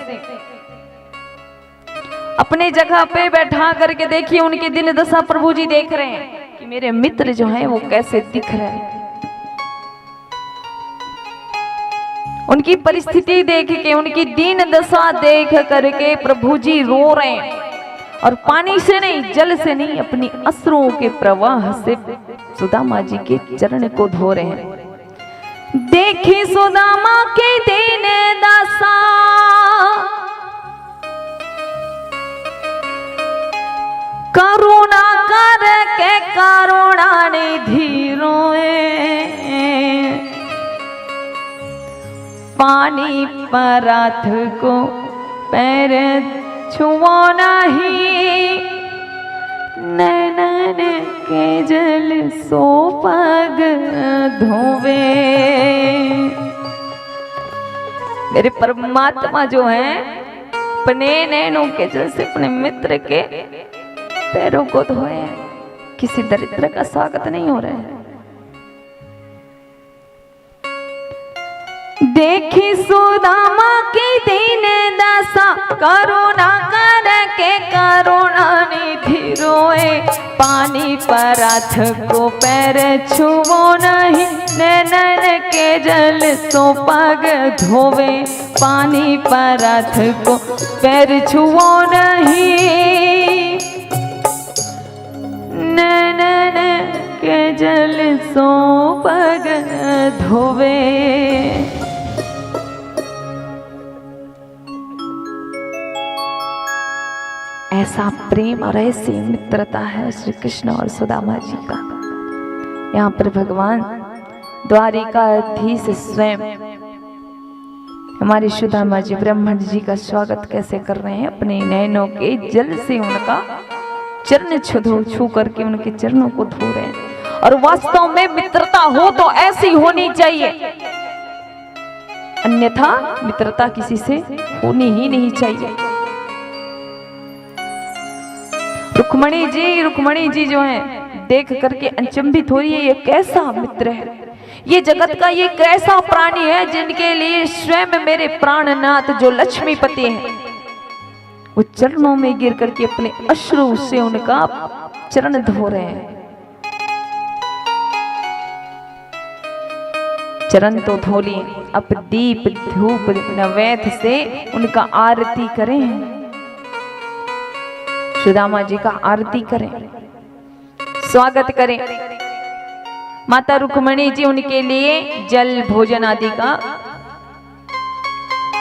अपने जगह पे बैठा करके देखिए, उनकी दिन दशा प्रभु जी देख रहे हैं कि मेरे मित्र जो हैं वो कैसे दिख रहे हैं। उनकी परिस्थिति देख के, उनकी दीन दशा देख करके प्रभु जी रो रहे हैं। और पानी से नहीं, जल से नहीं, अपनी अश्रुओं के प्रवाह से सुदामा जी के चरण को धो रहे हैं। देखी सुदामा के दीन दशा, करुणा कर के करुणा निधि रोए, पानी पराथ को पैर छुओ नहीं, नैनन के जल सो पग धोवे। मेरे परमात्मा जो हैं, अपने नैनों के जल से अपने मित्र के पैरों को धोए। किसी दरिद्र का स्वागत नहीं हो रहा है। देखी सुदामा की दीन दशा, करुणा कर के करुणा निधि रोए, पानी पराथ को पैर छुओ नहीं, नैनन के जल सो पग धोवे, पानी पराथ को पैर छुओ नहीं, नैनन के जल सो पग धोवे। ऐसा प्रेम और ऐसी मित्रता है श्री कृष्ण और सुदामा जी का। यहाँ पर भगवान द्वारिकाधीश स्वयं हमारे सुदामा जी ब्राह्मण जी का स्वागत कैसे कर रहे हैं? अपने नैनों के जल से उनका चरण छू करके उनके चरणों को धो रहे हैं। और वास्तव में मित्रता हो तो ऐसी होनी चाहिए, अन्यथा मित्रता किसी से होनी ही नहीं चाहिए। रुक्मणी जी जो हैं, देख करके अचंभित हो रही है, ये कैसा मित्र है, ये जगत का ये कैसा प्राणी है जिनके लिए स्वयं मेरे प्राणनाथ जो लक्ष्मीपति हैं, वो चरणों में गिर करके अपने अश्रु से उनका चरण धो रहे हैं। चरण तो धो लिए, अब दीप धूप नैवेद्य से उनका आरती करें, सुदामा जी का आरती करें, स्वागत करें। माता रुक्मणी जी उनके लिए जल भोजन आदि का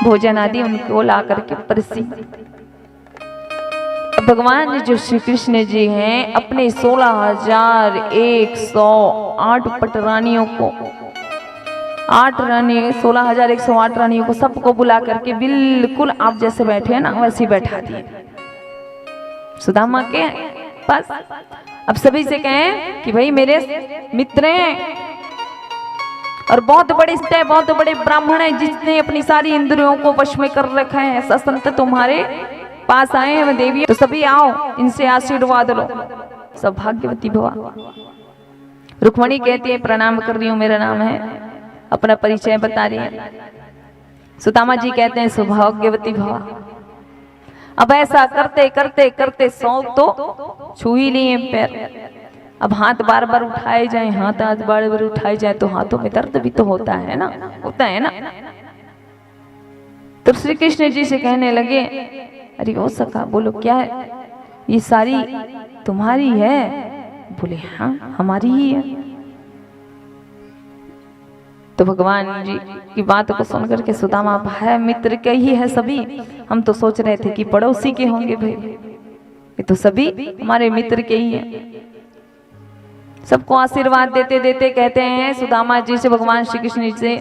भोजन आदि उनको ला करके परसी। भगवान जो श्री कृष्ण जी हैं, अपने 16,108 पटरानियों को 16,108 रानियों को सबको बुला करके बिल्कुल आप जैसे बैठे हैं ना, वैसे बैठा दिए सुदामा के पास। अब सभी से कहें कि भाई मेरे मित्र हैं और बहुत बड़े स्टेप, बहुत बड़े ब्राह्मण हैं, जिसने अपनी सारी इंद्रियों को वश में कर रखा है, ऐसा संत तुम्हारे पास आए हैं देवी, तो सभी आओ, इनसे आशीर्वाद लो, सौभाग्यवती भवा। रुक्मणी कहती है प्रणाम कर रही हूँ, मेरा नाम है, अपना परिचय बता रही है। सुदामा जी कहते हैं सौभाग्यवती भवा। अब ऐसा करते करते करते 100 तो छू ही लिए पैर। अब हाथ बार बार उठाए जाए, हाथ बार बार उठाए जाए तो हाथों में दर्द भी तो होता है ना, होता है ना। तो श्री कृष्ण जी से कहने लगे, अरे हो सका, बोलो क्या है, ये सारी तुम्हारी है? बोले हाँ हमारी ही है। तो भगवान जी की बात को सुनकर के सुदामा भाई मित्र के ही है सभी, हम तो सोच रहे थे कि पड़ोसी के होंगे भाई, ये तो सभी हमारे मित्र के ही हैं। सबको आशीर्वाद देते देते कहते हैं सुदामा जी से, भगवान श्री कृष्ण से,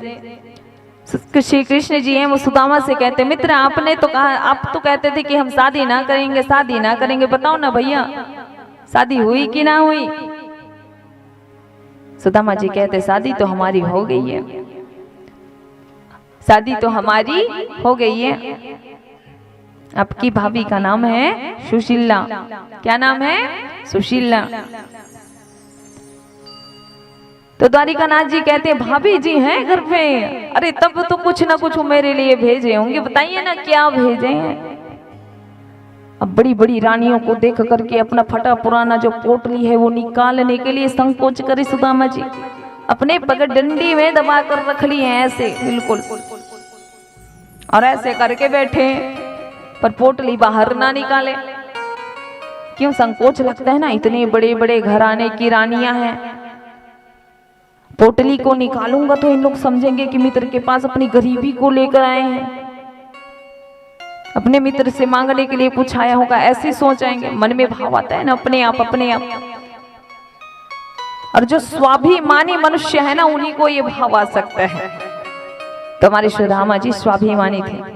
श्री कृष्ण जी हैं वो सुदामा से कहते, मित्र आपने तो कहा, आप तो कहते थे कि हम शादी ना करेंगे, शादी ना करेंगे, बताओ ना भैया शादी हुई कि ना हुई। सुदामा जी कहते शादी तो हमारी हो गई है, शादी तो हमारी हो गई है। आपकी भाभी का नाम है सुशीला। क्या नाम है? सुशीला। तो द्वारिकानाथ जी कहते हैं भाभी जी हैं घर पे, अरे तब तो कुछ ना कुछ मेरे लिए भेजे होंगे, बताइए ना क्या भेजे हैं। अब बड़ी बड़ी रानियों को देख करके अपना फटा पुराना जो पोटली है वो निकालने के लिए संकोच करे सुदामा जी, अपने पगडंडी में दबा कर रख ली है ऐसे बिल्कुल, और ऐसे करके बैठे पर पोटली बाहर ना निकाले। क्यों संकोच लगता है ना, इतने बड़े बड़े घराने की रानियां हैं, पोटली को निकालूंगा तो इन लोग समझेंगे कि मित्र के पास अपनी गरीबी को लेकर आए हैं, अपने मित्र से मांगने के लिए कुछ आया होगा, ऐसे सोच आएंगे। मन में भाव आता है ना अपने आप अपने आप। और जो स्वाभिमानी मनुष्य है ना उन्हीं को ये भाव आ सकता है। तो हमारे सुदामा जी स्वाभिमानी थे।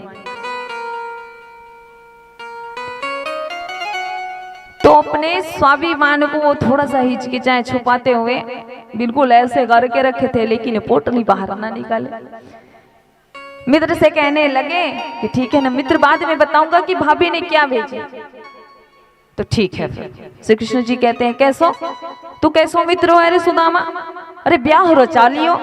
तो अपने स्वाभिमान को वो थोड़ा सा हिचकिचाए छुपाते हुए बिल्कुल ऐसे करके रखे थे, लेकिन पोटली बाहर ना निकाले। मित्र से कहने लगे कि ठीक है ना मित्र, बाद में बताऊंगा कि भाभी ने क्या भेजी। तो ठीक है। फिर श्री कृष्ण जी कहते हैं कैसो तू कैसो मित्र हो अरे सुदामा, अरे ब्याह रचा लियो,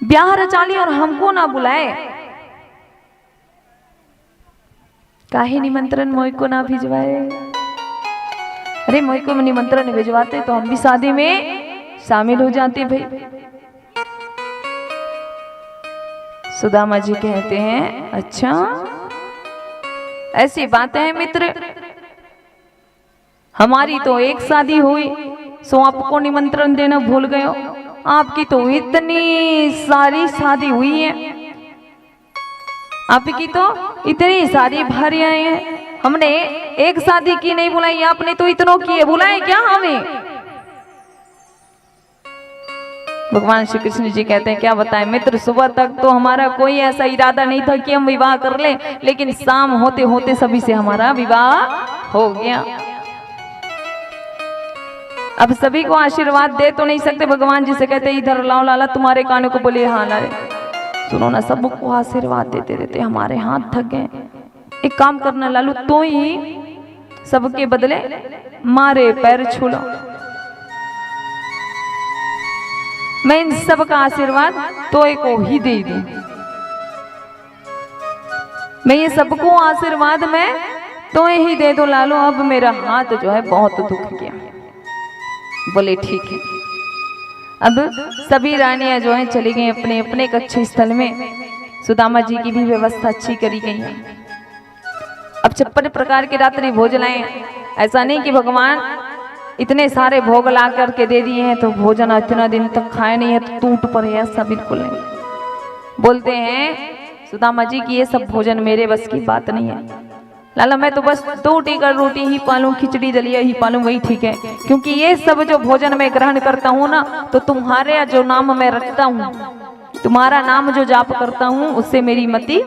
ब्याह रचा लियो और हमको ना बुलाए, काहे निमंत्रण मोई को ना भिजवाए। अरे मोई को निमंत्रण भिजवाते तो हम भी शादी में शामिल हो जाते भाई। सुदामा जी कहते हैं अच्छा ऐसी बातें हैं मित्र, हमारी तो एक शादी हुई सो आपको निमंत्रण देना भूल गए हो, आपकी तो इतनी सारी शादी हुई है, आपकी तो इतनी सारी भारियां हैं, हमने एक शादी की नहीं बुलाई, आपने तो इतनों की है, बुलाए क्या हमें। भगवान श्री कृष्ण जी कहते हैं क्या बताएं मित्र, सुबह तक तो हमारा कोई ऐसा इरादा नहीं था कि हम विवाह कर लें, लेकिन शाम होते होते सभी से हमारा विवाह हो गया। अब सभी को आशीर्वाद दे तो नहीं सकते, भगवान जी से कहते इधर लाओ लाला, तुम्हारे कानों को बोले हाँ लाले, सुनो ना, सबको आशीर्वाद देते देते हमारे हाथ थक गए। एक काम करना लालू, तो ही सबके बदले मारे पैर छू लो, मैं इन सब का आशीर्वाद तोय को ही दे दूं, मैं ये सबको आशीर्वाद में तोय ही दे दो लालू, अब मेरा हाथ जो है बहुत दुख गया। बोले ठीक है। अब सभी रानियां जो हैं चली गई अपने अपने कक्ष स्थल में, सुदामा जी की भी व्यवस्था अच्छी करी गई है। अब 56 प्रकार के रात्रि भोजन आए, ऐसा नहीं कि भगवान इतने सारे भोग ला करके दे दिए हैं तो भोजन इतना दिन तक खाए नहीं है तो टूट पड़े, ऐसा बिल्कुल नहीं। बोलते हैं सुदामा जी की ये सब भोजन मेरे बस की बात नहीं है लाला, मैं तो बस 2 टीकर रोटी ही पालूं, खिचड़ी दलिया ही पालूं, वही ठीक है, क्योंकि ये सब जो भोजन मैं ग्रहण करता हूँ ना तो तुम्हारे जो नाम मैं रखता हूँ, तुम्हारा नाम जो जाप करता हूँ उससे मेरी मति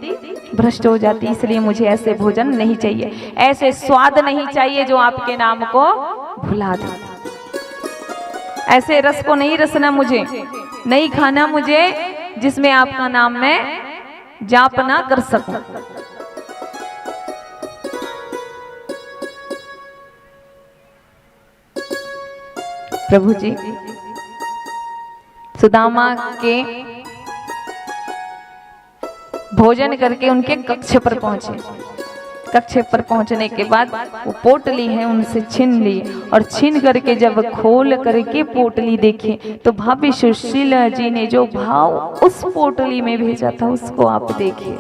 भ्रष्ट हो जाती, इसलिए मुझे ऐसे भोजन नहीं चाहिए, ऐसे स्वाद नहीं चाहिए जो आपके नाम को भुला दे, ऐसे रस को नहीं रसना मुझे, नहीं खाना मुझे जिसमें आपका नाम मैं जाप ना कर सकूं। प्रभु जी सुदामा के भोजन करके उनके कक्ष पर पहुंचे। कक्ष पर पहुंचने के बाद वो पोटली है उनसे छीन ली, और छीन करके जब खोल करके पोटली देखे तो भाभी सुशीला जी ने जो भाव उस पोटली में भेजा था उसको आप देखिए।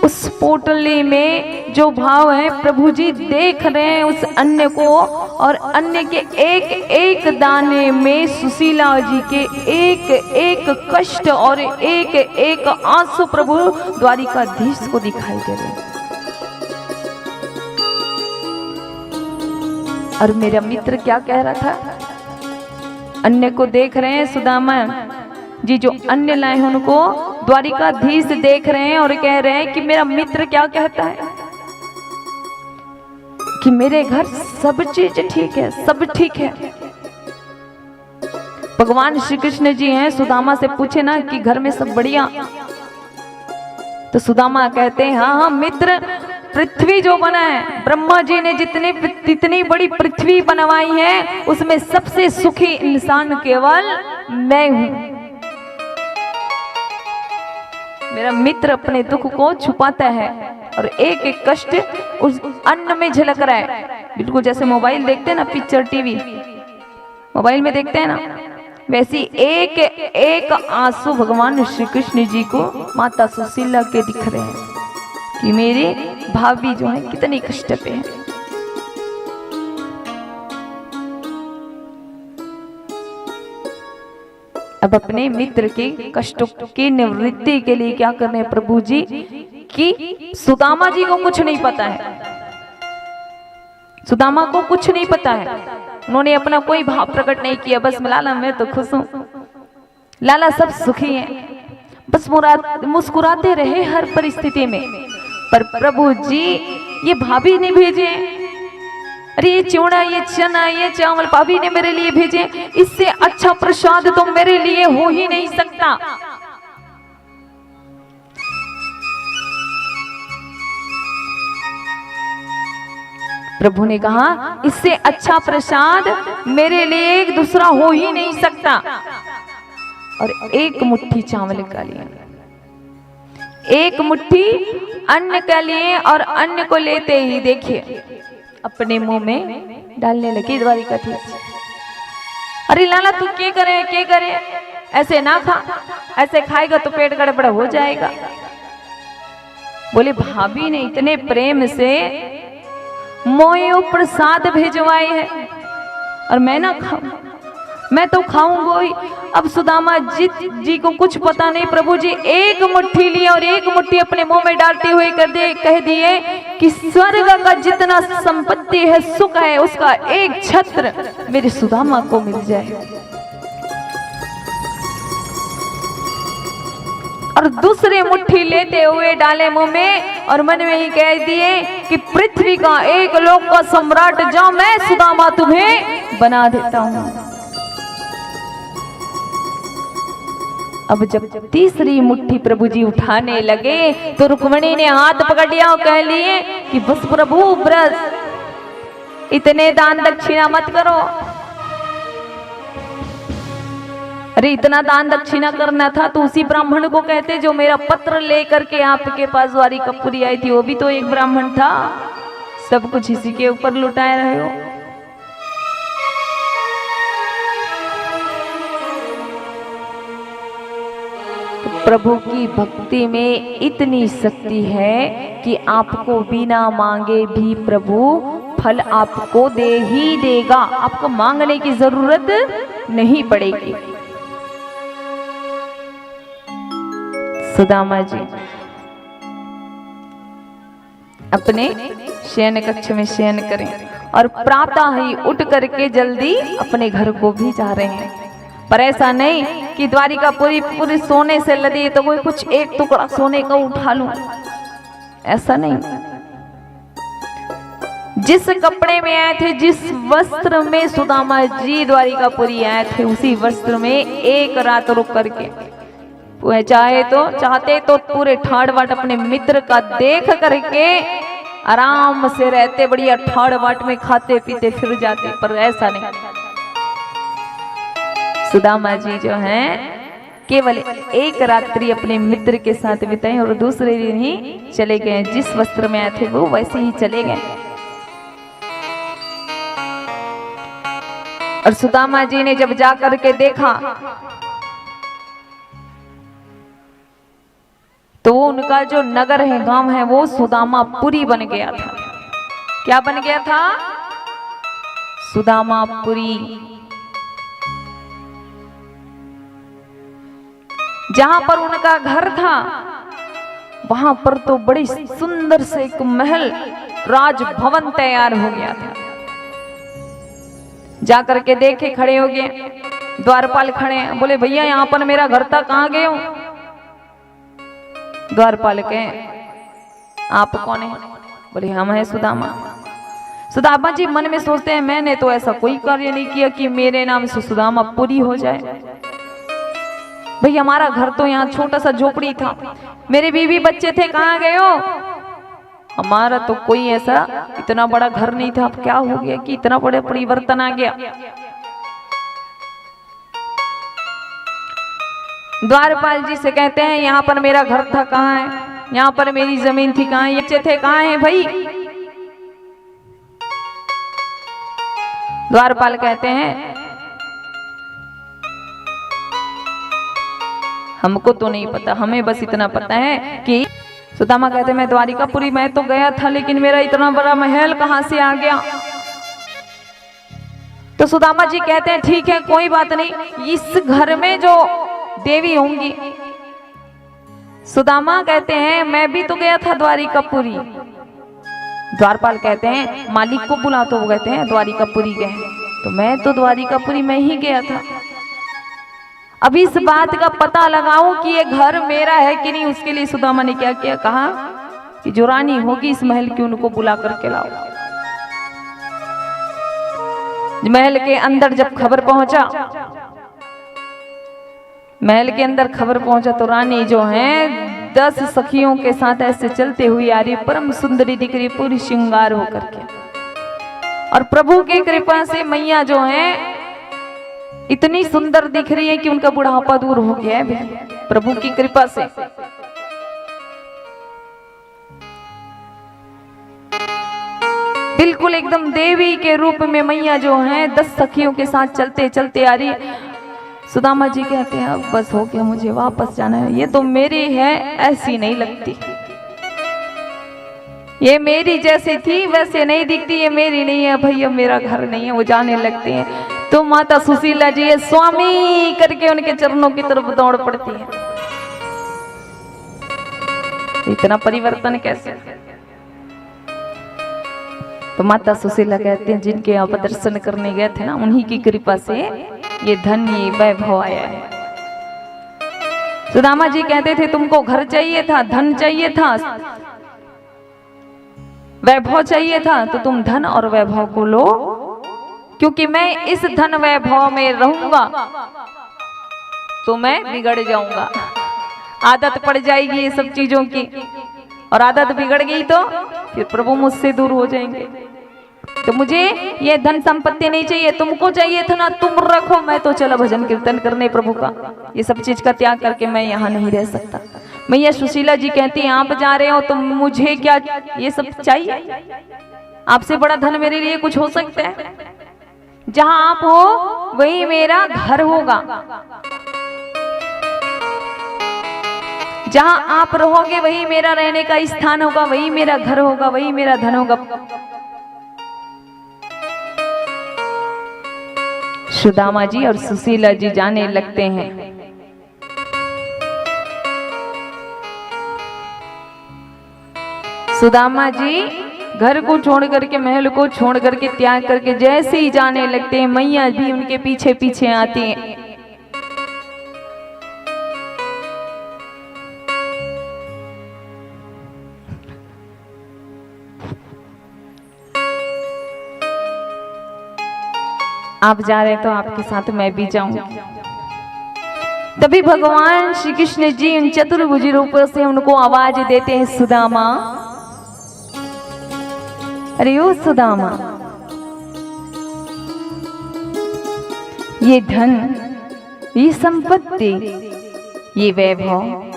उस पोटली में जो भाव है प्रभु जी देख रहे हैं उस अन्न को, और अन्न के एक एक दाने में सुशीला जी के एक एक कष्ट और एक एक आंसू प्रभु द्वारिकाधीश को दिखाई दे रहे हैं। और मेरा मित्र क्या कह रहा था, अन्य को देख रहे हैं सुदामा जी जो अन्य लाए हैं उनको द्वारिकाधीश देख रहे हैं और कह रहे हैं कि मेरा मित्र क्या कहता है कि मेरे घर सब चीज ठीक है, सब ठीक है। भगवान श्री कृष्ण जी हैं, सुदामा से पूछे ना कि घर में सब बढ़िया, तो सुदामा कहते हैं हाँ हाँ मित्र, पृथ्वी जो बना है, ब्रह्मा जी ने जितनी बड़ी पृथ्वी बनवाई है उसमें सबसे सुखी इंसान केवल मैं हूं। मेरा मित्र अपने दुख को छुपाता है और एक एक कष्ट उस अन्न में झलक रहा है। बिल्कुल जैसे मोबाइल देखते हैं ना, पिक्चर टीवी मोबाइल में देखते हैं ना, वैसी एक एक आंसू भगवान श्री कृष्ण जी को माता सुशीला के दिख रहे हैं कि मेरे भाभी जो है कितने कष्ट पे है। अब अपने मित्र के कष्टों की निवृत्ति के लिए क्या कर रहे हैं प्रभु जी कि सुदामा जी को कुछ नहीं पता है, सुदामा को कुछ नहीं पता है, उन्होंने अपना कोई भाव प्रकट नहीं किया। बस लाला मैं तो खुश हूं, लाला सब सुखी हैं, बस मुस्कुराते रहे हर परिस्थिति में। पर प्रभु जी ये भाभी ने भेजे, अरे ये चिवड़ा, ये चना, ये चावल भाभी ने मेरे लिए भेजे, इससे अच्छा प्रसाद तो मेरे लिए हो ही नहीं सकता। प्रभु ने कहा इससे अच्छा प्रसाद मेरे लिए एक दूसरा हो ही नहीं सकता। और एक मुट्ठी चावल का लिए, एक मुट्ठी अन्न के लिए, और अन्न को लेते ही देखिए अपने मुंह में डालने लगी द्वारिकाधीश। अरे लाला तू क्या करे, ऐसे ना खा, ऐसे खाएगा तो पेट गड़बड़ हो जाएगा। बोले भाभी ने इतने प्रेम से मोयो प्रसाद भेजवाए है और मैं ना खाऊं, मैं तो खाऊंगा ही। अब सुदामा जी को कुछ पता नहीं, प्रभु जी एक मुट्ठी लिए और एक मुट्ठी अपने मुंह में डालते हुए कह दिए कि स्वर्ग का जितना संपत्ति है, सुख है, उसका एक छत्र मेरे सुदामा को मिल जाए। और दूसरे मुट्ठी लेते हुए डाले मुंह में और मन में ही कह दिए कि पृथ्वी का एक लोक का सम्राट जाओ, मैं सुदामा तुम्हें बना देता हूं। अब जब तीसरी मुट्ठी प्रभु जी उठाने लगे तो रुक्मिणी ने हाथ पकड़ लिया और कह लिए कि बस प्रभु ब्रज, इतने दान दक्षिणा मत करो। अरे इतना दान दक्षिणा करना था तो उसी ब्राह्मण को कहते जो मेरा पत्र लेकर के आपके पास द्वारिकापुरी आई थी, वो भी तो एक ब्राह्मण था, सब कुछ इसी के ऊपर लुटाए रहे हो। प्रभु की भक्ति में इतनी शक्ति है कि आपको बिना मांगे भी प्रभु फल आपको दे ही देगा, आपको मांगने की जरूरत नहीं पड़ेगी। सुदामा जी अपने शयन कक्ष में शयन करें और प्रातः ही उठ करके जल्दी अपने घर को भी जा रहे हैं। पर ऐसा नहीं कि द्वारिका पूरी सोने से लदी तो कोई कुछ एक टुकड़ा सोने का उठा लूं, ऐसा नहीं। जिस कपड़े में आए थे, जिस वस्त्र में सुदामा जी द्वारिकापुरी आए थे, उसी वस्त्र में एक रात रुक करके वह चाहते तो पूरे ठाड़ बाट अपने मित्र का देख करके आराम से रहते, बढ़िया ठाड़ बाट में खाते पीते फिर जाते, पर ऐसा नहीं। सुदामा जी जो हैं केवल एक रात्रि अपने मित्र के साथ बिताई और दूसरे दिन ही चले गए। जिस वस्त्र में आए थे वो वैसे ही चले गए। और सुदामा जी ने जब जाकर के देखा तो वो उनका जो नगर है, गांव है, वो सुदामापुरी बन गया था। क्या बन गया था? सुदामापुरी। जहां पर उनका घर था वहां पर तो बड़ी सुंदर से एक महल, राजभवन तैयार हो गया था। जाकर के देखे, खड़े हो गए, द्वारपाल खड़े हैं, बोले भैया यहाँ पर मेरा घर था, कहाँ गए हो? द्वारपाल कहे आप कौन है? बोले हम हैं सुदामा। सुदामा जी मन में सोचते हैं मैंने तो ऐसा कोई कार्य नहीं किया कि मेरे नाम से सुदामापुरी हो जाए। भाई हमारा घर तो यहाँ छोटा सा झोपड़ी था, मेरे बीवी बच्चे थे, कहाँ गए हो? हमारा तो कोई ऐसा इतना बड़ा घर नहीं था, अब क्या हो गया कि इतना बड़ा परिवर्तन आ गया? द्वारपाल जी से कहते हैं यहाँ पर मेरा घर था, कहाँ है? यहाँ पर मेरी जमीन थी, कहाँ है? बच्चे थे, कहाँ है भाई? द्वारपाल कहते हैं हमको तो नहीं पता, हमें बस इतना पता है कि सुदामा कहते मैं द्वारिकापुरी मैं तो गया था, लेकिन मेरा इतना बड़ा महल कहां से आ गया? तो सुदामा जी कहते हैं ठीक है कोई बात नहीं, इस घर में जो देवी होंगी। सुदामा कहते हैं मैं भी तो गया था द्वारिकापुरी। द्वारपाल कहते हैं मालिक को बुला, तो वो कहते हैं द्वारिकापुरी गए, तो मैं तो द्वारिकापुरी में ही गया था। अभी इस बात का पता लगाओ कि ये घर मेरा है कि नहीं। उसके लिए सुदामा ने क्या किया? कहा कि जो रानी होगी इस महल की उनको बुला करके लाओ। महल के अंदर जब खबर पहुंचा, महल के अंदर खबर पहुंचा तो रानी जो है 10 सखियों के साथ ऐसे चलते हुए आ रही, परम सुंदरी दिख रही, पूरी श्रृंगार होकर के। और प्रभु की कृपा से मैया जो है इतनी सुंदर दिख रही है कि उनका बुढ़ापा दूर हो गया है प्रभु की कृपा से। बिल्कुल एकदम देवी के रूप में मैया जो है 10 सखियों के साथ चलते चलते आ रही है। सुदामा जी कहते हैं अब बस हो गया, मुझे वापस जाना है, ये तो मेरी है ऐसी नहीं लगती, ये मेरी जैसी थी वैसे नहीं दिखती, ये मेरी नहीं है भैया, मेरा घर नहीं है। वो जाने लगते हैं तो माता सुशीला जी ये स्वामी करके उनके चरणों की तरफ दौड़ पड़ती है। इतना परिवर्तन कैसे? तो माता सुशीला कहते हैं जिनके आप दर्शन करने गए थे ना, उन्हीं की कृपा से ये धन ये वैभव आया है। सुदामा जी कहते थे तुमको घर चाहिए था, धन चाहिए था, वैभव चाहिए था, तो तुम धन और वैभव को लो, क्योंकि मैं इस धन वैभव में रहूंगा तो मैं बिगड़ जाऊंगा, आदत पड़ जाएगी ये सब चीजों की, और आदत बिगड़ गई तो फिर प्रभु मुझसे दूर हो जाएंगे। तो मुझे ये धन संपत्ति नहीं चाहिए, तुमको चाहिए था ना, तुम रखो, मैं तो चला भजन कीर्तन करने प्रभु का, ये सब चीज का त्याग करके मैं यहाँ नहीं रह सकता। मैया सुशीला जी कहती हैं आप जा रहे हो तो मुझे क्या ये सब चाहिए? आपसे बड़ा धन मेरे लिए कुछ हो सकता है? जहां आप हो वही मेरा घर होगा, जहां आप रहोगे वही मेरा रहने का स्थान होगा, वही मेरा घर होगा, वही मेरा धन होगा। सुदामा जी और सुशीला जी जाने लगते हैं। सुदामा जी घर को छोड़ करके, महल को छोड़ करके, त्याग करके जैसे ही जाने लगते हैं, मैया भी उनके पीछे पीछे आती हैं। आप जा रहे तो आपके साथ मैं भी जाऊंगी। तभी भगवान श्री कृष्ण जी उन चतुर्भुज रूपों से उनको आवाज देते हैं सुदामा, अरे ओ सुदामा, ये धन, ये संपत्ति, ये वैभव,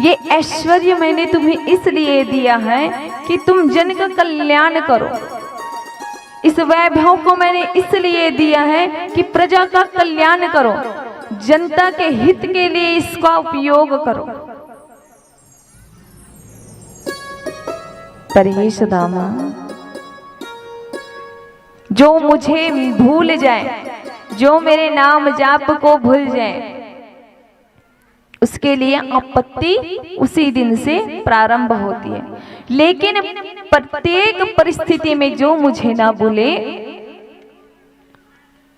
ये ऐश्वर्य मैंने तुम्हें इसलिए दिया है कि तुम जन का कल्याण करो। इस वैभव को मैंने इसलिए दिया है कि प्रजा का कल्याण करो, जनता के हित के लिए इसका उपयोग करो। पर हे सुदामा, जो मुझे भूल जाए, जो मेरे नाम जाप को भूल जाए, उसके लिए आपत्ति उसी दिन से प्रारंभ होती है। लेकिन प्रत्येक परिस्थिति में जो मुझे ना भूले,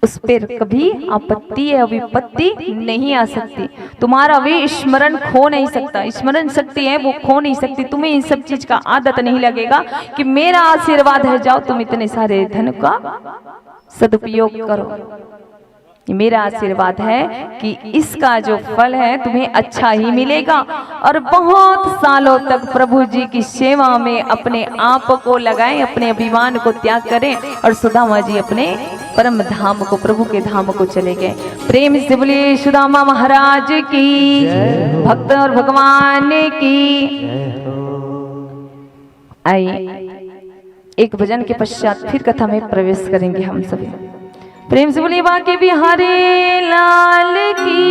उस पर कभी आपत्ति या विपत्ति नहीं आ सकती। तुम्हारा वे स्मरण खो नहीं सकता, स्मरण शक्ति है वो खो नहीं सकती। तुम्हें इन सब चीज का आदत नहीं लगेगा कि मेरा आशीर्वाद है, जाओ तुम इतने सारे धन का सदुपयोग करो। ये मेरा आशीर्वाद है कि इसका जो फल है तुम्हें अच्छा ही मिलेगा, और बहुत सालों तक प्रभु जी की सेवा में अपने आप को लगाएं, अपने अभिमान को त्याग करें, और सुदामा जी अपने परम धाम को, प्रभु के धाम को चले गए। प्रेम से बोलिए सुदामा महाराज की, भक्त और भगवान की। आइए एक भजन के पश्चात फिर कथा में प्रवेश करेंगे हम सभी। प्रेम से बोलिए बांके बिहारी लाल की।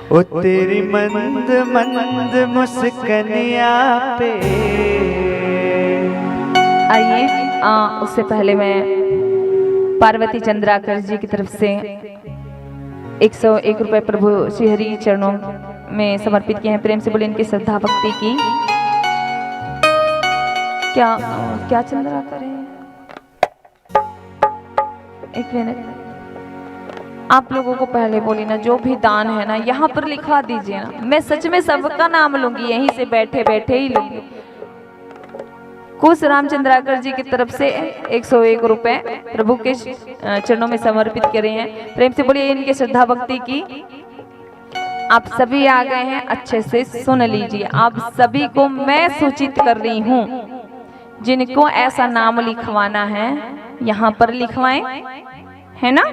ओ तेरी मंद मंद मुस्कनिया पे। आइए उससे पहले मैं पार्वती चंद्राकर जी की तरफ से 101 रुपए प्रभु श्री हरि चरणों में समर्पित किए हैं। प्रेम से बोले इनकी श्रद्धा भक्ति की। क्या चंद्राकर है? एक मिनट, आप लोगों को पहले बोली ना, जो भी दान है ना यहाँ पर लिखवा दीजिए ना। मैं सच में सबका नाम लूंगी, यहीं से बैठे बैठे ही लूंगी। कुश रामचंद्राकर जी की तरफ से 101 रुपए प्रभु के चरणों में समर्पित करे हैं। प्रेम से बोलिए इनके श्रद्धा भक्ति की। आप सभी आ गए हैं, अच्छे से सुन लीजिए। आप सभी को मैं सूचित कर रही हूँ, जिनको ऐसा नाम लिखवाना है यहाँ पर लिखवाएं, है ना।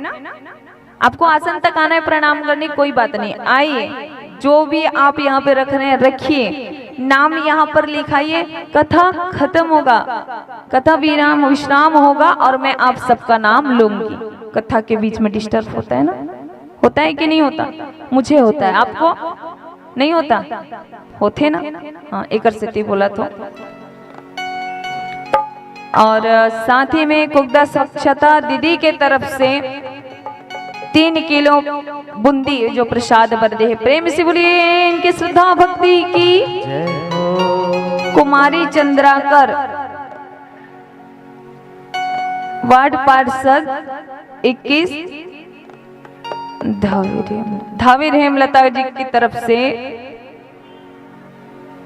आपको आसन तक आना है, प्रणाम करने कोई बात नहीं। आइए, जो भी आप यहाँ पे रख रहे हैं रखिए, नाम यहाँ पर लिखाइए। कथा खत्म होगा, कथा विश्राम होगा, और मैं आप सबका नाम लूंगी। कथा के बीच में डिस्टर्ब होता है ना, होता है कि नहीं होता? मुझे होता है, आपको नहीं होता? होते ना। हाँ, एक स्थिति बोला तो। और साथ ही में कुगदा स्वच्छता दीदी के तरफ से 3 किलो बूंदी जो प्रसाद बरदे है। प्रेम से बोलिए इनकी श्रद्धा भक्ति की। कुमारी चंद्राकर, वार्ड पार्षद 21 धावीर हेमलता जी की तरफ से,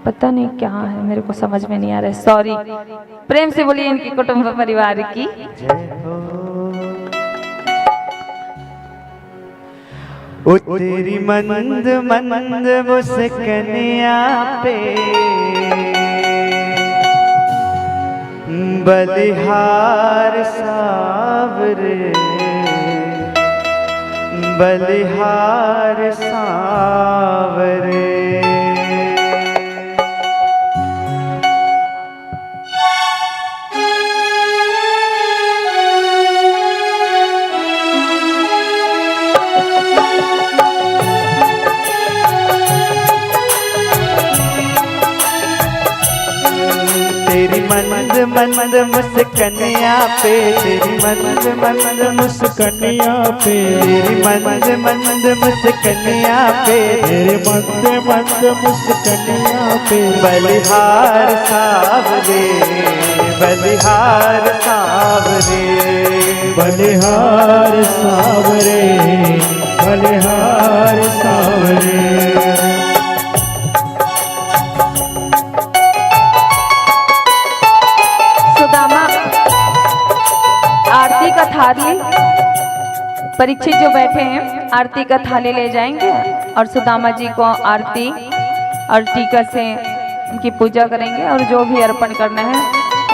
पता नहीं क्या है, मेरे को समझ में नहीं आ रहा है, सॉरी। प्रेम से बोलिए इनकी कुटुंब परिवार की। ओ तेरी मंद मंद मुस्कनिया पे बलिहार सावरे, बलिहार सावरे। तेरी मंद मंद मुस्कनिया पे, तेरी मंद मंद मुस्कनिया पे, तेरी मंद मंद मुस्कनिया पे, तेरे मंद मंद मुस्कनिया पे, बलिहार सावरे, बलिहार सावरे, बलिहार सावरे, बलिहार सावरे। आरती का थाली, परीक्षित जो बैठे हैं आरती का थाली ले जाएंगे और सुदामा जी को आरती और टीका से उनकी पूजा करेंगे, और जो भी अर्पण करना है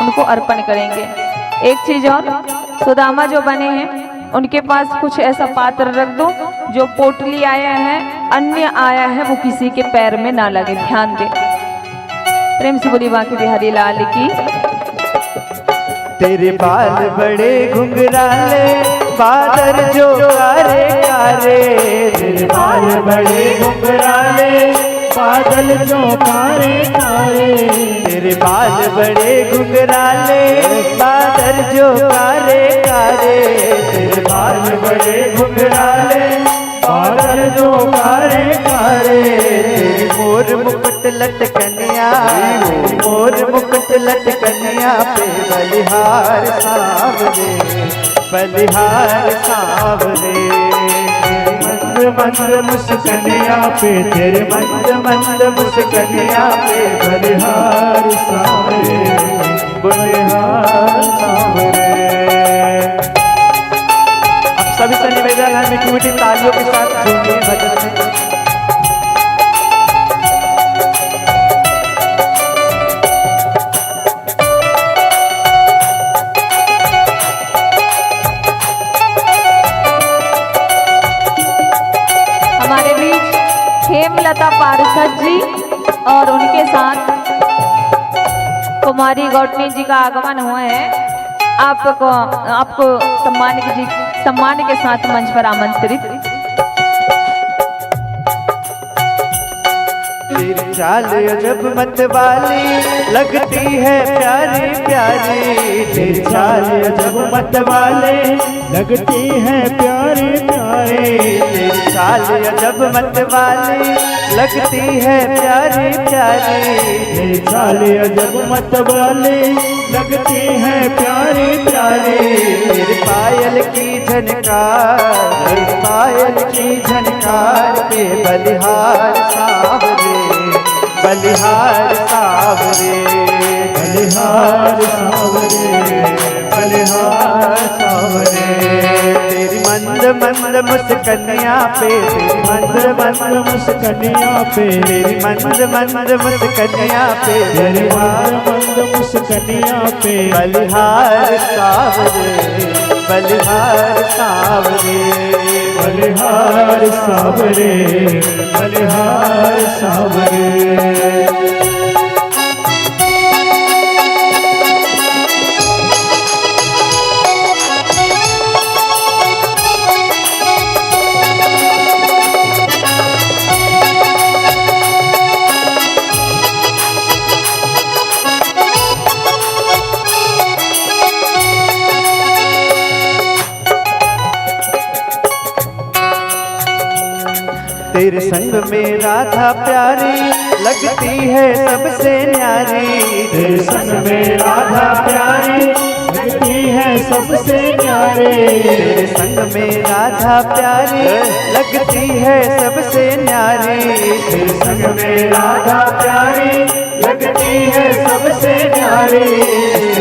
उनको अर्पण करेंगे। एक चीज और, सुदामा जो बने हैं उनके पास कुछ ऐसा पात्र रख दो जो पोटली आया है, अन्य आया है, वो किसी के पैर में ना लगे, ध्यान दे। प्रेम से बोली बांके बिहारी लाल की। तेरे बाल बड़े घुंघराले बादल जो कारे कारे, तेरे बाल बड़े घुंघराले बादल जो कारे कारे, तेरे बाल बड़े घुंघराले बादल जो कारे कारे, तेरे बाल बड़े घुंघराले बादल जो कारे कारे, तेरी मोर मुकुट लटकनिया, मोर मुकुट लटकनिया पे बलिहार सावरे, बलिहार सावरे। मंद मंद मुस्कनिया पे तेरे मंद मंद मुस्कनिया पे बलिहार सावरे, बलिहार सावरे। अब सभी से निवेदन है मीठी मीठी तालियों के साथ झूमिए भजन में। हमारे बीच हेमलता पार्षद जी और उनके साथ कुमारी गौतमी जी का आगमन हुआ है। आपको सम्मान के साथ मंच पर आमंत्रित। तेरी चाल अजब मत वाली लगती है प्यारी प्यारी, तेरी चाल अजब मत वाले लगती है प्यारे प्यारे, तेरी चाल अजब मत वाली लगती है प्यारी प्यारी, तेरी चाल अजब मत वाले लगती है प्यारे प्यारे, तेरी पायल की झनकार, तेरी पायल की झनकार पे बलिहार सावरे, बलिहार सावरे, बलिहार सावरे, बलिहार सावरे। तेरी मंद मंद मुस्कनिया पे, तेरी मंद मंद मुस्कनिया पे, तेरी मंद मंद मुस्कनिया पे तेरी मंद मुस्कनिया पे बलिहार सावरे, बलिहार सावरे, बलिहार सावरे, बलिहार सावरे। तेरे संग में राधा प्यारी लगती है सबसे न्यारी, तेरे संग में राधा प्यारी लगती है सबसे न्यारे, तेरे संग में राधा प्यारी लगती है सबसे न्यारी, तेरे संग में राधा प्यारी लगती है सबसे न्यारी।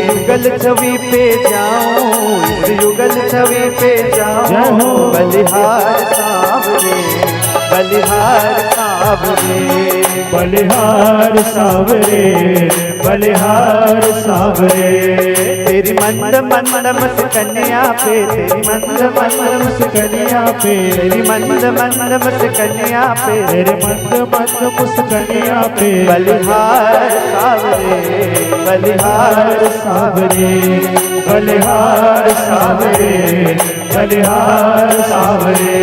युगल छवि पे जाऊं, इस युगल छवि पे जाऊं, बलिहार सावरे, बलिहार सावरे, बलिहार सावरे, बलिहार सावरे। तेरी मंद मंद मुस्कनिया पे, तेरी मंद मंद मुस्कनिया पे, तेरी मंद मंद मुस्कनिया पे, तेरे मंद मंद मुस्कनिया पे बलिहार सावरे, बलिहार सावरे, बलिहार सावरे, बलिहार सावरे।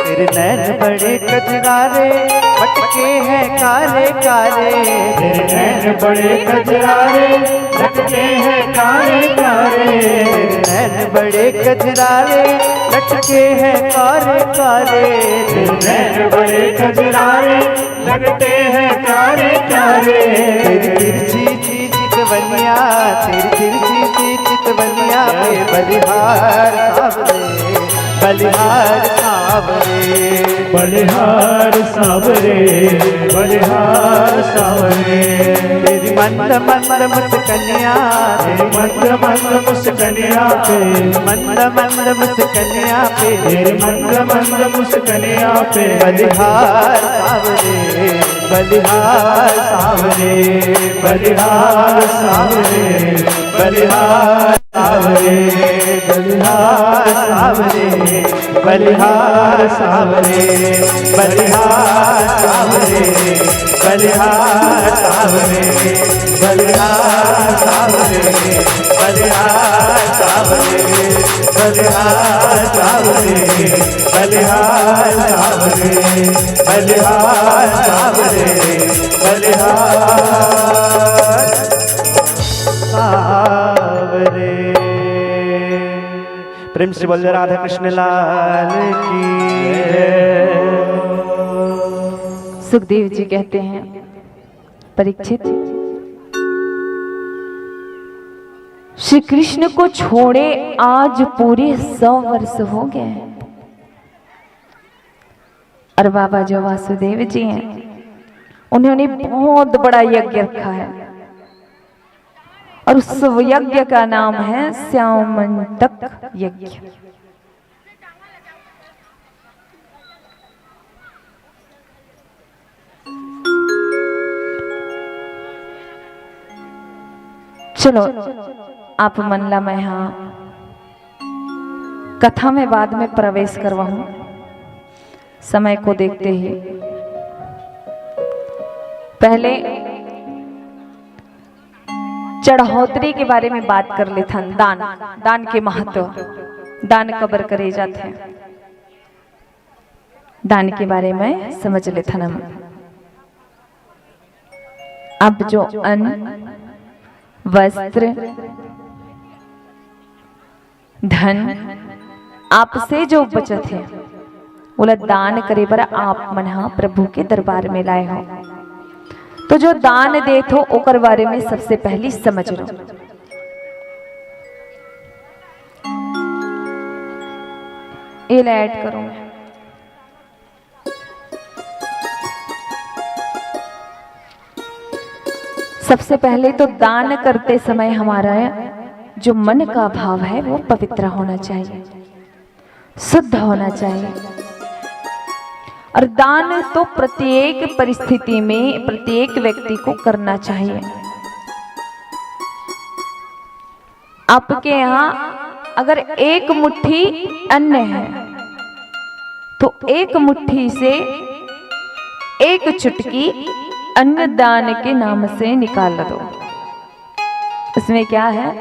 तेरे नैन बड़े कजरारे मटके हैं काले काले, तेरे नैन बड़े कजरारे लटके हैं काले काले, तेरे नैन बड़े कजरारे लटके हैं काले काले, तेरे नैन बड़े कजरारे लगते हैं काले काले। तेरी तिरछी सी चितवनिया, तेरी तिरछी सी चितवनिया पे बलिहार सावरे, बलिहार सावरे, बलिहार सावरे, बलिहार सावरे। तेरी मंद मंद मुस्कनिया, तेरी मंद मंद मुस्कनिया पे, मंद मंद मुस्कनिया पे, तेरी मंद मंद मुस्कनिया पे, बलिहार सावरे, बलिहार सावरे, बलिहार सावरे, बलिहार सावरे, बलिहार सावरे, बलिहार सावरे, बलिहार सावरे, बलिहार सावरे, बलिहार सावरे, बलिहार सावरे, बलिहार सावरे, बलिहार सावरे, बलिहार सावरे, बलिहार सावरे। प्रेम से बोल राधा कृष्ण लाल की जय। सुखदेव जी कहते हैं, परीक्षित, श्री कृष्ण को छोड़े आज पूरे 100 वर्ष हो गए, और बाबा जो वासुदेव जी हैं उन्होंने बहुत बड़ा यज्ञ रखा है, और उस यज्ञ का नाम है श्यामंतक यज्ञ। चलो आप मनला मैं यहाँ कथा में बाद में प्रवेश करवाऊं, समय को देखते ही। पहले चढ़ौतरी के बारे में बात कर लेते हैं। दान, दान के महत्व, दान कबर करे जाते हैं, दान के बारे में समझ लेते हैं। अब जो अन्न, वस्त्र, धन आपसे जो बचत है बोला दान करे पर आप मना प्रभु के दरबार में लाए हो, तो जो दान देत हो ओकर बारे में सबसे पहली समझ लो। ये ऐड करूं, सबसे पहले तो दान करते समय हमारा जो मन का भाव है वो पवित्र होना चाहिए, शुद्ध होना चाहिए। और दान तो प्रत्येक परिस्थिति में प्रत्येक व्यक्ति को करना चाहिए। आपके यहाँ अगर एक मुट्ठी अन्न है तो एक मुट्ठी से एक चुटकी अन्नदान के नाम से निकाल दो। इसमें क्या है,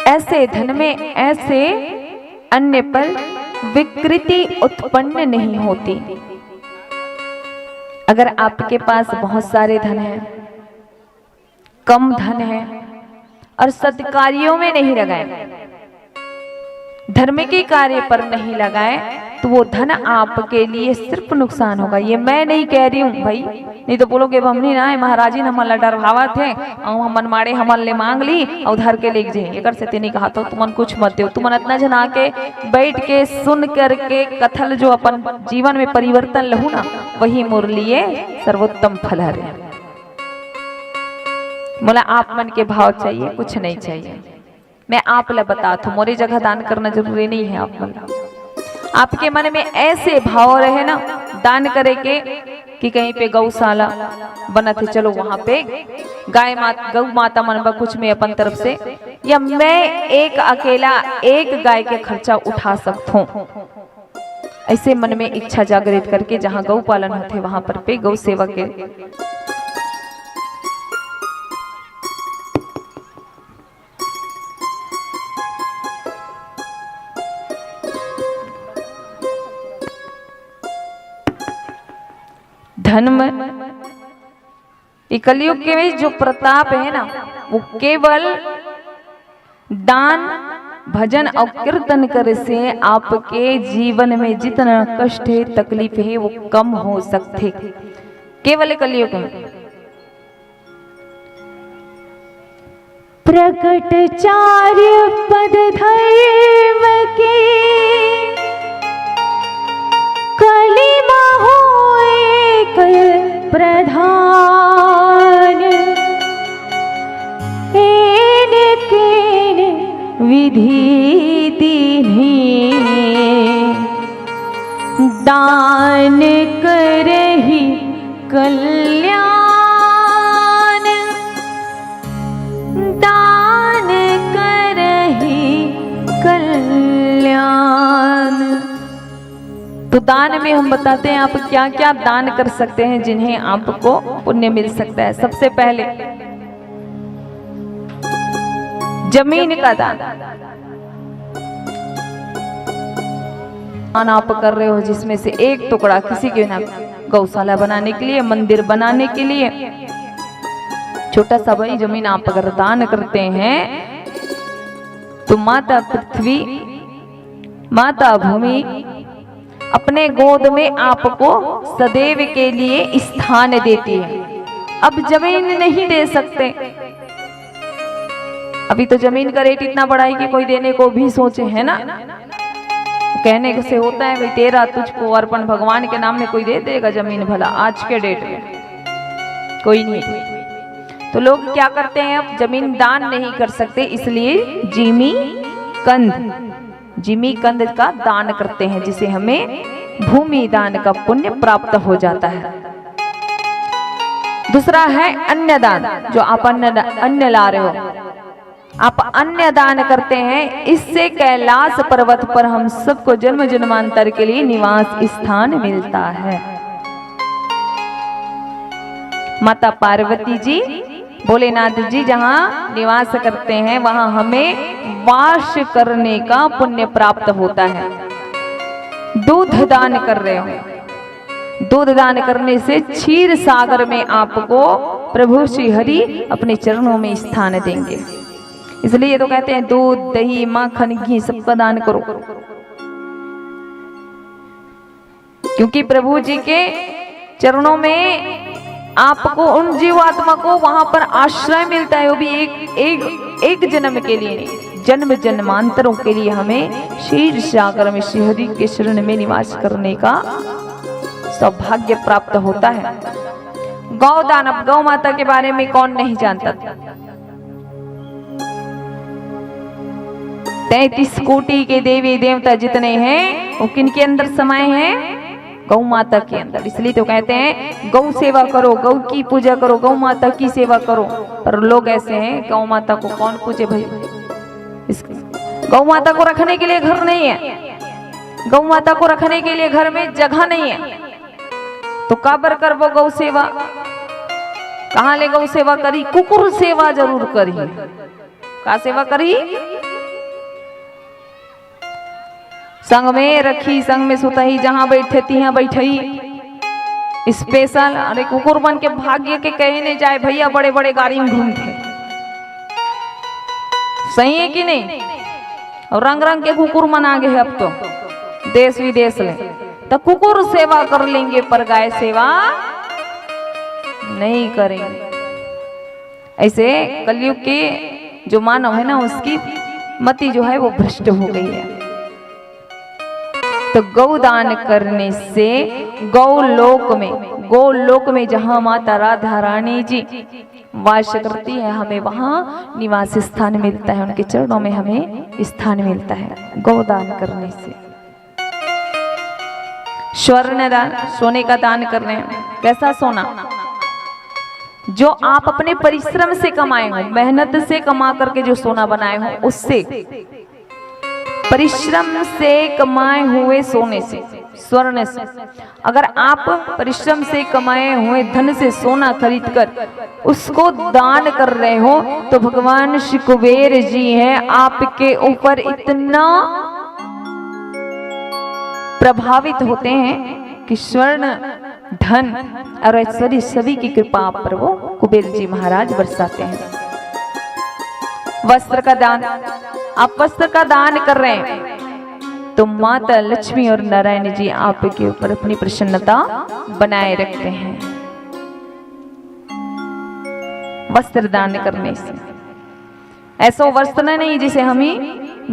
ऐसे धन में ऐसे अन्न पर विकृति उत्पन्न नहीं होती। अगर आपके पास बहुत सारे धन है, कम धन है और सत्कार्यों में नहीं लगाए, धर्म के कार्य पर नहीं लगाए, तो वो धन आपके लिए सिर्फ नुकसान होगा। ये मैं नहीं कह रही हूँ भाई, नहीं तो बोलोगे हमने ना महाराजी ने हमारा डरवावा थे और हमन मारे हमन ले मांग ली और उधर के लेके जाए, एक से नहीं कहा तो तुमन कुछ मत दो। तुमन इतना जना के बैठ के सुन करके कथल जो अपन जीवन में परिवर्तन लहू ना, वही मोर लिए सर्वोत्तम फल है। बोला आप मन के भाव चाहिए, कुछ नहीं चाहिए। मैं आप ला बता थू, मोरी जगह दान करना जरूरी नहीं है। आप मन आपके मन में ऐसे भाव रहे ना दान करे के कि कहीं पे गौशाला बना थे, चलो वहां पे गौ माता मन कुछ में अपन तरफ से, या मैं एक अकेला एक गाय के खर्चा उठा सकता हूँ, ऐसे मन में इच्छा जागृत करके जहाँ गौ पालन होते वहां पर पे गौ सेवा के धर्म, कलयुग के में जो प्रताप है ना, वो केवल दान भजन और कीर्तन करे से आपके जीवन में जितना कष्ट है तकलीफ है वो कम हो सकते, केवल कलयुग में। प्रकट चार्य पद धर्म के कलिमा होए प्रधान, कल्याण दान करहि कल्याण। तो दान में हम बताते हैं आप क्या क्या दान कर सकते हैं जिन्हें आपको पुण्य मिल सकता है। सबसे पहले जमीन का दान आप कर रहे हो, जिसमें से एक टुकड़ा किसी के ना गौशाला बनाने के लिए, मंदिर बनाने के लिए, छोटा सा भाई जमीन आप अगर दान करते हैं तो माता पृथ्वी, माता भूमि अपने गोद में आपको सदैव के लिए स्थान देती है। अब जमीन नहीं दे सकते, अभी तो जमीन का रेट इतना बढ़ा है कि कोई देने को भी सोचे, है ना। कहने से होता है भाई तेरा तुझको अर्पण, भगवान के नाम में कोई दे देगा जमीन भला? आज के डेट में कोई नहीं। तो लोग क्या करते हैं, अब जमीन दान नहीं कर सकते, इसलिए जिमी कंद का दान करते हैं, जिसे हमें भूमि दान का पुण्य प्राप्त हो जाता है। दूसरा है अन्न दान, जो आप अन्न ला रहे हो, आप अन्न दान करते हैं, इससे कैलाश पर्वत पर हम सबको जन्म जन्मांतर के लिए निवास स्थान मिलता है। माता पार्वती जी, भोलेनाथ जी जहाँ निवास करते हैं वहां हमें वास करने का पुण्य प्राप्त होता है। दूध दान कर रहे हो, दूध दान करने से क्षीर सागर में आपको प्रभु श्री हरि अपने चरणों में स्थान देंगे। इसलिए तो कहते हैं दूध, दही, माखन, घी सबका दान करो, क्योंकि प्रभु जी के चरणों में आपको, उन जीवात्मा को वहां पर आश्रय मिलता है, वो भी एक जन्म के लिए नहीं, जन्म जन्मांतरों के लिए हमें क्षीर सागर में श्री हरि के शरण में निवास करने का सौभाग्य प्राप्त होता है। गौदान, अब गौ माता के बारे में कौन नहीं जानता। 33 कोटि के देवी देवता जितने हैं वो किनके अंदर समाये हैं? गौ माता के अंदर। इसलिए तो कहते हैं गौ सेवा करो, गौ की पूजा करो, गौ माता की सेवा करो। पर लोग ऐसे हैं, गौ माता को कौन पूजे भाई? गौ माता को रखने के लिए घर नहीं है, गौ माता को रखने के लिए घर में जगह नहीं है, तो काबर कर वो गौ सेवा? कहाँ ले गौ सेवा करी? कुकुर सेवा जरूर करी। का सेवा करी? संग में रखी, संग में सुतही, जहां बैठे तिहां बैठई स्पेशल। अरे कुकुर बन के भाग्य के कहने जाए भैया, बड़े बड़े गाड़ी में घूमते, सही है कि नहीं? और रंग रंग के कुकुर मना गए अब तो देश विदेश में, तो कुकुर सेवा कर लेंगे पर गाय सेवा नहीं करेंगे। ऐसे कलयुग के जो मानव है ना, उसकी मति जो है वो भ्रष्ट हो गई है। तो गौदान करने से गौलोक में जहां माता राधा रानी जी वास करती है, हमें वहां निवास स्थान मिलता है, उनके चरणों में हमें स्थान मिलता है गौदान करने से। स्वर्ण दान, सोने का दान कर रहे हैं। कैसा सोना? जो आप अपने परिश्रम से कमाए हो, मेहनत से कमा करके जो सोना बनाए हो, उससे परिश्रम से कमाए हुए सोने से, स्वर्ण से, अगर आप परिश्रम से कमाए हुए धन से सोना खरीदकर उसको दान कर रहे हो, तो भगवान श्री कुबेर जी हैं आपके ऊपर इतना प्रभावित होते हैं कि स्वर्ण, धन और ऐश्वर्य सभी की कृपा आप पर वो कुबेर जी महाराज बरसाते हैं। वस्त्र का दान, आप वस्त्र का दान कर रहे हैं तो माता लक्ष्मी और नारायण जी आपके ऊपर अपनी प्रसन्नता बनाए रखते हैं वस्त्र दान करने से। ऐसा वस्त्र नहीं जिसे हम ही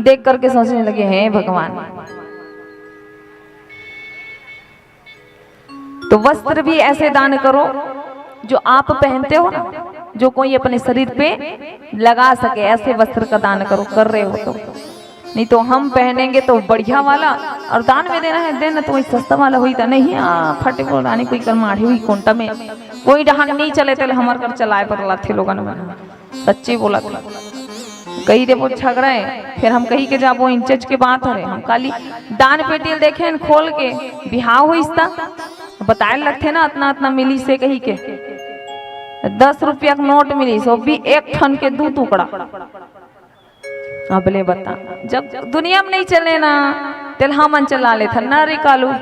देख करके सोचने लगे हैं भगवान। तो वस्त्र भी ऐसे दान करो जो आप पहनते हो ना, जो कोई अपने शरीर पे लगा सके, ऐसे वस्त्र का दान करो। कर रहे हो तो नहीं तो हम पहनेंगे तो बढ़िया वाला, और दान में देना है देना तो वही सस्ता वाला हुई था नहीं। फटे को रानी कोई कर माढ़ी हुई कोंटा में कोई डहान नहीं चले थे हमार कर चलाए पर थे लोगन में, सच्ची बोला था। कही रे वो झगड़े फिर हम कही के जा वो इंचज के बात है हम काली दान पेटियल देखे खोल के बिहाव हुई बताए लगते ना इतना इतना मिली से कही के 10 रुपया का नोट मिली सो भी 1 ठन के 2 टुकड़ा। अब ले बता जब दुनिया में नहीं चले ना तेल हमन चला ले था ना रे कालू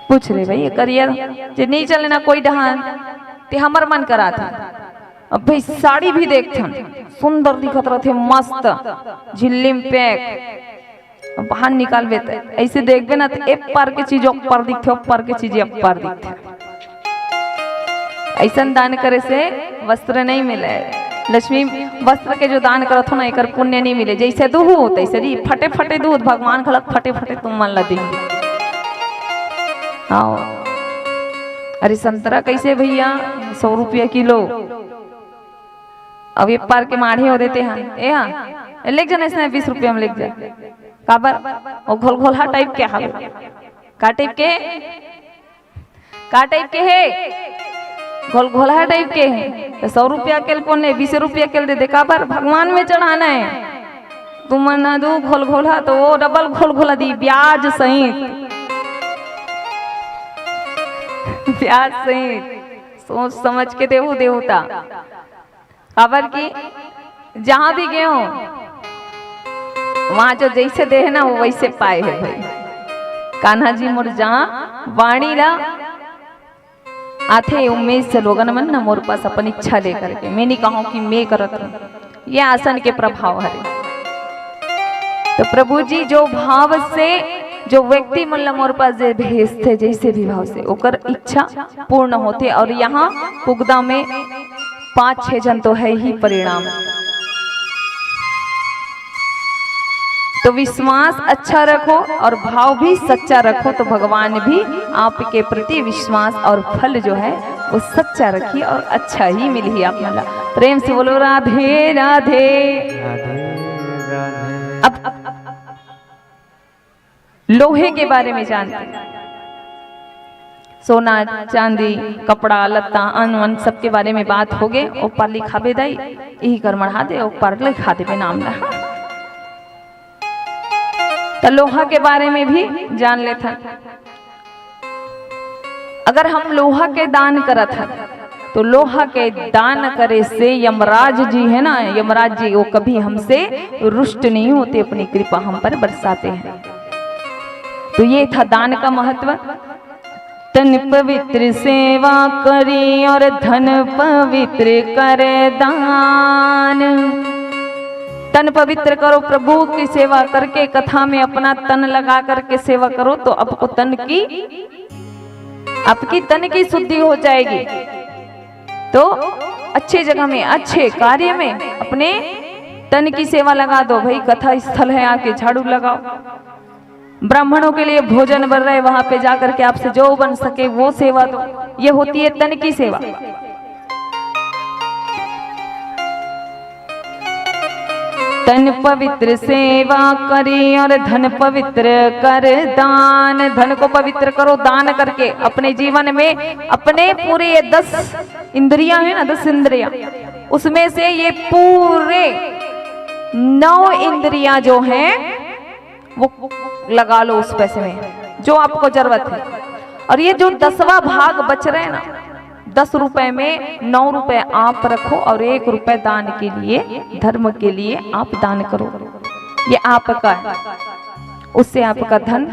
पूछ रहे भाई करियर जे नहीं चले ना कोई डहान ते हमर मन करा था। अब भाई साड़ी भी देखते सुंदर दिखत रहे मस्त झिल्ली में पैक बाहर निकाल बेते ऐसे देखबे ना तो एक पार के चीज ऊपर दिखते ऊपर के चीज ऊपर दिखते। ऐसा दान करे से वस्त्र नहीं मिले, लक्ष्मी वस्त्र के जो दान करत हो ना एक पुण्य नहीं मिले। जैसे दूध तैसे दी फटे फटे दूध भगवान खलक फटे फटे तुम मन ला दी। आओ अरे संतरा कैसे भैया 100 रुपया किलो। अब ये पार के माढ़े हो देते हैं ए हाँ लेक जाना इसने 20 रुपया में लेक जा काबर वो घोल घोला टाइप के हाल का टाइप के है घोल घोला टाइप के है तो 100 रुपया के पौने 20 रुपया के दे दे काबर भगवान में चढ़ाना है। तुम ना दो घोल घोला तो वो डबल घोल घोला दी ब्याज सहित ब्याज सहित सोच समझ के देहू देवता खबर की जहां भी गए हो वहां जो जैसे दे है ना वो वैसे पाए है भाई। कान्हा जी मोर जहां वाणी ला आथे उम्मीद से लोगन मन ना मोर पास अपन इच्छा लेकर के मैं नहीं कहूं कि मैं करत हूं ये आसन के प्रभाव है। तो प्रभु जी जो भाव से जो व्यक्ति मन मोर पास जे भेजते जैसे भी भाव से ओकर इच्छा पूर्ण होते। और यहाँ पुगदा में 5-6 जन तो है ही परिणाम। तो विश्वास अच्छा रखो और भाव भी सच्चा रखो तो भगवान भी आपके प्रति विश्वास और फल जो है वो सच्चा रखिए और अच्छा ही मिली आप मला। प्रेम से बोलो राधे राधे। अब लोहे के बारे में जानते हैं सोना चांदी कपड़ा लत्ता अन्न वन सबके बारे में बात हो गए। ऊपर लिखा बे दाई यही कर मढ़ा दे ऊपर लिखा दे नाम ला। तो लोहा के बारे में भी जान लेता। अगर हम लोहा के दान करत है तो लोहा के दान करे से यमराज जी है ना यमराज जी वो कभी हमसे रुष्ट नहीं होते अपनी कृपा हम पर बरसाते हैं। तो ये था दान का महत्व। तन पवित्र सेवा करी और धन पवित्र करे दान। तन पवित्र करो प्रभु की सेवा करके कथा में अपना तन लगा करके सेवा करो तो आपको आपकी तन की शुद्धि हो जाएगी। तो अच्छे जगह में अच्छे कार्य में अपने तन की सेवा लगा दो। भाई कथा स्थल है आके झाड़ू लगाओ। ब्राह्मणों के लिए भोजन बन रहे वहां पे जाकर के आपसे जो बन सके वो सेवा दो। ये होती है तन की सेवा। तन पवित्र सेवा करी और धन पवित्र कर दान। धन को पवित्र करो दान करके अपने जीवन में अपने पूरे ये 10 इंद्रियां है ना 10 इंद्रियां उसमें से ये पूरे 9 इंद्रियां जो हैं वो लगा लो उस पैसे में जो आपको जरूरत है। और ये जो 10वां भाग बच रहे हैं ना 10 रुपए में 9 रुपए आप रखो और 1 रुपए दान के लिए धर्म के लिए आप दान करो। ये आपका है। उससे आपका धन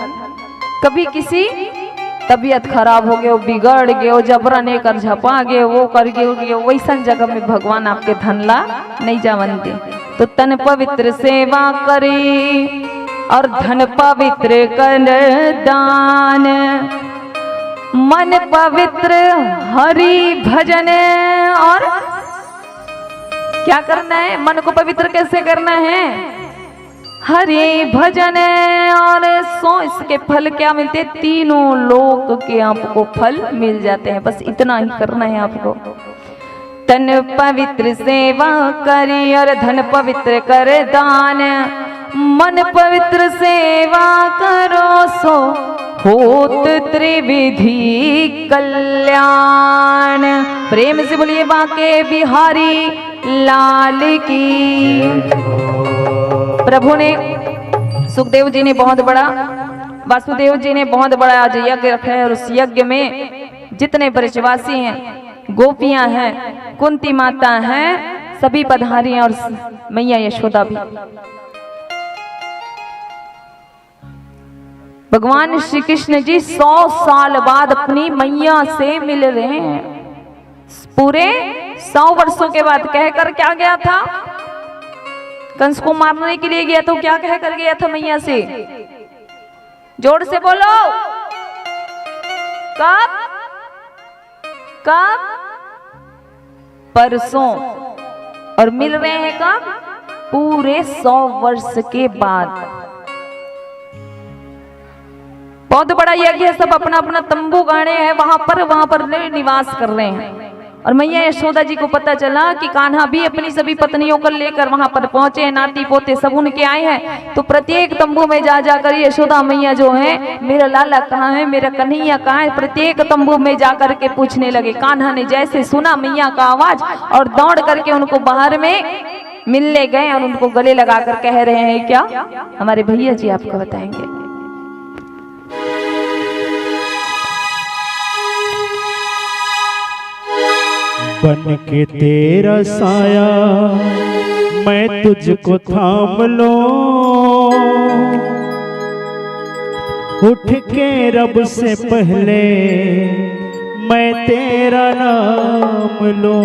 कभी किसी तबीयत खराब हो गए वो बिगड़ गए वो जबरन कर झपा गए वो कर गए वैसा जगह में भगवान आपके धन ला नहीं जावन दे। तो तन पवित्र सेवा करी और धन पवित्र कर दान। मन पवित्र हरि भजन। और क्या करना है मन को पवित्र कैसे करना है हरि भजन। और सो इसके फल क्या मिलते 3 लोक के आपको फल मिल जाते हैं। बस इतना ही करना है आपको। तन पवित्र सेवा करी और धन पवित्र कर दान, मन पवित्र सेवा करो सो होत त्रिविधि कल्याण। प्रेम से बोलिए बांके बिहारी लाल की। प्रभु ने, सुखदेव जी ने बहुत बड़ा, वासुदेव जी ने बहुत बड़ा आज यज्ञ रखा है और उस यज्ञ में जितने ब्रजवासी हैं, गोपियां हैं, कुंती माता हैं, सभी पधारी हैं और मैया यशोदा भी। भगवान श्री कृष्ण जी 100 साल बाद अपनी मैया से मिल रहे हैं। पूरे 100 वर्षों के बाद कहकर क्या गया था? कंस को मारने के लिए गया तो क्या कहकर गया था मैया से? जोर से बोलो। कब? कब? परसों। और मिल रहे हैं कब? पूरे 100 वर्ष के बाद। बहुत बड़ा यज्ञ है, सब अपना अपना तंबू गाड़े हैं, वहां पर निवास कर रहे हैं। और मैया यशोदा जी को पता चला कि कान्हा भी अपनी सभी पत्नियों को लेकर वहां पर पहुंचे हैं, नाती पोते सब उनके आए हैं। तो प्रत्येक तंबू में जा जाकर यशोदा मैया जो है, मेरा लाला कहाँ है, मेरा कन्हैया कहाँ है, प्रत्येक तंबू में जाकर के पूछने लगे। कान्हा ने जैसे सुना मैया का आवाज और दौड़ करके उनको बाहर में मिलने गए और उनको गले लगाकर कह रहे हैं, क्या हमारे भैया जी आपको बताएंगे। बन के तेरा साया मैं तुझको थाम लो, उठ के रब से पहले मैं तेरा नाम लो।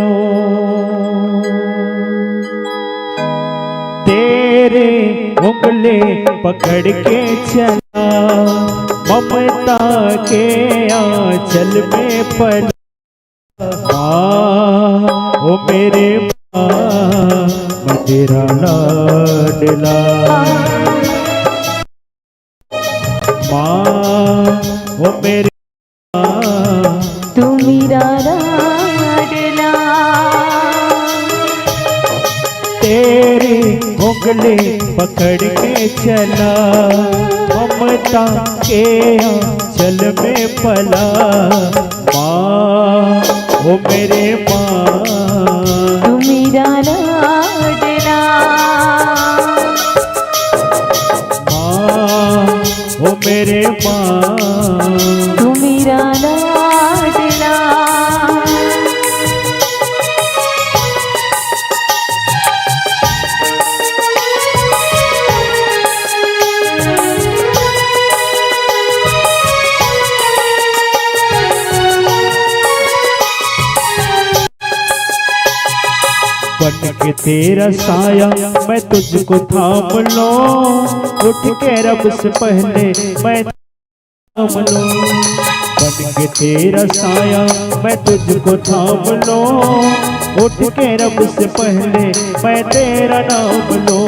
तेरे उंगले पकड़ के चला, ममता के आंचल में पला। ओ मेरे माँ मैं तेरा लाडला, माँ ओ मेरे माँ तू मेरा लाडला। तेरे उंगले पकड़ के चला, ममता के आंचल में पला। माँ ओ मेरे माँ तू मेरा लाडला, माँ ओ मेरे माँ तू मेरा लाडला। बन के तेरा साया मैं तुझको थाम लो, उठ के रब से पहले मैं थाम लो। बन के तेरा साया मैं तुझको थाम लो, उठ के रब से पहले मैं तेरा नाम लो।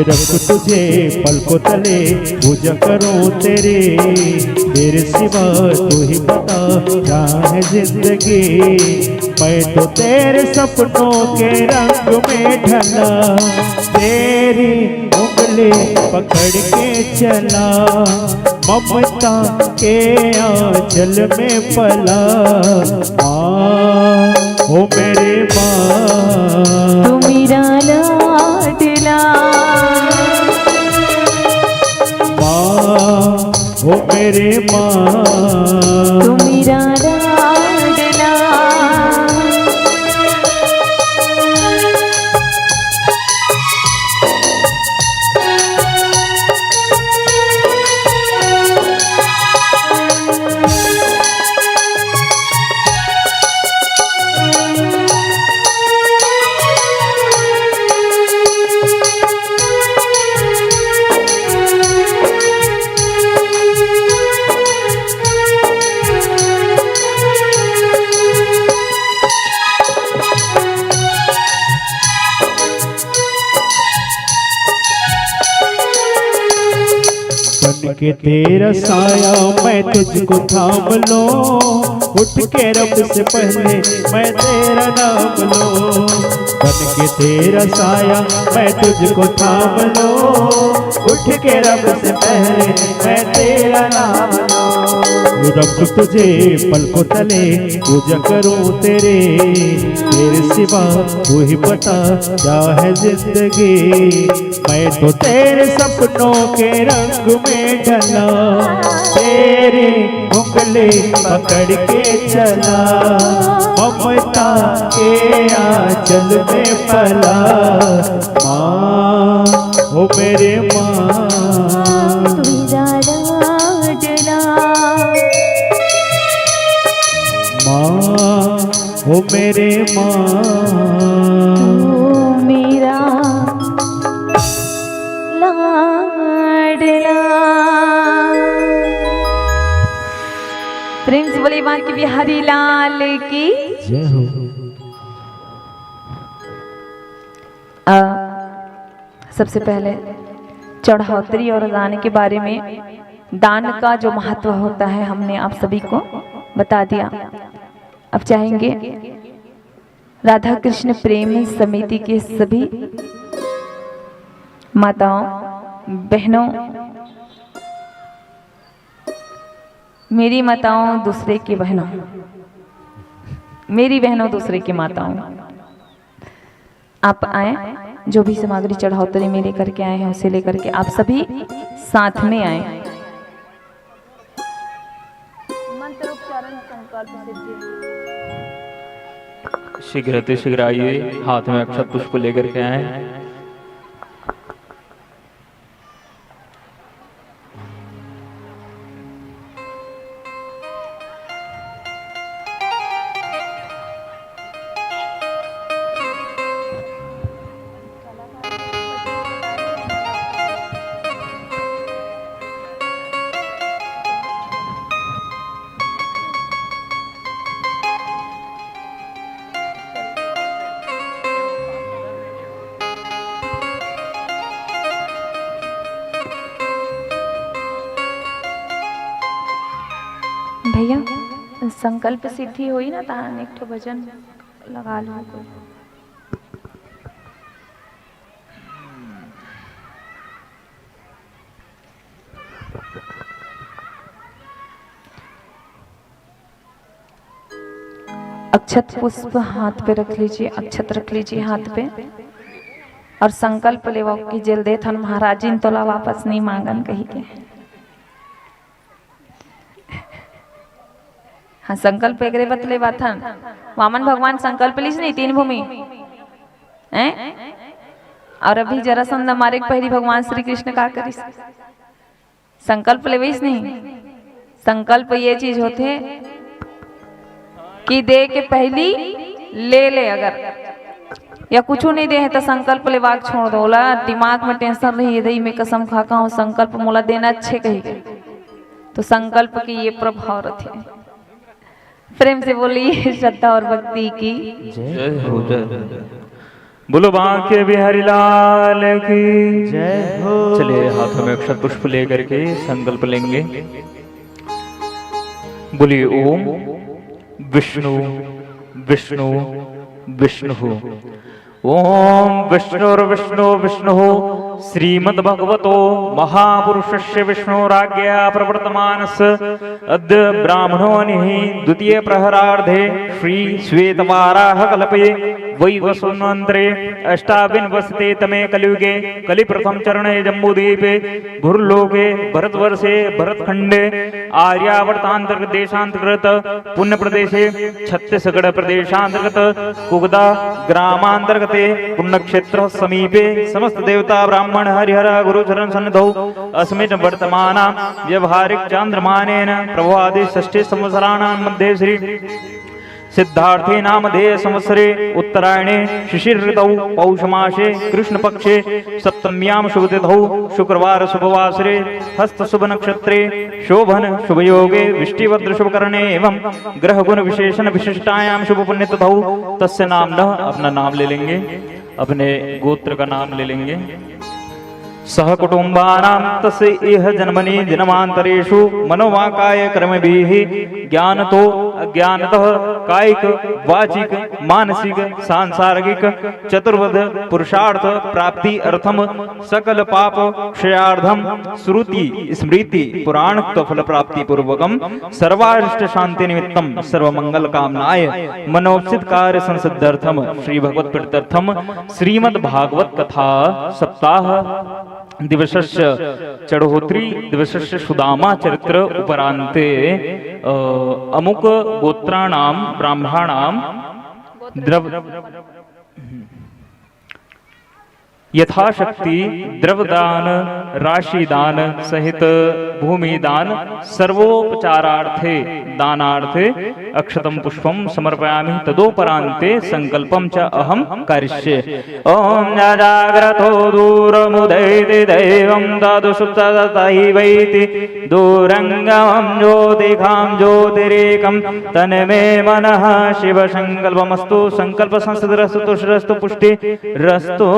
रख तुझे पलकों तले पूजा करूं तेरे सिवा तू ही बता क्या है जिंदगी। मैं तो तेरे सपनों के रंग में ढला, तेरी उंगली पकड़ के चला, ममता के आंचल में पला। माँ ओ मेरे माँ तू मेरा लाडला, माँ ओ मेरे माँ तू मेरा लाडला। के तेरा साया मैं तुझको थाम लो, उठ के रब से पहले मैं तेरा नाम लो। बन के तेरा साया मैं तुझको थाम लो, उठ के रब से पहले मैं तेरा नाम लो। रब तुझे पलकों तले पूजा करूं तेरे सिवा तू ही बता क्या है जिंदगी। मैं तो तेरे सपनों के रंग में ढला, तेरी उंगली पकड़ के चला, ममता के आंचल में पला। माँ ओ मेरे माँ ओ मेरे माँ मेरा लाडला। प्रिंस बोली माँ की बिहारी लाल की जय हो। सबसे पहले चढ़ौतरी और दान के बारे में, दान का जो महत्व होता है हमने आप सभी को बता दिया। अब चाहेंगे राधा कृष्ण प्रेम समिति के सभी माताओं बहनों, मेरी माताओं दूसरे की बहनों, मेरी बहनों दूसरे की माताओं, आप आए, जो भी सामग्री चढ़ौतरी में लेकर के आए हैं उसे लेकर के आप सभी साथ में आए। मंत्रोच्चारण संकल्प सिद्धि। शीघ्र शीघ्र आइए, हाथ में अक्षत पुष्प लेकर के आए। भैया संकल्प सिद्धि हुई ना, तान एक ठो भजन लगा लो। अक्षत पुष्प हाथ पे रख लीजिए, अक्षत रख लीजिए हाथ पे और संकल्प लेवा की जेल दे थन महाराजिन तोला वापस नहीं मांगन कही के। हाँ संकल्प एकरे बतले बाथन वामन भगवान संकल्प लीस नहीं तीन भूमि हैं, और अभी जरासंध हमारे पहली भगवान श्री कृष्ण का करिस संकल्प लेविस नहीं। संकल्प ये चीज होते कि दे के पहली ले अगर या कुछ नहीं दे है तो संकल्प ले वाक छोड़ दो। दिमाग में टेंशन रही है, दही में कसम खाका हूँ संकल्प मोला देना अच्छे कही तो संकल्प की ये प्रभाव रहते हैं। प्रेम से बोलिए श्रद्धा और भक्ति की जय हो। बोलो बांके बिहारी लाल की जय हो। चलिए हाथों में अक्षत पुष्प लेकर के संकल्प लेंगे। बोलिए ओम विष्णु विष्णु विष्णु। ओम विष्णु विष्णु श्रीमद्भगवतो महापुरुषस्य विष्णुराज्ञया प्रवर्तमानस्य अद्य ब्राह्मणोनिः द्वितीय प्रहरार्धे श्री श्वेतवाराह कल्पे वैवस्वतंत्रे अष्टाविंशते तमे कलियुगे कलिप्रथम चरणे जम्बूद्वीपे भूर्लोके भरतवर्षे भरतखंडे आर्यावर्तांतर्गत देशांतर्गत पुण्य प्रदेशे छत्तीसगढ़ प्रदेशांतर्गत कुगदा ग्रामांतर्गते पुण्यक्षेत्र समीपे समस्त देवता ब्राह्मण हरिहर गुरुचरण सन्निधौ अस्मिन् वर्तमान व्यवहारिक चांद्रमानेन प्रभु आदि षष्ठी संवत्सराणां मध्ये श्री सिद्धार्थे नामधेय संवत्सरे उत्तरायणे शिशिर ऋतौ पौषमासे कृष्ण पक्षे सप्तम्यां शुभतिथौ शुक्रवार शुभवासरे हस्त शुभ नक्षत्रे शोभन शुभ योगे विष्टिभद्र शुभकरणे एवं ग्रह गुण विशेषण विशिष्टायां शुभ पुण्यतिथौ तस्य नाम न। अपना नाम ले लेंगे, अपने गोत्र का नाम ले लेंगे। सह कुटुंबानां तस्य इह जन्मनि जन्मांतरेषु मनोवाकाय कर्मभिः ज्ञानतो अज्ञानतः कायिक वाचिक मानसिक सांसारिक चतुर्विध पुरुषार्थ प्राप्ति अर्थम सकल पाप क्षयार्धम श्रुति स्मृति पुराण फल प्राप्ति पूर्वकम सर्वारिष्ट शांति निमित्तम सर्वमंगल कामनाय मनोचित कार्य संसिद्ध्यर्थम श्री भगवत प्रीत्यर्थम श्रीमद् भागवत कथा सप्ताह दिवसस्य चढ़ोत्री दिवसस्य सुदामा चरित्र उपरांते अमुक गोत्राणाम ब्राह्मणानाम यथाशक्ति द्रवदान राशिदान सहित भूमिदान सर्वोपचारार्थे दानार्थे अक्षतम पुष्पम समर्पयामि तदोपरांते संकल्पम च अहम करिष्ये। ओम जाग्रतो दूरमुदैति दैवं तदुसुप्ततैवैति दूरंगमं ज्योतिखां ज्योतिरेकं तन्मे मनः शिव संकल्पमस्तु। संकल्प संसिद्धिरस्तु तुष्टिरस्तु पुष्टिरस्तु।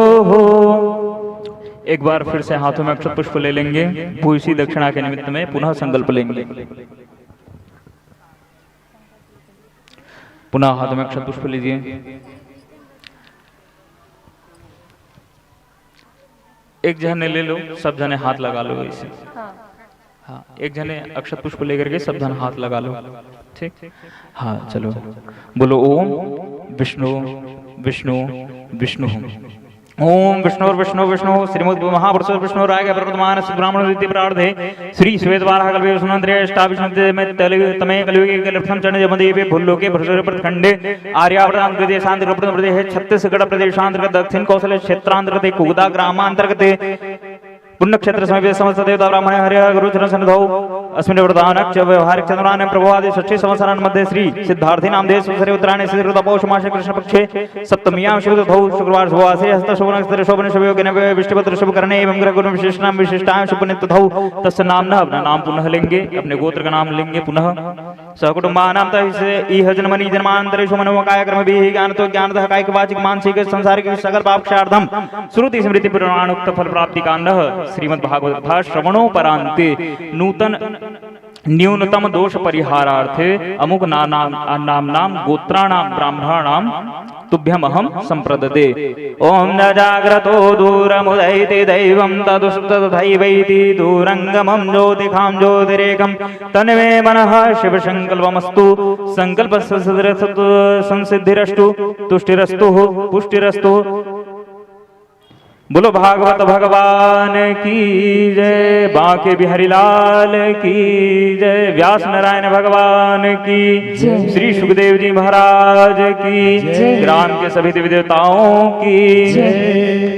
एक बार फिर से हाथों में अक्षत पुष्प ले लेंगे। भूषी दक्षिणा के निमित्त में पुनः संकल्प लेंगे। पुनः हाथों में अक्षत पुष्प लीजिए। एक जने ले लो, सब जने हाथ लगा लो इसे। हाँ, एक जने अक्षत पुष्प लेकर के सब जन हाथ लगा लो। ठीक, हाँ चलो बोलो ओम विष्णु विष्णु विष्णु। ओम विष्णु विष्णु विष्णु श्रीमद् महापुरुष विष्णु राय प्रवर्तमान ब्राह्मण विद्या प्रार्थे श्री श्वेतवाराह कल्पे सुनंद्रे अष्टाविष्णु में तमे कलियुगे कलर्थम चरण जमदेवे भूलोके भ्रसुर प्रखंडे आर्यावर्तांत प्रदेशांतर्गत प्रदेश छत्तीसगढ़ प्रदेशांतर्गत दक्षिण कौशल क्षेत्रांतर्गत कुगदा ग्रामांतर्गत पुण्यक्षेत्र समीपे समस्त देवता ब्राह्मण हरि गुरु चरण सन्निधौ अस्मिन् वरदानक च व्यवहारिक चंद्राने प्रभवादि षष्ठी संवत्सरान् मध्ये श्री सिद्धार्थी नामदेव संवत्सरे उत्तरायणे श्री पौष मासे कृष्ण पक्षे सप्तम्यां शुभतिथौ शुक्रवार शुभवासरे हस्त शोभन नक्षत्र शोभन शुभयोगे नवे विष्णुपत्र शुभ करणे एवं ग्रह गुण विशेषणाम विशिष्टां शुभ नित्यथौ तस्य नाम अपना नाम पुनः लेंगे, अपने गोत्र का नाम लेंगे पुनः। सहकुटुंबानां तस्य इह जन्मनि जन्मांतरेषु मनोवाकाय कर्मभिः ज्ञानतो ज्ञानतः कायिक वाचिक मानसिक सांसारिक सकल पापक्षार्थम श्रुति स्मृति पुराणोक्त फल प्राप्ति कांडः श्रीमद् भागवत कथा श्रवणोपरांते नूतन न्यूनतम दोष परिहारार्थे अमुक नाम गोत्राणाम ब्राह्मणानाम तुभ्यमहं संप्रदते। ओम न जाग्रतो दूरमुदैति दैवं तदुसुप्ततथैवैति दूरंगमं ज्योतिखां ज्योतिरेकं तन्मे मनः शिव संकल्पमस्तु। संकल्प संसिद्धिरस्तु तुष्टिरस्तु पुष्टिरस्तु। बोलो भागवत भगवान की जय, बांके बिहारी लाल की जय, व्यास नारायण भगवान की, श्री सुखदेव जी महाराज की, ग्राम के सभी देवी देवताओं की,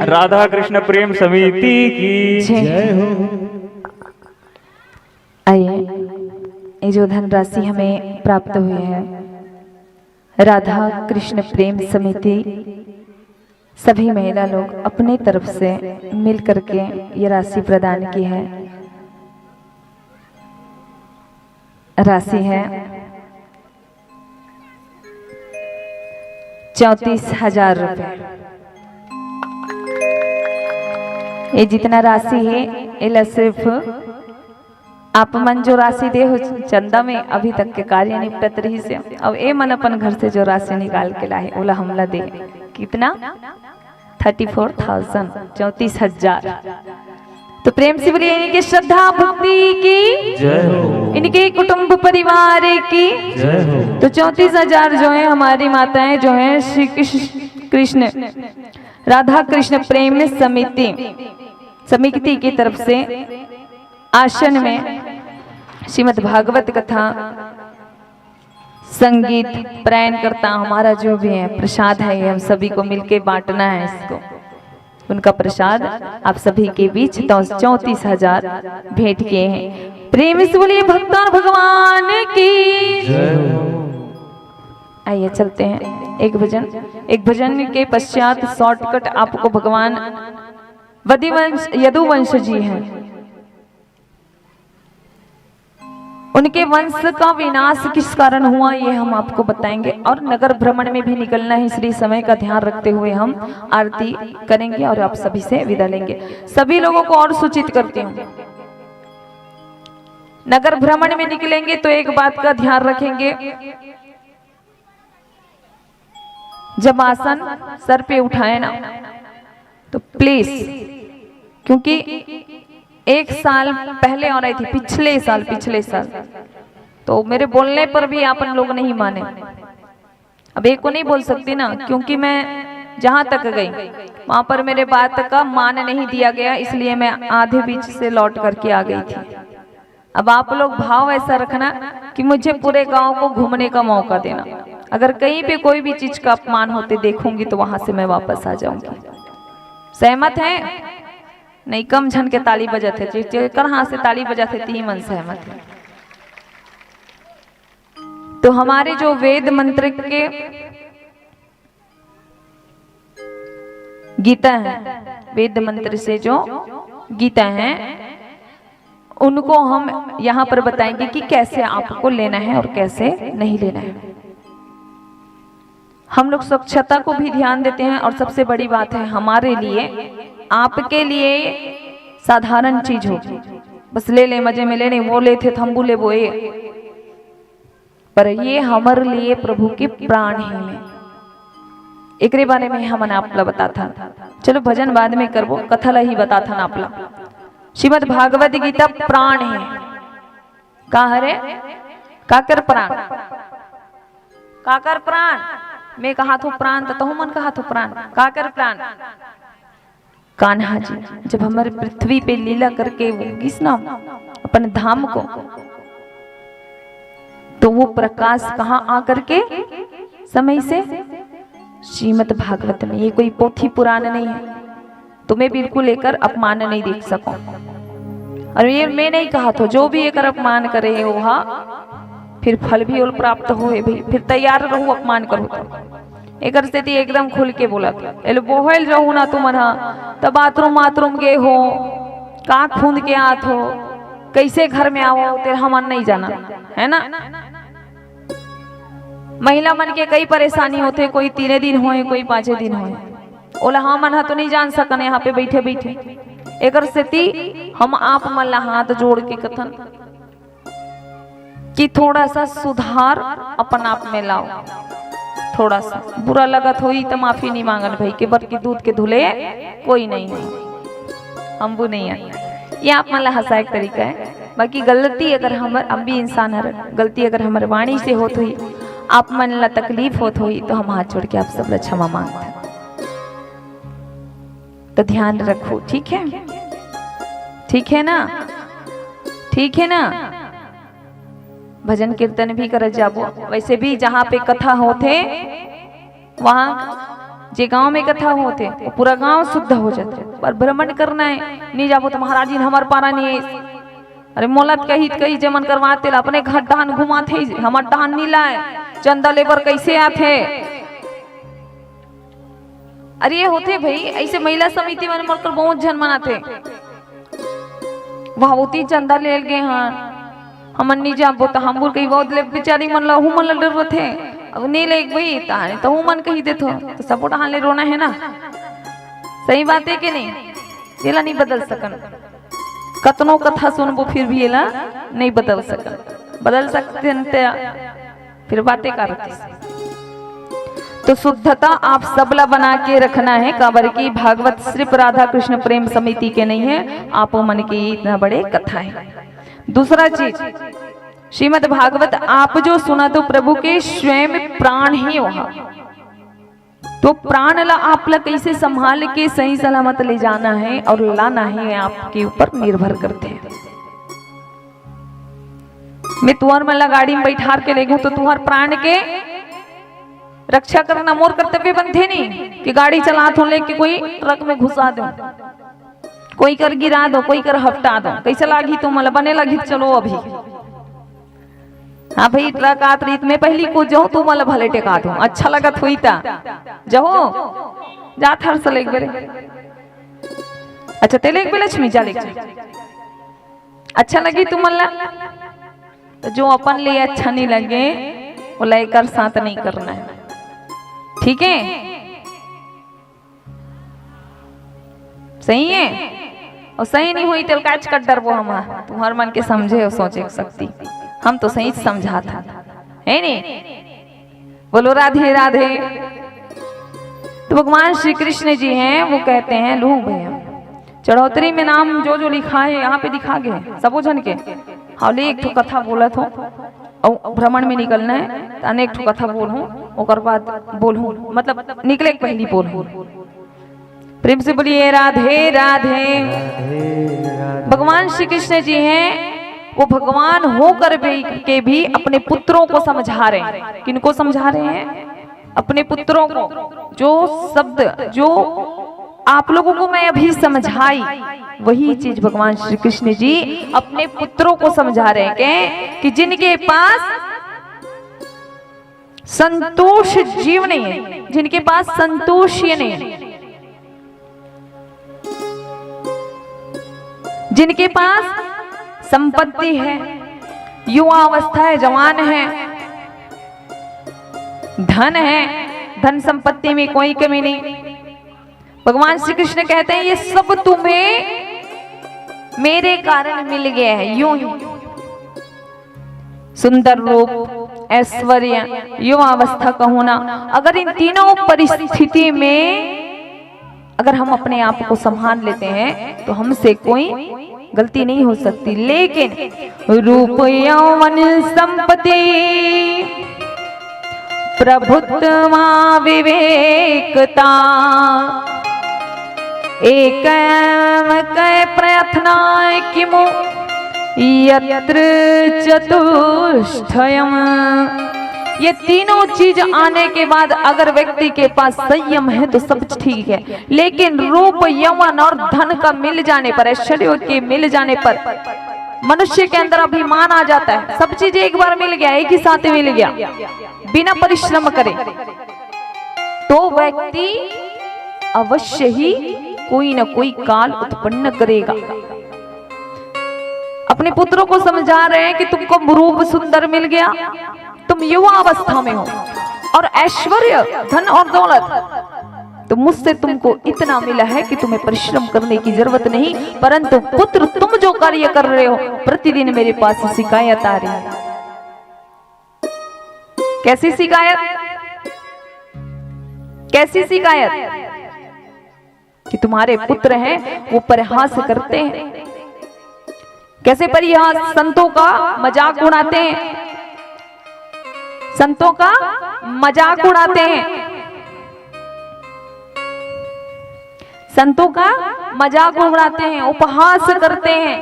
राधा कृष्ण प्रेम समिति की जय हो। आइए, ये जो धनराशि हमें प्राप्त हुई है राधा कृष्ण प्रेम समिति सभी महिला लोग अपने तरफ से मिल करके ये राशि प्रदान की है। राशि है 34,000 रुपए। ये जितना राशि है ये सिर्फ आप मन जो राशि दे हो चंदा में अभी तक के कार्य निपटत रही से, अब ए मन अपन घर से जो राशि निकाल के लाए ओला हमला दे। कितना 34,000 34,000। तो प्रेम से बोलिए इनके श्रद्धा भक्ति की जय हो, इनके कुटुंब परिवार की जय हो। तो 34,000 जो है हमारी माताएं जो है श्री कृष्ण राधा कृष्ण प्रेम समिति की तरफ से आसन में श्रीमद् भागवत कथा संगीत प्रयाण करता हमारा जो भी है प्रसाद है हम सभी को मिलके बांटना है इसको। उनका प्रसाद आप सभी के बीच 34,000 भेंट किए हैं। प्रेम से बोलिए भक्तों भगवान की जय। आइए चलते हैं एक भजन के पश्चात शॉर्टकट आपको भगवान यदुवंश जी हैं उनके वंश का विनाश किस कारण हुआ ये हम आपको बताएंगे, और नगर भ्रमण में भी निकलना है, इसलिए समय का ध्यान रखते हुए हम आरती करेंगे और आप सभी से विदा लेंगे। सभी लोगों को और सूचित करती हूँ, नगर भ्रमण में निकलेंगे तो एक बात का ध्यान रखेंगे, जब आसन सर पे उठाए ना तो प्लीज, क्योंकि एक साल पहले और आई थी, पिछले साल तो मेरे बोलने पर भी आप लोग नहीं माने। अब एक को नहीं बोल सकती ना, क्योंकि मैं जहां तक गई वहां पर मेरे बात का मान नहीं दिया गया, इसलिए मैं आधे बीच से लौट करके आ गई थी। अब आप लोग भाव ऐसा रखना कि मुझे पूरे गांव को घूमने का मौका देना, अगर कहीं पे कोई भी चीज का अपमान होते देखूंगी तो वहां से मैं वापस आ जाऊंगी। सहमत है? नहीं, कम झन के ताली बजाते थे, कहाँ से ताली बजाते थे, मन सहमत है। तो हमारे जो वेद मंत्र के गीता है, वेद मंत्र से जो गीता है, उनको हम यहाँ पर बताएंगे कि कैसे आपको लेना है और कैसे नहीं लेना है। हम लोग स्वच्छता को भी ध्यान देते हैं, और सबसे बड़ी बात है हमारे लिए, आपके लिए साधारण चीज हो, बस ले ले मजे में लेने, वो ले थे थम्बू ले वो ये, पर ये हमारे लिए प्रभु के प्राण है। एक बारे में हम आपला बता था, चलो भजन बाद में करबो, कथा ला ही बता था नापला। श्रीमद् भागवत गीता प्राण है, का हरे काकर प्राण, काकर प्राण, मैं कहा तो प्राण तो मन कहा तो प्राण, काकर प्राण। कान्हा जी जब हमारे पृथ्वी पे लीला करके वो किसना अपन धाम को, तो वो प्रकाश कहाँ आकर के समय से श्रीमद् भागवत में, ये कोई पोथी पुराण नहीं है, तुम्हें बिल्कुल लेकर अपमान नहीं देख सको। और ये मैं नहीं कहा तो, जो भी एक अपमान करे वहा फिर फल भी प्राप्त हो, फिर तैयार रहो अपमान करो। एक स्थिति एकदम खुल के बोला था, बोहल रहू ना तुम तब बाथरूम गए हो, का खूंद के आत हो, कैसे घर में आओ तेरा हमन नहीं जाना है ना। महिला मन के कई परेशानी होते, कोई 3 दिन होए, कोई 5 दिन होए, ओला हाँ मन तो नहीं जान सकन यहाँ पे बैठे बैठे। एक स्थिति हम आप मन ला हाथ जोड़ के कथन कि थोड़ा सा सुधार अपन आप में लाओ, थोड़ा सा बुरा लगत होई तो माफी नहीं मांगन भाई, के बर के दूध के धुले कोई नहीं है, हम वो नहीं है। ये आप मन हंसा एक तरीका है। बाकी गलती अगर हम भी इंसान है, गलती अगर हमारे वाणी से होत हुई, आप मन ला तकलीफ होत हुई, तो हम हाथ जोड़ के आप सब क्षमा मांगते हैं। तो ध्यान रखो, ठीक है? ठीक है ना? ठीक है ना? भजन कीर्तन भी कर जाबो। वैसे भी जहाँ पे कथा होते, वहाँ जे गांव में कथा होते वो पूरा गांव शुद्ध हो जाते, पर भ्रमण करना है नहीं जाबो तो महाराज जी हमार पारा नहीं है, अरे मोलत कही जमन करवाते अपने घर डहान घुमाते, हमार डहान नहीं लाए, चंदा लेबर कैसे आते। अरे ये होते भाई, ऐसे महिला समिति में मरकर बहुत जन मनाते, भावती चंदा ले गए हाँ, हमन नहीं जाबो तो हम बोल कही बहुत ले बेचारी मन ला मन ला डर थे, अब नहीं ले गई ताने तो मन कही देथो, तो सब डहान ले रोना है ना। सही बात है कि नहीं? येला नहीं बदल सकन, कतनो कथा सुनबो फिर भी येला नहीं बदल सकन, बदल सकते फिर बातें करते। तो शुद्धता आप सबला बना के रखना है, काबर की भागवत सिर्फ राधा कृष्ण प्रेम समिति के नहीं है, आप मन की इतना बड़े कथा है। दूसरा चीज, श्रीमद् भागवत आप जो सुना तो प्रभु के स्वयं प्राण ही वहां, तो प्राण ला आप ला कैसे संभाल के सही सलामत ले जाना है और लाना है, आपके ऊपर निर्भर करते हैं। मैं तुहर मन ला गाड़ी में बैठार के ले गई तो तुहर प्राण के रक्षा करना मोर कर्तव्य बनते नहीं कि गाड़ी चला तो लेके कोई ट्रक में घुसा दो, कोई कर गिरा दो, कोई कर हफ्ता दो, कैसे लागी तो मतलब बने लगी चलो अभी। हाँ भाई ट्रक आत रीत में पहली को जो तू मतलब भले टेका दो, अच्छा लगत हुई था जहो जा थर से लेक बेरे, अच्छा तेले एक लक्ष्मी जा लेक, अच्छा लगी तू मल्ला तो जो अपन लिए अच्छा नहीं लगे वो लेकर साथ नहीं करना है, ठीक है? सही है? और सही नहीं हुई तो काच कर डर वो हम तुम्हार मन के समझे और सोचे सकती, हम तो सही समझा था, है नहीं? बोलो राधे राधे। तो भगवान श्री कृष्ण जी हैं, वो कहते हैं लो भैया चढ़ोतरी में नाम जो जो लिखा है यहाँ पे दिखा गए सबो जन के। हाले एक ठो कथा बोला थो और भ्रमण में निकलना है तो अनेक ठो कथा बोलूं और बाद बोलूं, मतलब निकले पहली बोलूं। प्रेम से बोलिए राधे राधे। भगवान श्री कृष्ण जी हैं, वो भगवान होकर के भी अपने पुत्रों को समझा रहे हैं। किनको समझा रहे हैं? अपने पुत्रों को। जो शब्द जो आप लोगों को मैं अभी समझाई वही चीज भगवान श्री कृष्ण जी अपने पुत्रों को समझा रहे हैं कि जिनके पास संतोष जीव नहीं है, जिनके पास संतोष ये नहीं है, जिनके पास संपत्ति है, युवा अवस्था है, जवान है, धन है, धन संपत्ति में कोई कमी नहीं, भगवान श्री कृष्ण कहते हैं ये सब तुम्हें मेरे कारण मिल गया है। यूं ही सुंदर रूप, ऐश्वर्य, युवा अवस्था का होना, अगर इन तीनों परिस्थिति में अगर हम अपने आप को संभाल लेते हैं तो हमसे कोई गलती नहीं हो सकती। लेकिन रूप यौवन संपत्ति प्रभुत्व विवेकता एक प्रार्थना किमु यत्र चतुष्टयम्। ये तीनों चीज आने के बाद अगर व्यक्ति के पास संयम है तो सब ठीक है, लेकिन रूप यौवन और धन का मिल जाने पर, ऐश्वर्य के मिल जाने पर मनुष्य के अंदर अभिमान आ जाता है। सब चीज एक बार मिल गया, एक ही साथ मिल गया, बिना परिश्रम करे, तो व्यक्ति अवश्य ही कोई न कोई काल उत्पन्न करेगा। अपने पुत्रों को समझा रहे हैं कि तुमको रूप सुंदर मिल गया, तुम युवा अवस्था में हो, और ऐश्वर्य, धन और दौलत, तो मुझसे तुमको इतना मिला है कि तुम्हें परिश्रम करने की जरूरत नहीं, परंतु पुत्र तुम जो कार्य कर रहे हो प्रतिदिन मेरे पास शिकायत आ रही है। कैसी शिकायत? कैसी शिकायत? कि तुम्हारे पुत्र हैं वो परिहास करते हैं। कैसे परिहास? संतों का मजाक उड़ाते हैं, संतों का मजाक उड़ाते हैं, संतों का मजाक उड़ाते हैं, उपहास करते हैं।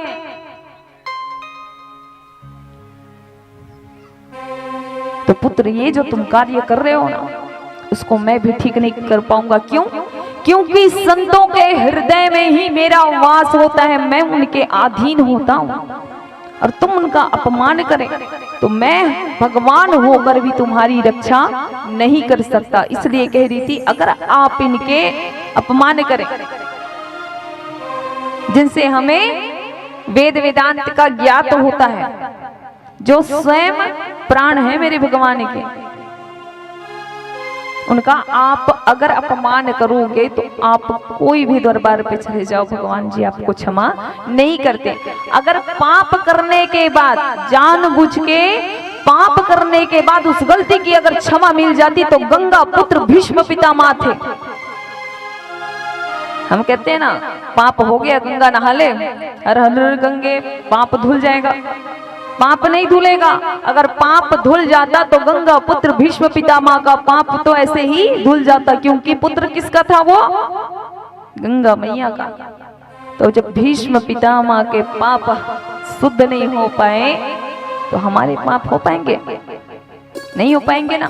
तो पुत्र ये जो तुम कार्य कर रहे हो ना उसको मैं भी ठीक नहीं कर पाऊंगा। क्यों? क्योंकि संतों के हृदय में ही मेरा वास होता है, मैं उनके अधीन होता हूं, और तुम उनका अपमान करें तो मैं भगवान होकर भी तुम्हारी रक्षा नहीं कर सकता। इसलिए कह रही थी अगर आप इनके अपमान करें जिनसे हमें वेद वेदांत का ज्ञात होता है, जो स्वयं प्राण है मेरे भगवान के, उनका आप अगर अपमान करोगे तो आप कोई भी दरबार पे चले जाओ, भगवान जी आपको क्षमा नहीं करते। अगर पाप करने के बाद, जानबूझ के पाप करने के बाद उस गलती की अगर क्षमा मिल जाती तो गंगा पुत्र भीष्म पितामह थे। हम कहते हैं ना पाप हो गया गंगा नहा ले, हर हर गंगे, पाप धुल जाएगा। पाप नहीं धुलेगा। अगर पाप धुल जाता तो गंगा पुत्र भीष्म पितामह का पाप तो ऐसे ही धुल जाता, क्योंकि पुत्र किसका था? वो गंगा मैया का। तो जब भीष्म पितामह के पाप शुद्ध नहीं हो पाए तो हमारे पाप हो पाएंगे? नहीं हो पाएंगे ना।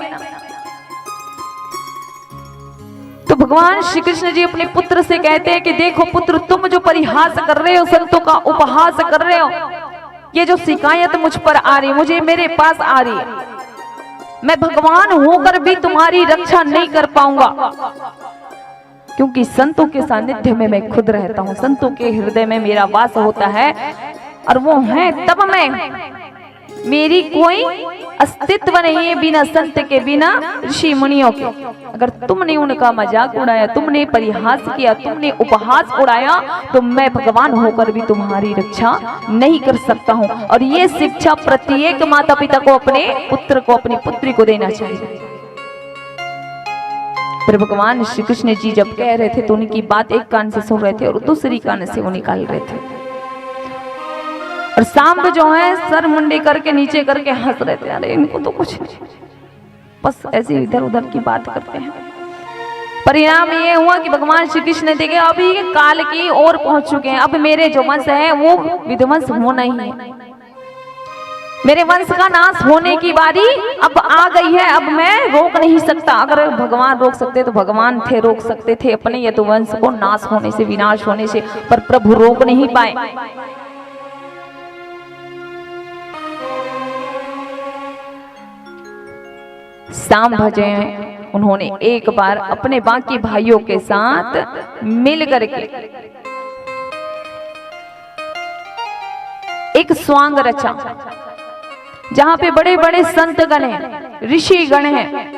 तो भगवान श्री कृष्ण जी अपने पुत्र से कहते हैं कि देखो पुत्र, तुम जो परिहास कर रहे हो, संतों का उपहास कर रहे हो, ये जो शिकायत मुझ पर आ रही, मुझे मेरे पास आ रही है, मैं भगवान होकर भी तुम्हारी रक्षा नहीं कर पाऊंगा, क्योंकि संतों के सानिध्य में मैं खुद रहता हूं, संतों के हृदय में मेरा वास होता है, और वो है तब मैं मेरी कोई अस्तित्व नहीं है बिना संत के, बिना ऋषि मुनियों के। अगर तुमने उनका मजाक उड़ाया, तुमने परिहास किया, तुमने उपहास उड़ाया, तो मैं भगवान होकर भी तुम्हारी रक्षा नहीं कर सकता हूँ। और ये शिक्षा प्रत्येक माता पिता को अपने पुत्र को, अपनी पुत्री को देना चाहिए। फिर भगवान श्री कृष्ण जी जब कह रहे थे तो उनकी बात एक कान से सुन रहे थे और दूसरी कान से वो निकाल रहे थे। और सांब जो है सर मुंडे करके नीचे करके हंस रहे थे, अरे इनको तो कुछ नहीं, बस ऐसे इधर उधर की बात करते हैं। परिणाम ये हुआ कि भगवान श्री कृष्ण ने देखे अभी काल की ओर पहुंच चुके हैं, अब मेरे जो वंश है वो विध्वंस होना ही है, मेरे वंश का नाश होने की बारी अब आ गई है, अब मैं रोक नहीं सकता। अगर भगवान रोक सकते तो भगवान थे, रोक सकते थे अपने यदुवंश को नाश होने से, विनाश होने से, पर प्रभु रोक नहीं पाए। सांब भजे उन्होंने एक बार अपने बाकी भाइयों के साथ मिल करके एक स्वांग रचा, जहां पे बड़े बड़े संत गण हैं, ऋषि गण हैं,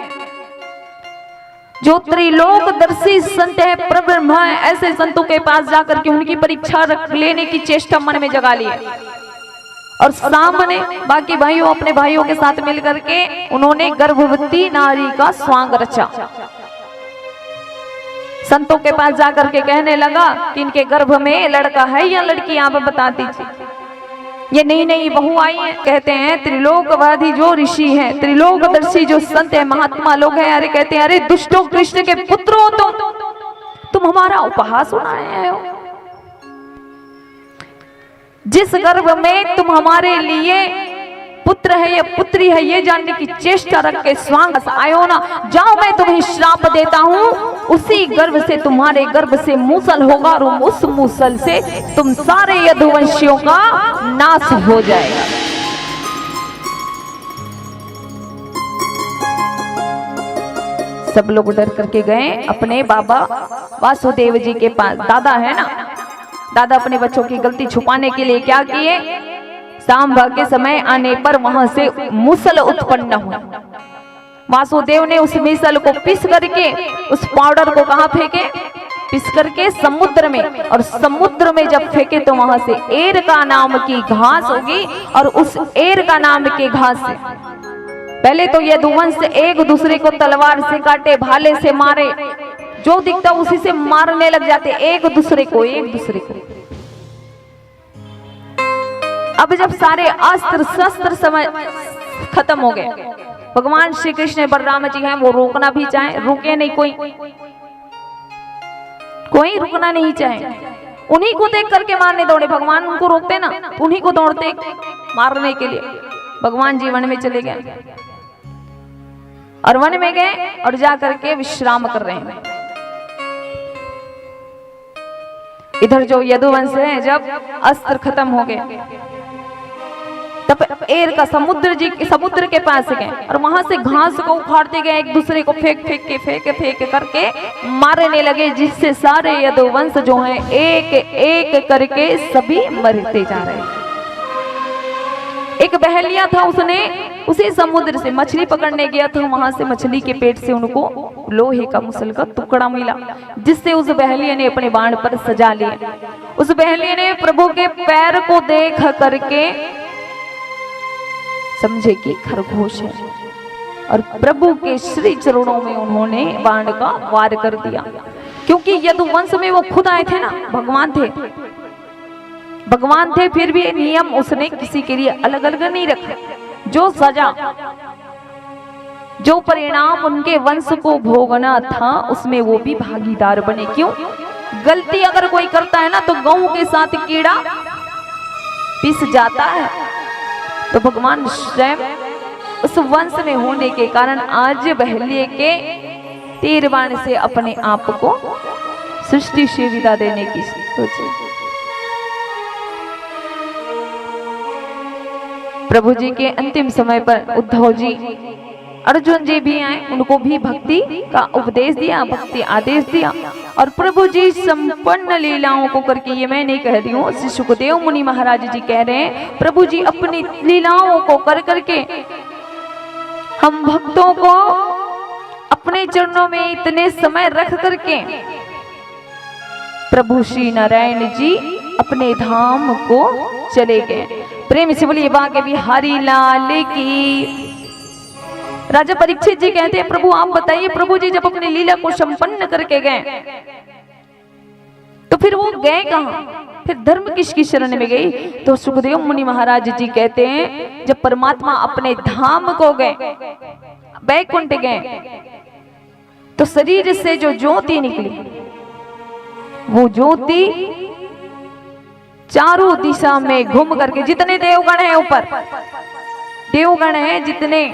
जो त्रिलोकदर्शी संत है, परब्रह्म है, ऐसे संतों के पास जाकर के उनकी परीक्षा रख लेने की चेष्टा मन में जगा ली। और सांब ने बाकी भाइयों, अपने भाइयों के साथ मिलकर के उन्होंने गर्भवती नारी का स्वांग रचा। संतों के पास जाकर के कहने लगा कि इनके गर्भ में लड़का है या लड़की, आप बता दीजिए। ये नई नई बहू आई है। कहते हैं त्रिलोकवादी जो ऋषि हैं, त्रिलोकदर्शी जो संत है, महात्मा लोग हैं, अरे कहते हैं अरे दुष्टों कृष्ण के पुत्र हो तुम हमारा उपहास उड़ाए हो। जिस गर्भ में तुम हमारे लिए पुत्र है या पुत्री है ये जानने की चेष्टा रख के स्वांग आयो ना, जाओ मैं तुम्हें श्राप देता हूँ, उसी गर्भ से तुम्हारे गर्भ से मूसल होगा और उस मूसल से तुम सारे यदुवंशियों का नाश हो जाएगा। सब लोग डर करके गए अपने बाबा वासुदेव जी के पास। दादा है ना, दादा अपने बच्चों की गलती छुपाने के लिए क्या किए, सांभ के समय आने पर वहां से मूसल उत्पन्न हुआ। वासुदेव ने उस मूसल को पीस करके, उस पाउडर को कहां फेंके, पीस करके समुद्र में, और समुद्र में जब फेंके तो वहां से एर का नाम की घास होगी, और उस एर का नाम के घास से पहले तो ये यदुवंश एक दूसरे को तलवार से काटे, भाले से मारे, जो दिखता उसी से मारने लग जाते एक दूसरे को। अब जब सारे अस्त्र शस्त्र समझ खत्म हो गए, भगवान श्री कृष्ण बलराम जी हैं, वो रोकना भी चाहे, रुके नहीं, कोई रुकना नहीं चाहे, उन्हीं को देख करके मारने दौड़े। भगवान उनको रोकते ना, उन्हीं को दौड़ते मारने के लिए। भगवान जी वन में चले गए और वन में गए और जा करके विश्राम कर रहे हैं। इधर जो यदुवंश है, जब अस्त्र खत्म हो गए तब एर का समुद्र के पास गए और वहां से घास को उखाड़ते गए, एक दूसरे को फेंक करके मारने लगे, जिससे सारे यदुवंश जो हैं एक एक करके सभी मरते जा रहे हैं। एक बहेलिया था, उसने उसी समुद्र से मछली पकड़ने गया था, वहां से मछली के पेट से उनको लोहे का मुसल का टुकड़ा मिला, जिससे उस बहेलिया ने अपने बाण पर सजा लिया। उस बहेलिया ने प्रभु के पैर को देख करके समझे कि खरगोश है, और प्रभु के श्री चरणों में उन्होंने बाण का वार कर दिया। क्योंकि यदुवंश में वो खुद आए थे ना, भगवान थे, फिर भी नियम उसने किसी के लिए अलग अलग नहीं रखा। जो सजा, जो परिणाम उनके वंश को भोगना था, उसमें वो भी भागीदार बने। क्यों? गलती अगर कोई करता है ना तो गऊ के साथ कीड़ा पिस जाता है। तो भगवान स्वयं उस वंश में होने के कारण आज बहेलिये के तीर बाण से अपने आप को सृष्टि से विदा देने की सोचे। प्रभु जी के अंतिम समय पर उद्धव जी अर्जुन जी भी आए, उनको भी भक्ति का उपदेश दिया, भक्ति आदेश दिया। और प्रभु जी संपन्न लीलाओं को करके, ये मैं नहीं कह रही हूँ, श्री सुखदेव मुनि महाराज जी कह रहे हैं, प्रभु जी अपनी लीलाओं को कर करके हम भक्तों को अपने चरणों में इतने समय रख करके प्रभु श्री नारायण जी अपने धाम को चले गए। प्रेम से बोलिए बाके बिहारी लाल की। राजा परीक्षित जी कहते हैं, प्रभु आप बताइए, प्रभु जी जब अपनी लीला को संपन्न करके गए तो फिर वो गए कहाँ, फिर धर्म किसकी शरण में गई? तो सुखदेव मुनि महाराज जी कहते हैं, जब परमात्मा अपने धाम को गए, बैकुंठ गए, तो शरीर से जो ज्योति निकली, वो ज्योति चारों दिशा में घूम करके, जितने देवगण हैं ऊपर, देवगण हैं, जितने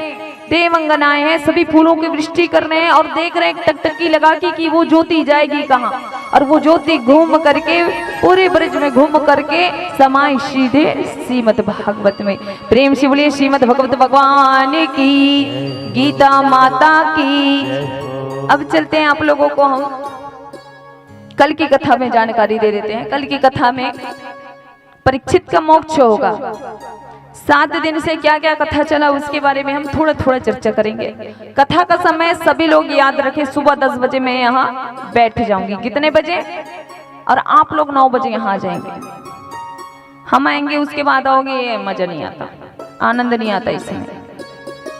देवंगनाएं हैं, सभी फूलों की वृष्टि कर रहे हैं और देख रहे हैं टकटकी लगा के कि वो ज्योति जाएगी कहाँ। और वो ज्योति घूम करके पूरे ब्रज में घूम करके समाई सीधे श्रीमद् भागवत में। प्रेम से बोलिए श्रीमद् भगवत भगवान की, गीता माता की। अब चलते हैं आप लोगों को हम कल की कथा में जानकारी दे देते हैं। कल की कथा में परीक्षित का मोक्ष होगा। 7 दिन से क्या क्या कथा चला उसके बारे में हम थोड़ा थोड़ा चर्चा करेंगे। कथा का समय सभी लोग याद रखें, सुबह 10 बजे मैं यहाँ बैठ जाऊंगी। कितने बजे? और आप लोग 9 बजे यहाँ आ जाएंगे। हम आएंगे उसके बाद आओगे, ये मजा नहीं आता, आनंद नहीं आता। इसमें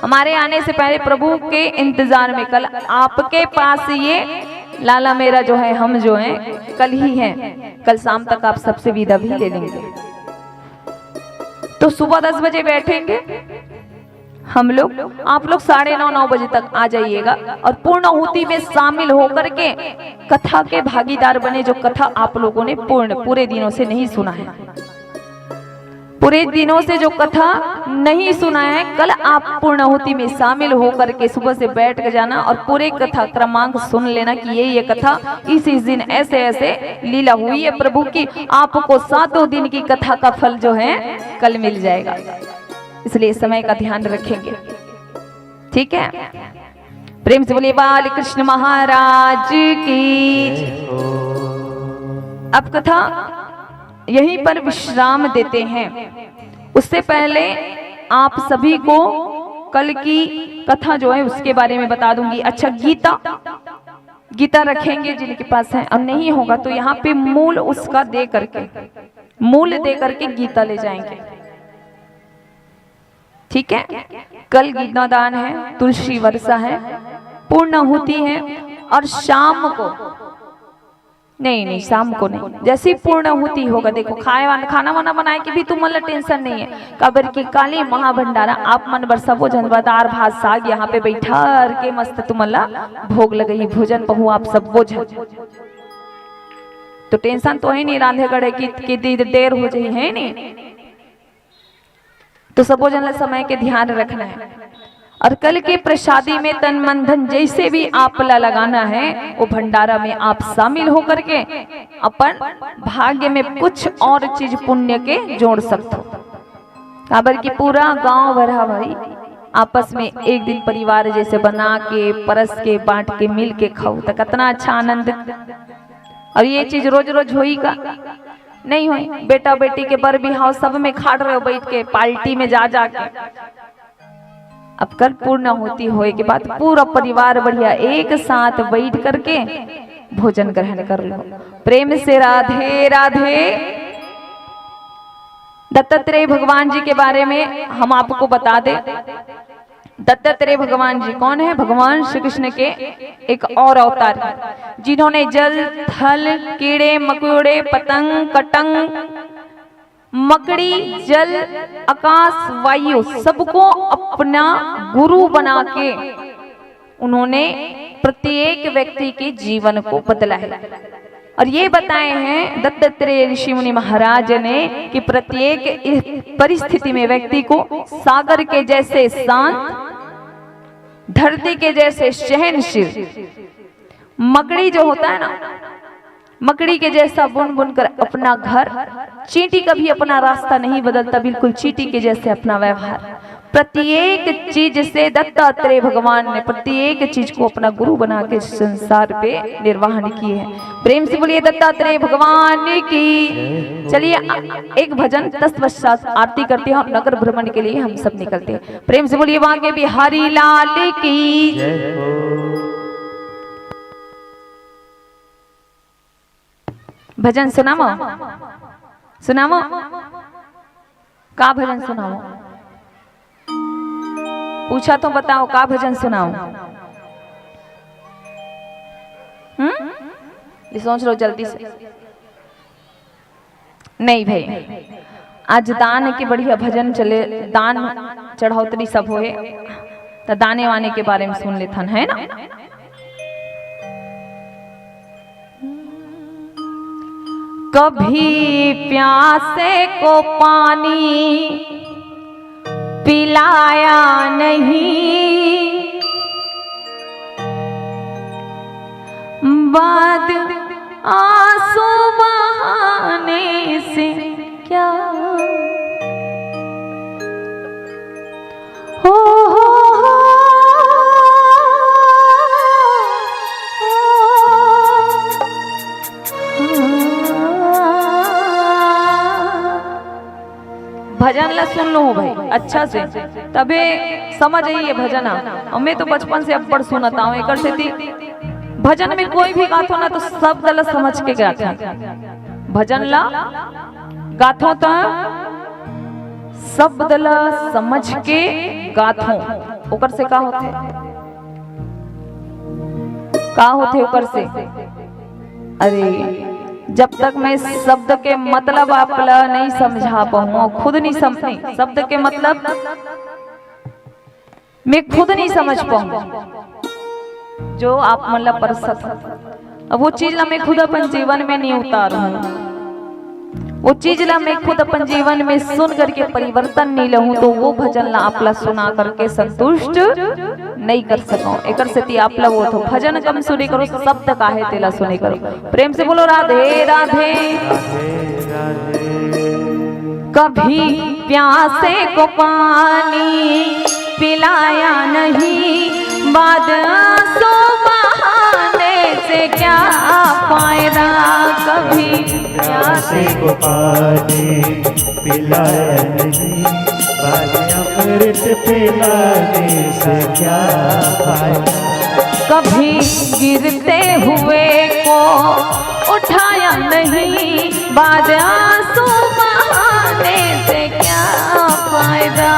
हमारे आने से पहले प्रभु के इंतजार में कल आपके पास ये लाला मेरा जो है, हम जो हैं कल ही हैं, कल शाम तक आप सबसे विदा भी ले लेंगे। तो सुबह 10 बजे बैठेंगे हम लोग, आप लोग 9:30-9 बजे तक आ जाइएगा और पूर्णाहुति में शामिल होकर के कथा के भागीदार बने। जो कथा आप लोगों ने पूरे दिनों से नहीं सुना है, पूरे दिनों से जो कथा नहीं सुना है, कल आप पूर्णाहुति में शामिल होकर के सुबह से बैठ के जाना और पूरे कथा क्रमांक सुन लेना कि ये कथा इस दिन ऐसे ऐसे लीला हुई है प्रभु की। आपको 7 दिन की कथा का फल जो है कल मिल जाएगा, इसलिए समय का ध्यान रखेंगे, ठीक है। प्रेम से बोलिए बाल कृष्ण महाराज की। अब कथा यहीं पर विश्राम देते हैं। उससे पहले आप सभी को कल की कथा जो है उसके बारे में बता दूंगी। अच्छा, गीता रखेंगे जिनके पास है, और नहीं होगा तो यहाँ पे मूल उसका दे करके गीता ले जाएंगे, ठीक है। कल गीता दान है, तुलसी वर्षा है, पूर्णाहुति है, और शाम को नहीं शाम को नहीं, जैसी पूर्णाहुति होगा, देखो खाना वाना बनाए कि भी तुम मतलब टेंशन नहीं है। कबर की काली महाभंडारा आप मन बरसा वो दार भात साग यहाँ पे बैठा के मस्त तुम भोग लगई, भोजन पहु आप सब वो तो टेंशन तो है नहीं, रांधे गड़े की देर हो जाए है नहीं, तो सब जन समय के ध्यान रखना है। और कल के प्रसादी में तन मन धन जैसे भी आप लगाना है, वो भंडारा में आप शामिल होकर के अपन भाग्य में कुछ और चीज पुण्य के जोड़ सकते हो। काबर की पूरा गांव भरा भाई आपस में एक दिन परिवार जैसे बना के परस के बांट के मिल के खाओ तो कितना अच्छा आनंद। और ये चीज रोज रोज होई का नहीं हुई। बेटा बेटी के बर बिहाव सब में खाड़ रहे हो बैठ के पार्टी में जा के। अब कल पूर्णाहुति होए के बाद पूरा परिवार बढ़िया एक साथ बैठ करके भोजन ग्रहण कर लो। प्रेम से राधे राधे। दत्तात्रेय भगवान जी के बारे में हम आपको बता दें। दत्तात्रेय भगवान जी कौन है? भगवान श्री कृष्ण के एक और अवतार है, जिन्होंने जल थल कीड़े मकोड़े पतंग कटंग मकड़ी जल आकाश वायु सबको अपना गुरु बना के उन्होंने प्रत्येक व्यक्ति के जीवन को बदला है। और ये बताए हैं दत्तात्रेय ऋषि मुनि महाराज ने कि प्रत्येक परिस्थिति में व्यक्ति को सागर के जैसे शांत, धरती के जैसे सहनशील, मकड़ी जो होता है ना, मकड़ी के जैसा बुन बुन कर अपना घर, चींटी कभी अपना रास्ता नहीं बदलता, बिल्कुल चींटी के जैसे अपना व्यवहार, प्रत्येक चीज से दत्तात्रेय भगवान ने प्रत्येक चीज को अपना गुरु बना के संसार पे निर्वाहन किए हैं। प्रेम से बोलिए दत्तात्रेय भगवान की। चलिए एक भजन तत्पश्चात आरती करते हैं और नगर भ्रमण के लिए हम सब निकलते हैं। प्रेम से बोलिए बांके बिहारी लाल की। भजन सुनामो सुनामो का भजन सुनाओ? पूछा तो बताओ का भजन सुनाओ? ये सोच लो जल्दी से। नहीं भाई, आज दान के बढ़िया भजन चले, दान चढ़ौतरी सब होए तो दाने वाने के बारे में सुन लेथन, है ना। कभी प्यासे को पानी पिलाया नहीं, बाद आंसू बहाने से क्या हो भजन ला सुन लो भाई अच्छा से, तबे समझ आई ये भजन। मैं तो बचपन से अब्बड़ सुनता हूँ एक से भजन में कोई भी गाथो ना तो शब्द ला समझ के गाथा। भजन ला गाथो तो शब्द ला समझ के गाथो, ओकर से का होते ओकर से। अरे जब तक मैं शब्द के मतलब आपला नहीं समझा पाऊँ, खुद नहीं समझ, शब्द के मतलब मैं खुद नहीं समझ पाऊँ जो आप मतलब परसत, अब वो चीज ला मैं खुद अपन जीवन में नहीं उतारूं, वो चीज ला मैं खुद अपन जीवन में सुन करके परिवर्तन नहीं लाऊं, तो वो भजन ला आपला सुना करके संतुष्ट नहीं कर सकूं। एक से आपला वो तो भजन कम सुने करो, शब्द काहे तेला सुने करो। प्रेम से बोलो राधे राधे। कभी प्यासे को पानी पिलाया नहीं, बाद आंसू बहाने से क्या फायदा। कभी प्यासे को पानी पिलाया नहीं, बाद अमृत पिलाने से क्या फायदा। कभी गिरते हुए को उठाया नहीं, बाद आंसू बहाने से क्या फायदा।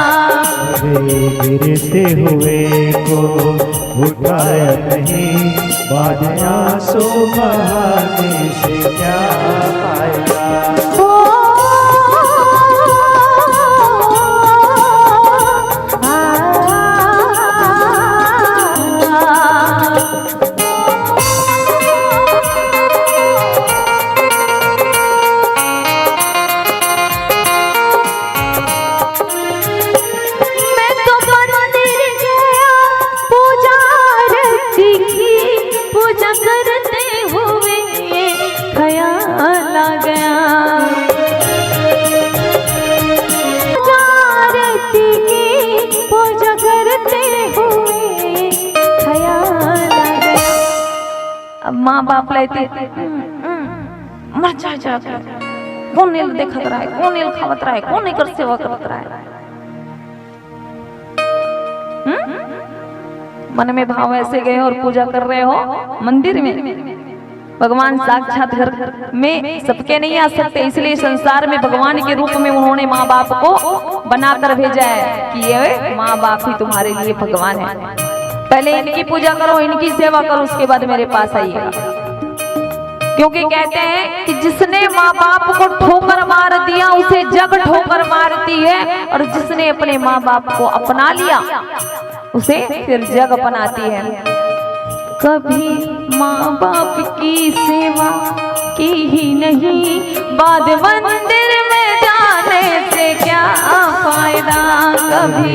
गिरते हुए को उठाया नहीं, बाद आंसू बहाने से क्या फायदा। माँ बाप लेते मर जा कौन नेल देखत रहा है, कौन नेल खावत रहा है, कौन एकर सेवा करत रहा है। मन में भाव ऐसे गए और पूजा कर रहे हो मंदिर में। भगवान साक्षात घर में सबके नहीं आ सकते, इसलिए संसार में भगवान के रूप में उन्होंने माँ बाप को बनाकर भेजा है कि ये माँ बाप ही तुम्हारे लिए भगवान है। पहले इनकी पूजा करो, इनकी सेवा करो, उसके बाद मेरे पास आइएगा। क्योंकि कहते हैं कि जिसने माँ बाप को ठोकर मार दिया उसे जग ठोकर मारती है, और जिसने अपने माँ बाप को अपना लिया उसे फिर जग अपनाती है। कभी माँ बाप की सेवा की ही नहीं, बाद मंदिर में जाने से क्या फायदा। कभी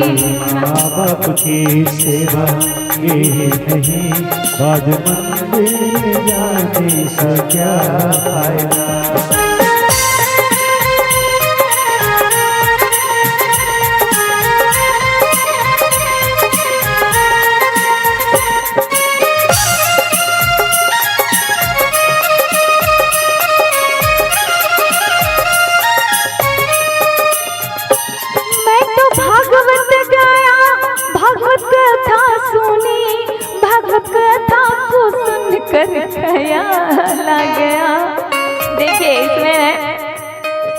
माँ बाप की सेवा की ही नहीं, बाद मंदिर में जाने से क्या फायदा।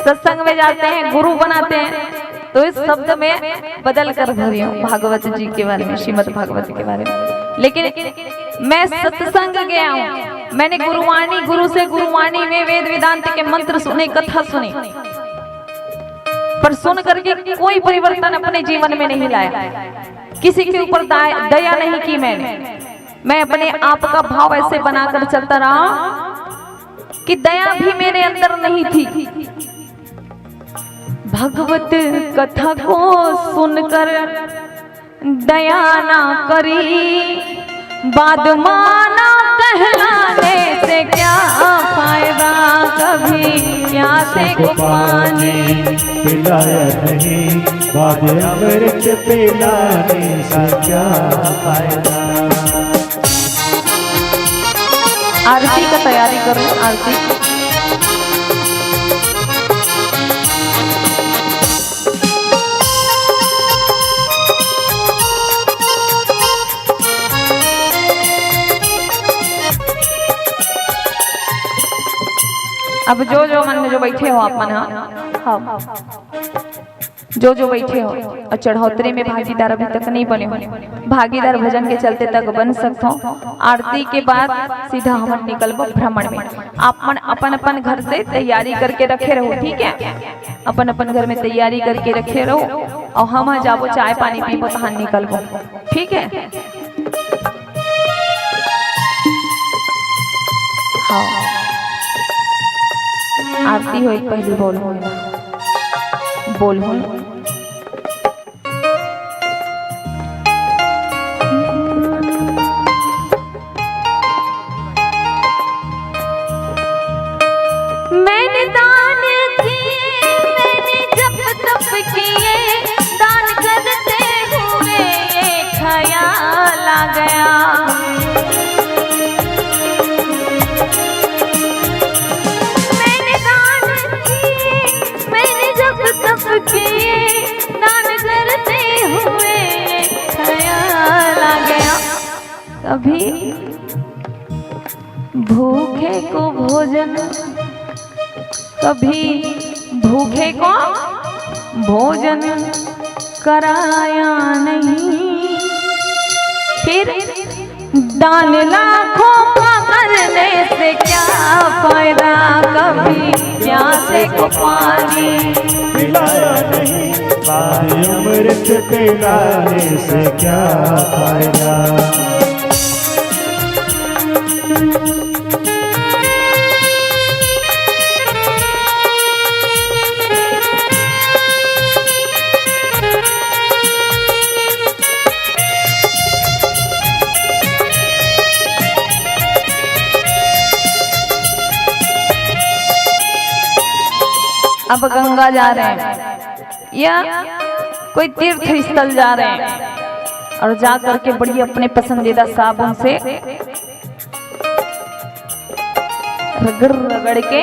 सत्संग में जाते हैं, गुरु बनाते हैं, तो इस शब्द में बदल कर भरी हूँ भागवत जी के बारे में, श्रीमद् भागवत के बारे में। लेकिन मैं सत्संग गया हूँ, मैंने गुरुवाणी, गुरु से गुरुवाणी में वेद वेदांत के मंत्र सुने, कथा सुनी, पर सुन करके कोई परिवर्तन अपने जीवन में नहीं लाया, किसी के ऊपर दया नहीं की मैं अपने आप का भाव ऐसे बनाकर चलता रहा कि दया भी मेरे अंदर नहीं थी। भगवत कथा को सुनकर दया ना करी, बाद माना कहलाने से क्या फायदा, कभी प्यासे को पानी पिलाया नहीं, बाद अमृत पिलाने से क्या फायदा। आरती का तैयारी करो, आरती। अब जो मन में जो बैठे हो आप मन, हाँ जो बैठे हो और चढ़ोतरी में भागीदार अभी तक नहीं बने हो, भागीदार भजन के चलते तक बन सकते हो। आरती के बाद सीधा हम निकलबो भ्रमण में। आप मन अपन अपन घर से तैयारी करके रखे रहो, ठीक है? अपन अपन घर में तैयारी करके रखे रहो और हम जाबो चाय पानी पीबो तहाँ निकलबो, ठीक है? हाँ, आरती हो एक पहली बोल हो मैंने दान किए, मैंने जप तप किए, दान करते हुए ख्याल आ गया, दान करते हुए ख्याल आ गया, कभी भूखे को भोजन, कभी भूखे को भोजन कराया नहीं, फिर दान लाखों का करने से क्या फायदा, कभी प्यासे को पानी पिलाया नहीं, बाद अमृत पिलाने से क्या फायदा। अब गंगा जा रहे हैं या कोई तीर्थ स्थल जा रहे हैं और जा करके बड़ी अपने पसंदीदा साबुन से रगड़ रगड़ के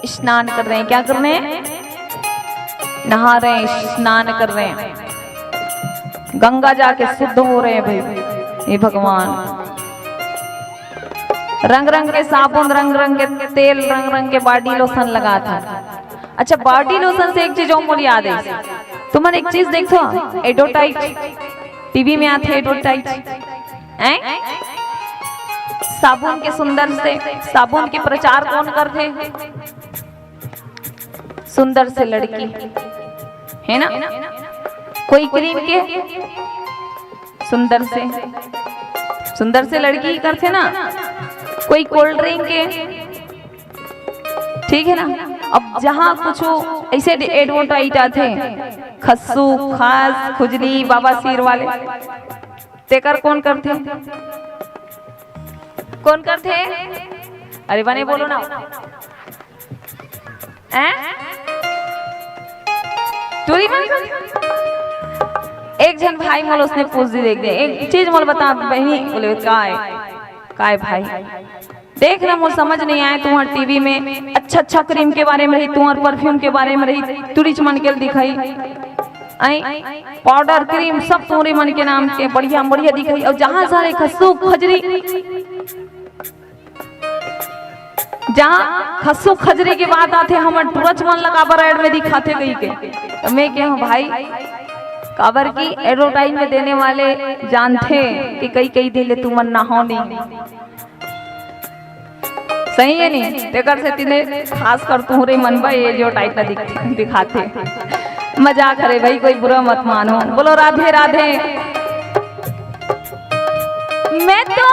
स्नान कर रहे हैं। क्या कर रहे हैं? नहा रहे हैं, स्नान कर रहे हैं, गंगा जाके शुद्ध हो रहे हैं। भाई ये भगवान रंग रंग के साबुन, रंग रंग के तेल, रंग रंग के बॉडी लोशन लगा था। अच्छा, बॉडी लोशन से एक चीज और मुझे याद है, तुमने एक चीज देखो, एडवर्टाइज टीवी में आते एडवर्टाइज साबुन के, सुंदर से साबुन के प्रचार कौन करते? सुंदर से लड़की है ना, कोई क्रीम के सुंदर से लड़की करते ना, कोई कोल्ड ड्रिंक के, ठीक है ना। अब जहाँ कुछ ऐसे एडवर्टाइज आते, खस्सू, खास, खुजली, बाबा सिर वाले, तेकर कौन करते? कौन करते? अरे बने बोलो ना, चोरी एक जन भाई मोल उसने पूछ दी, देख दे एक चीज मोल बता बहनी, बोले काय भाई देख ना, मुझे समझ नहीं आया, तुम्हारे टीवी में अच्छा क्रीम के बारे में रही, तुम्हारे परफ्यूम के बारे में रही, तुरिच मन के दिखाई, पाउडर क्रीम सब तुम्हारे मन के नाम के बढ़िया बढ़िया दिखाई, और जहां सारे खस्सू खजरी जहाँ खस्सू खजरे की बात आते हम तुरंत मन लगा पर एड में दिखाते गई के तो मैं क्या हूँ भाई काबर की एडवर्टाइज में देने वाले जानते कि कई कई दिले तू मन ना हो नहीं सही है नहीं तेकर से तिने खास कर तुम्हारे मन में ये जो टाइप ना दिखाते मजाक करे भाई कोई बुरा मत मानो बोलो राधे राधे। मैं तो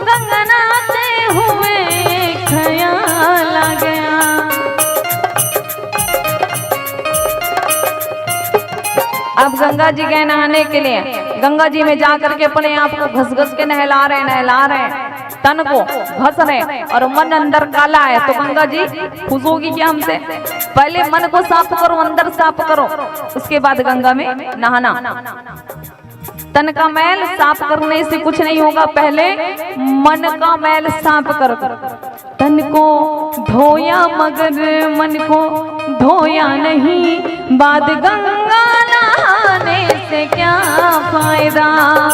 गंगा नहाते हुए ख्याल आ गया। अब गंगा जी गए नहाने के लिए गंगा जी में जाकर के अपने आप को घस घस के नहला रहे तन को घस रहे और मन अंदर काला है तो गंगा जी खुश होगी क्या हमसे? पहले मन को साफ करो अंदर साफ करो उसके बाद गंगा में नहाना। तन का मैल साफ करने से कुछ नहीं होगा पहले मन का मैल साफ करो। तन को धोया मगर मन को धोया नहीं बाद गंगा नहाने से क्या फायदा।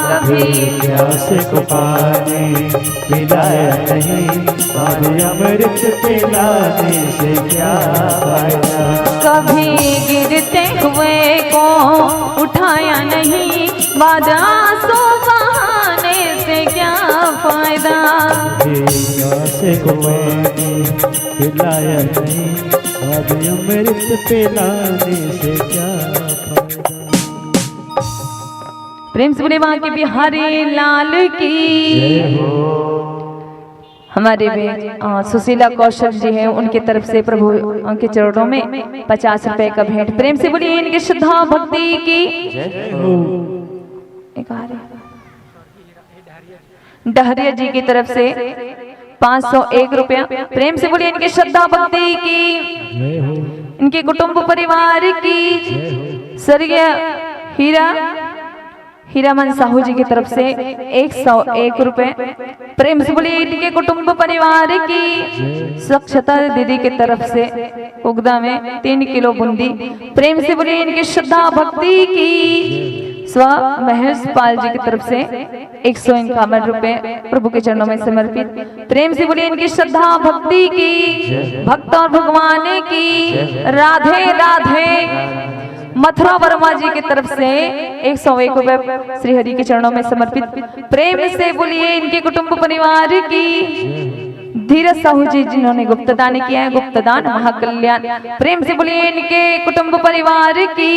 कभी प्यास को पानी पिलाया नहीं बाद अमृत पिलाने से क्या फायदा। कभी गिरते हुए को उठाया नहीं बाद आंसू बहाने से क्या फायदा। प्यास को पानी पिलाया नहीं बाद अमृत पिलाने से क्या फायदा। प्रेम से बोले वहां के बिहारी लाल की। हमारे भी सुशीला कौशल जी हैं उनके तरफ से प्रभु उनके चरणों में 50 रुपए का भेंट। प्रेम से बोलिए इनकी श्रद्धा भक्ति की। डहरिया जी की तरफ से 501 रुपया। प्रेम से बोलिए इनकी श्रद्धा भक्ति की। इनके कुटुंब परिवार की। स्वर्गीय हीरामन साहू जी की तरफ से 101 रुपए। प्रेम से बोलिए इनके कुटुंब परिवार की। स्वच्छता दीदी की तरफ से उगदा में 3 किलो बूंदी। प्रेम से बोलिए इनकी श्रद्धा भक्ति की। स्व महेश पाल जी की तरफ से 151 रुपए प्रभु के चरणों में समर्पित। प्रेम से बोलिए इनकी श्रद्धा भक्ति की। भक्त और भगवान की राधे राधे। मथुरा वर्मा जी की तरफ से 101 रुपए श्री हरि के चरणों में समर्पित। प्रेम से बोलिए इनके कुटुंब परिवार की। धीरज साहू जी जिन्होंने गुप्तदान किया है गुप्तदान महाकल्याण। प्रेम से बोलिए इनके कुटुंब परिवार की।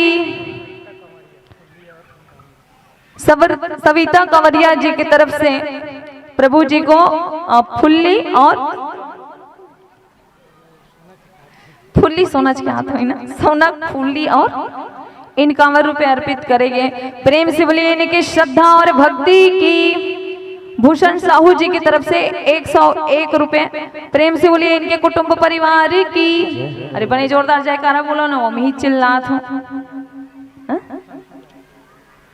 सविता कंवरिया जी की तरफ से प्रभु जी को फुल्ली और फुल्ली सोना के हाथ में ना सोना फुल्ली और 51 रुपए अर्पित करेंगे। प्रेम से बोलिए इनकी श्रद्धा और भक्ति की। भूषण साहू जी की तरफ से 101 रुपए। प्रेम से बोलिए इनके कुटुंब परिवार की। अरे बने जोरदार जयकारा बोलो ना वो मैं ही चिल्लात हूँ।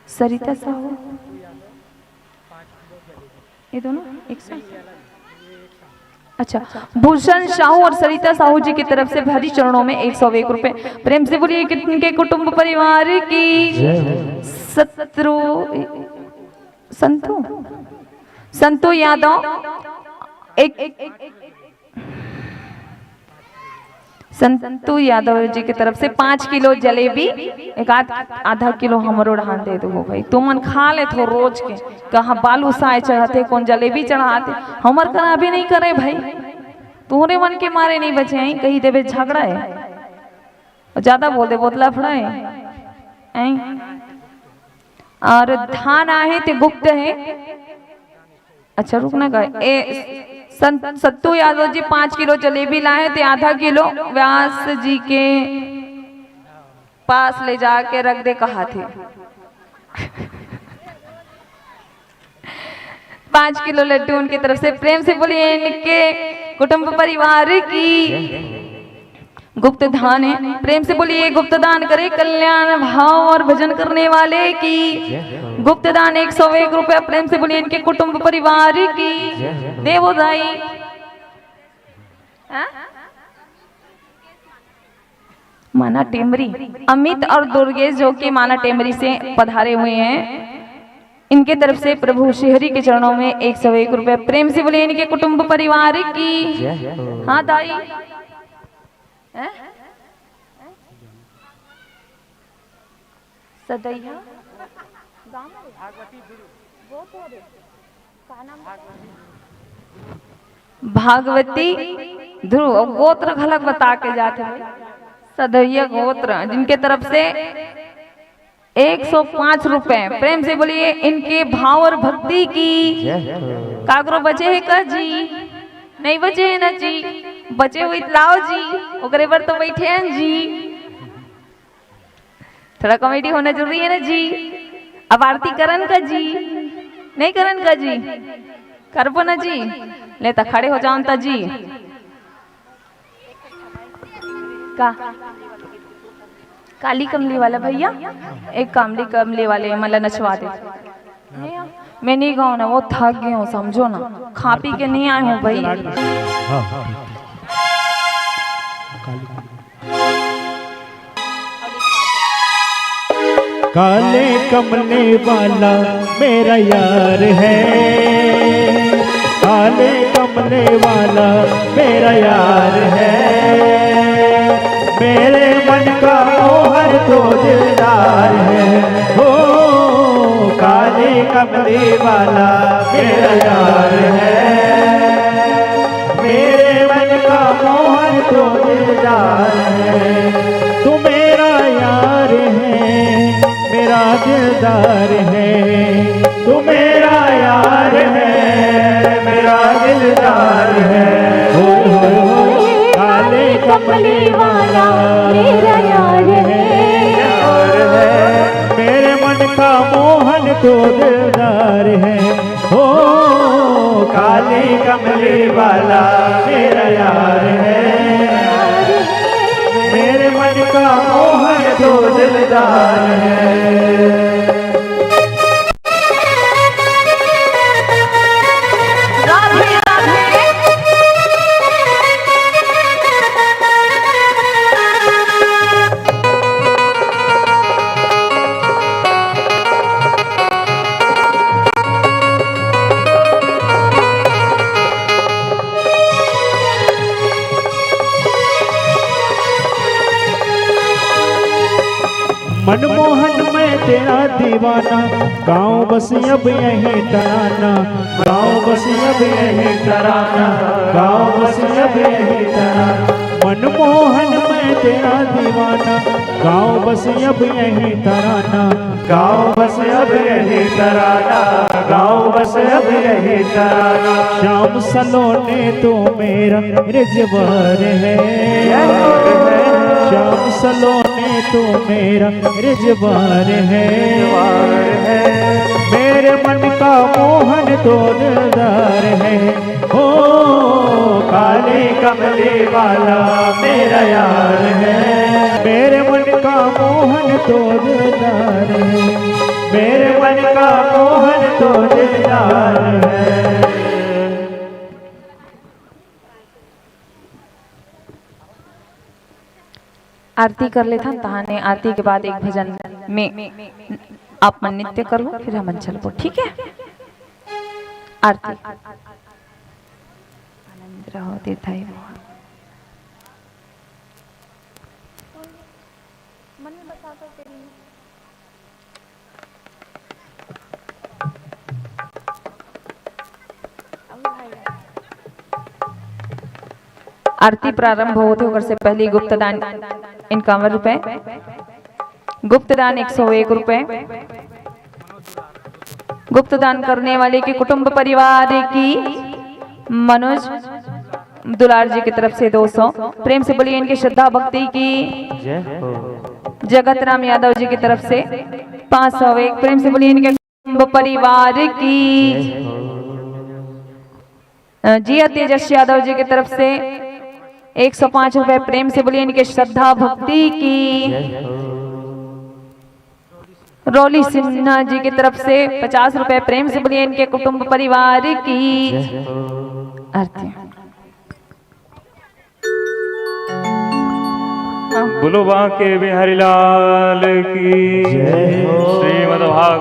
सरिता साहू ये दोनों एक साथ। अच्छा भूषण साहू और सरिता साहू जी की तरफ से हरि चरणों में 101 रुपए। प्रेम से बोलिए किनके कुटुंब परिवार की। संतू यादव संतू यादव जी की तरफ से 5 किलो जलेबी एक आधा किलो हमरो ढान दे दो भाई। तुमन खा ले थो रोज के कहा बालू साए चढ़ाते कौन जलेबी चढ़ाते हमर करा भी नहीं करे भाई। तुम्हारे मन के मारे नहीं बचे हैं कहीं देवे झगड़ा है और ज्यादा बोल दे बोतला फड़ा है। और धान आहे ते गुप्त है। अच्छा रुकना गए सत्तू यादव जी 5 किलो जलेबी लाए थे आधा किलो व्यास जी के पास ले जाके रख दे कहा थे। 5 किलो लड्डू उनकी तरफ से। प्रेम से बोलिए इनके कुटुंब परिवार की। गुप्त दान है। प्रेम से बोलिए गुप्त दान करे कल्याण भाव और भजन करने वाले की। गुप्त दान 101 रुपए। प्रेम से बोलिए इनके कुटुंब परिवार की। देवोदाई माना टेमरी अमित और दुर्गेश जो कि माना टेमरी से पधारे हुए हैं इनके तरफ से प्रभु श्रीहरि के चरणों में 101 रुपए। प्रेम से बोले इनके कुटुंब परिवार की। हाँ दाई हैं? सदैया भागवती ध्रुव गोत्र खलक बता के जाते हैं। सदैया गोत्र जिनके तरफ से 105 रुपए। प्रेम से बोलिए इनके भाव और भक्ति की। कागरो बचे है का जी? नहीं बचे है ना जी? बचे हुए लाओ जी, ओकरे पर तो बैठे हैं जी। थोड़ा कॉमेडी होना जरूरी है ना जी। अब आरती करन का जी? नहीं करन का जी? करबो ना जी? ले तो खड़े हो जाओ ता जी। का काली कमली वाला भैया, एक कामली कमली वाले मतलब नचवा दे। मैं नहीं गाऊँ ना, वो थक गई हूँ समझो ना, खा पी के नहीं आए हूँ भाई। काले कमले वाला मेरा यार है, काले कमले वाला मेरा यार है, मेरे मन का मोहर तो दिलदार है। हो काले कमले वाला मेरा यार है, मेरे मन का मोहर तो दिलदार है। तू मेरा यार है, मेरा दिलदार है, तू मेरा यार है, मेरा दिलदार है। हो काले कमले वाला मेरा यार है, मेरे मन का मोहन तो दिलदार है। हो काले कमले वाला मेरा यार है, मेरे मन का मोहन तो दिलदार है। मनमोहन मैं तेरा दीवाना, गाँव बस अब यही तराना, गाँव बस अब यही तराना, गाँव बस अब यही तराना। मनमोहन मैं तेरा दीवाना, गाँव बस अब यही तराना, गाँव बस अब यही तराना, गाँव बस अब यही तराना। श्याम सलोने तो मेरा रिजवार है, श्याम सलोने तो मेरा रिजवार है, मेरे मन का मोहन तो दिलदार है। हो काले कमले वाला मेरा यार है, मेरे मन का मोहन तो दिलदार है, मेरे मन का मोहन तो दिलदार है। आरती कर लेता तहाने। आरती के बाद एक भजन में आप मन नृत्य करो, फिर हम चलबो, ठीक है? आरती आनंद रहो तीर्थाई आरती प्रारंभ होते होकर से पहले गुप्तदान 51 रुपए, गुप्तदान 101 रुपए, गुप्तदान करने वाले के कुटुंब परिवार की मनोज दुलार जी की तरफ से 200। प्रेम से बोलिए इनकी श्रद्धा भक्ति की। जगत राम यादव जी की तरफ से 501। प्रेम से बोलिए इनके कुटुंब परिवार की। जिया तेजस यादव जी की तरफ से 105 रुपए। प्रेम से बोलिए इनके श्रद्धा भक्ति की। रोली सिन्हा जी की तरफ से 50 रुपए। प्रेम से बोलिए इनके कुटुंब परिवार की। आरती बोलो बांके बिहारी लाल की। श्रीमद् भागवत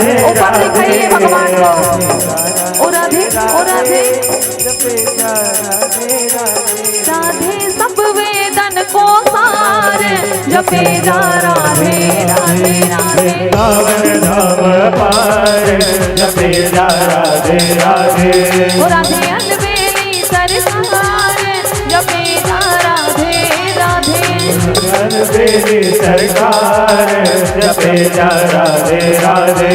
राधे ऊपर दिखाइए भगवान को। ओ राधे, ओ राधे, जपे जा राधे राधे राधे सब वेदन को सार, जपे जा राधे राधे राधे। धाम धाम पार जपे जा राधे राधे ओ राधे अलबेली सरकार, जपे जा राधे राधे। बेली सरकार जपे जा राधे राधे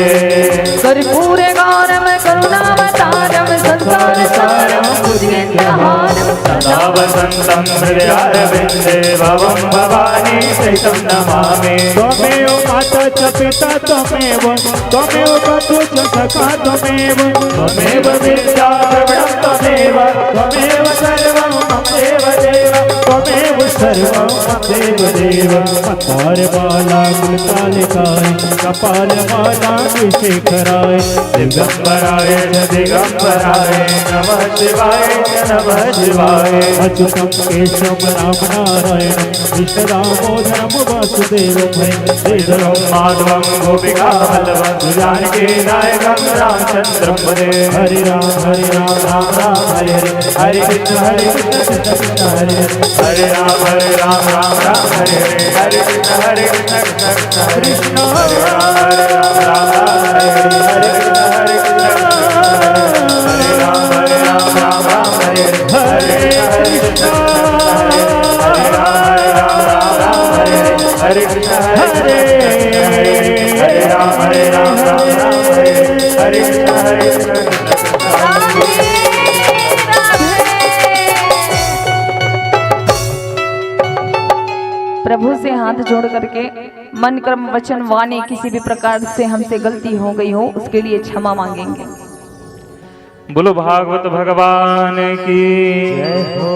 कर्पूर गौरम करुणावतारम संसार सारम भुजगेन्द्रहारम सदा वसन्तं हृदयारविन्दे भवं भवानी सहितं नमामि त्वमेव माता च पिता त्वमेव, त्वमेव बन्धु च सखा त्वमेव, त्वमेव विद्या द्रविणं त्वमेव त्वमेव सर्वं मम देव देव त्वमेव सर्वं मम देव देव। मंदारमाला गुलतालिकाय कपालमाला शेखराय दिगंबराय च दिगंबराय नमः शिवाय च नमः शिवाय अच्युतं केशवं राम नारायणं कृष्णदामोदरं वासुदेवं श्रीधरं माधवं गोपिका वल्लभं जानकी नायकं रामचन्द्रं वन्दे हरे राम राम राम हरे हरे, हरे कृष्ण कृष्ण कृष्ण हरे हरे राम राम राम हरे हरे कृष्ण कृष्ण कृष्ण कृष्ण हरे राम राम हरे हरे कृष्ण कृष्ण हरे राम राम हरे हरे कृष्ण हरे राम हरे हरे कृष्ण हरे राम हरे कृष्ण हरे कृष्ण प्रभु से हाथ जोड़ करके मन कर्म वचन वाणी किसी भी प्रकार से हमसे गलती हो गई हो उसके लिए क्षमा मांगेंगे। बोलो भागवत भगवान की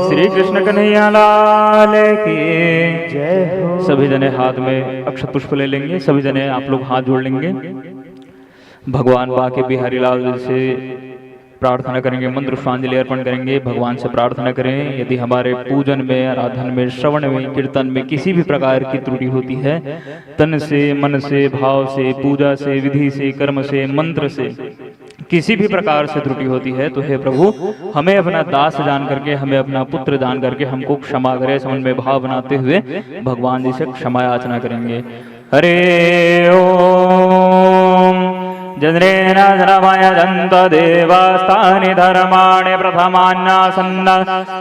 श्री कृष्ण कन्हैया लाल की जय हो सभी जने हाथ में अक्षत पुष्प ले लेंगे। सभी जने आप लोग हाथ जोड़ लेंगे। भगवान बाके बिहारी लाल से प्रार्थना करेंगे, मंत्र पुष्पांजलि अर्पण करेंगे। भगवान से प्रार्थना करें यदि हमारे पूजन में, आराधन में, श्रवण में, कीर्तन में किसी भी प्रकार की त्रुटि होती है, तन से, मन से, भाव से, पूजा से, विधि से, कर्म से, मंत्र से किसी भी प्रकार से त्रुटि होती है तो हे प्रभु हमें अपना दास जान करके, हमें अपना पुत्र जान करके हमको क्षमा करें। समन में भाव बनाते हुए भगवान जी से क्षमा याचना करेंगे। हरे ओम जन्रेण धर्माय दन्त देवास्तानि धर्माणि प्रथमान्यासन्न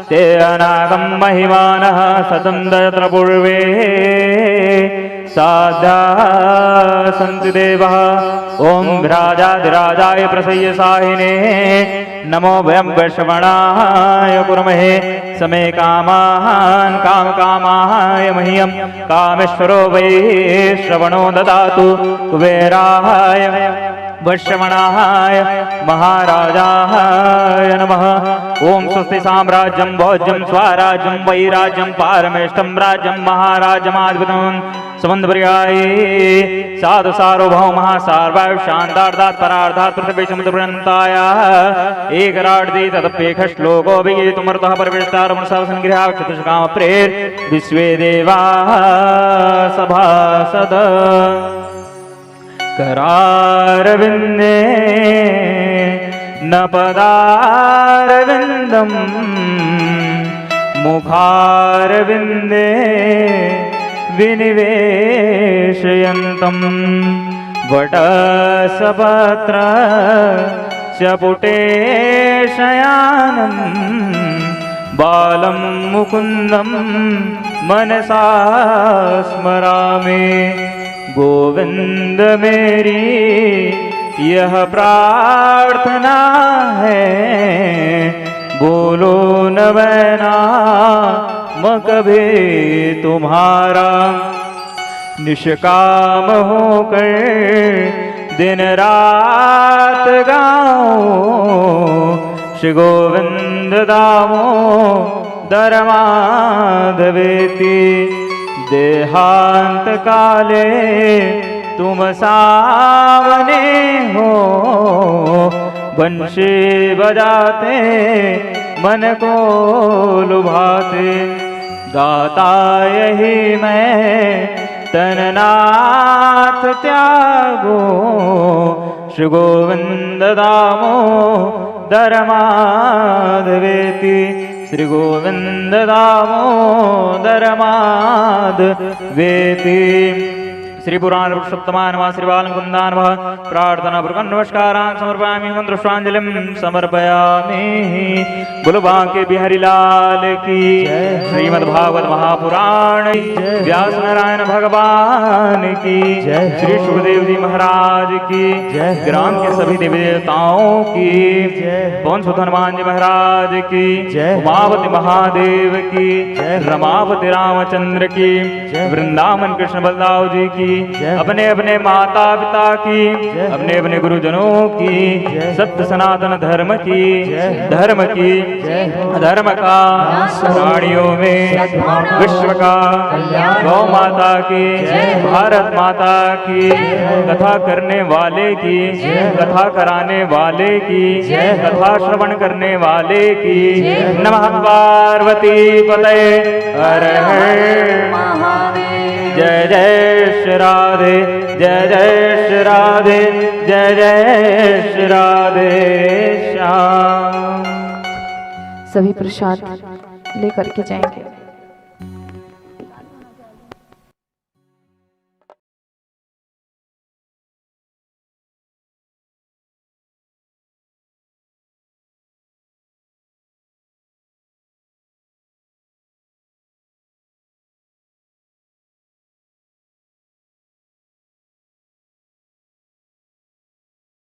ते अनागं महिमानः सतं तत्र पूर्वे साध्या सन्ति देवः। ॐ विराजाधिराजाय प्रसह्य साहिने नमो वयं वैश्रवणाय कुर्महे समे कामान् कामकामाय मह्यं कामेश्वरो वै श्रवणो ददातु कुबेराय वैश्रवणाय महाराजाय नमः। ओम स्वस्ति साम्राज्यं भोज्यं स्वराज्यं वैराज्यं पारमेष्टं राज्यं महाराजमाद्भुतं समन्वयाय साधु सार्वभौमः सार्वैव शान्तार्थात् परार्थात् पृथ्वी समुद्रपर्यन्ताय एकराड्ति तदप्येकः श्लोको विगीतुमर्थः परिवेष्टारमणसंग्रहाक्षतुष्काम प्रेर विश्वे देवा सभासद करारविन्दे न पदारविन्दं मुखारविन्दे विनिवेशयन्तं वटसपत्र च पुटे शयानं बालं मुकुन्दं मनसा स्मरामि। गोविंद मेरी यह प्रार्थना है, बोलो न वैना म कभी तुम्हारा। निष्काम होकर दिन रात गाओ श्री गोविंद दामो दरमाधवेति। देहांत काले तुम सामने हो, बंशी बजाते मन को लुभाते। गाता यही मैं तननाथ त्यागो, श्री गोविंद दामोदर माधवेति श्री गोविंद दामोदर माधवेति श्री पुराण पुरुषोत्तमाय नमः श्री बालमुकुन्दाय नमः प्रार्थना पूर्वक नमस्कारान् समर्पयामि मंत्रोष्टांजलिं समर्पयामि। बोलो बांके बिहारी लाल की श्रीमद्भागवत महापुराण व्यास नारायण भगवान की श्री सुखदेव जी महाराज की ग्राम के सभी देवी देवताओं की पवन सुत हनुमान जी महाराज की उमावती महादेव की रमावती रामचंद्र की वृंदावन कृष्ण बलदाव जी की अपने अपने माता पिता की अपने अपने गुरुजनों की सत्य सनातन धर्म की धर्म का प्राणियों में विश्व का गौ माता की भारत माता की कथा करने वाले की कथा कराने वाले की कथा श्रवण करने वाले की नमः पार्वती पतये हर हर जय जय श्री राधे जय जय श्री राधे जय जय श्री राधे श्याम। सभी प्रसाद लेकर के जाएंगे।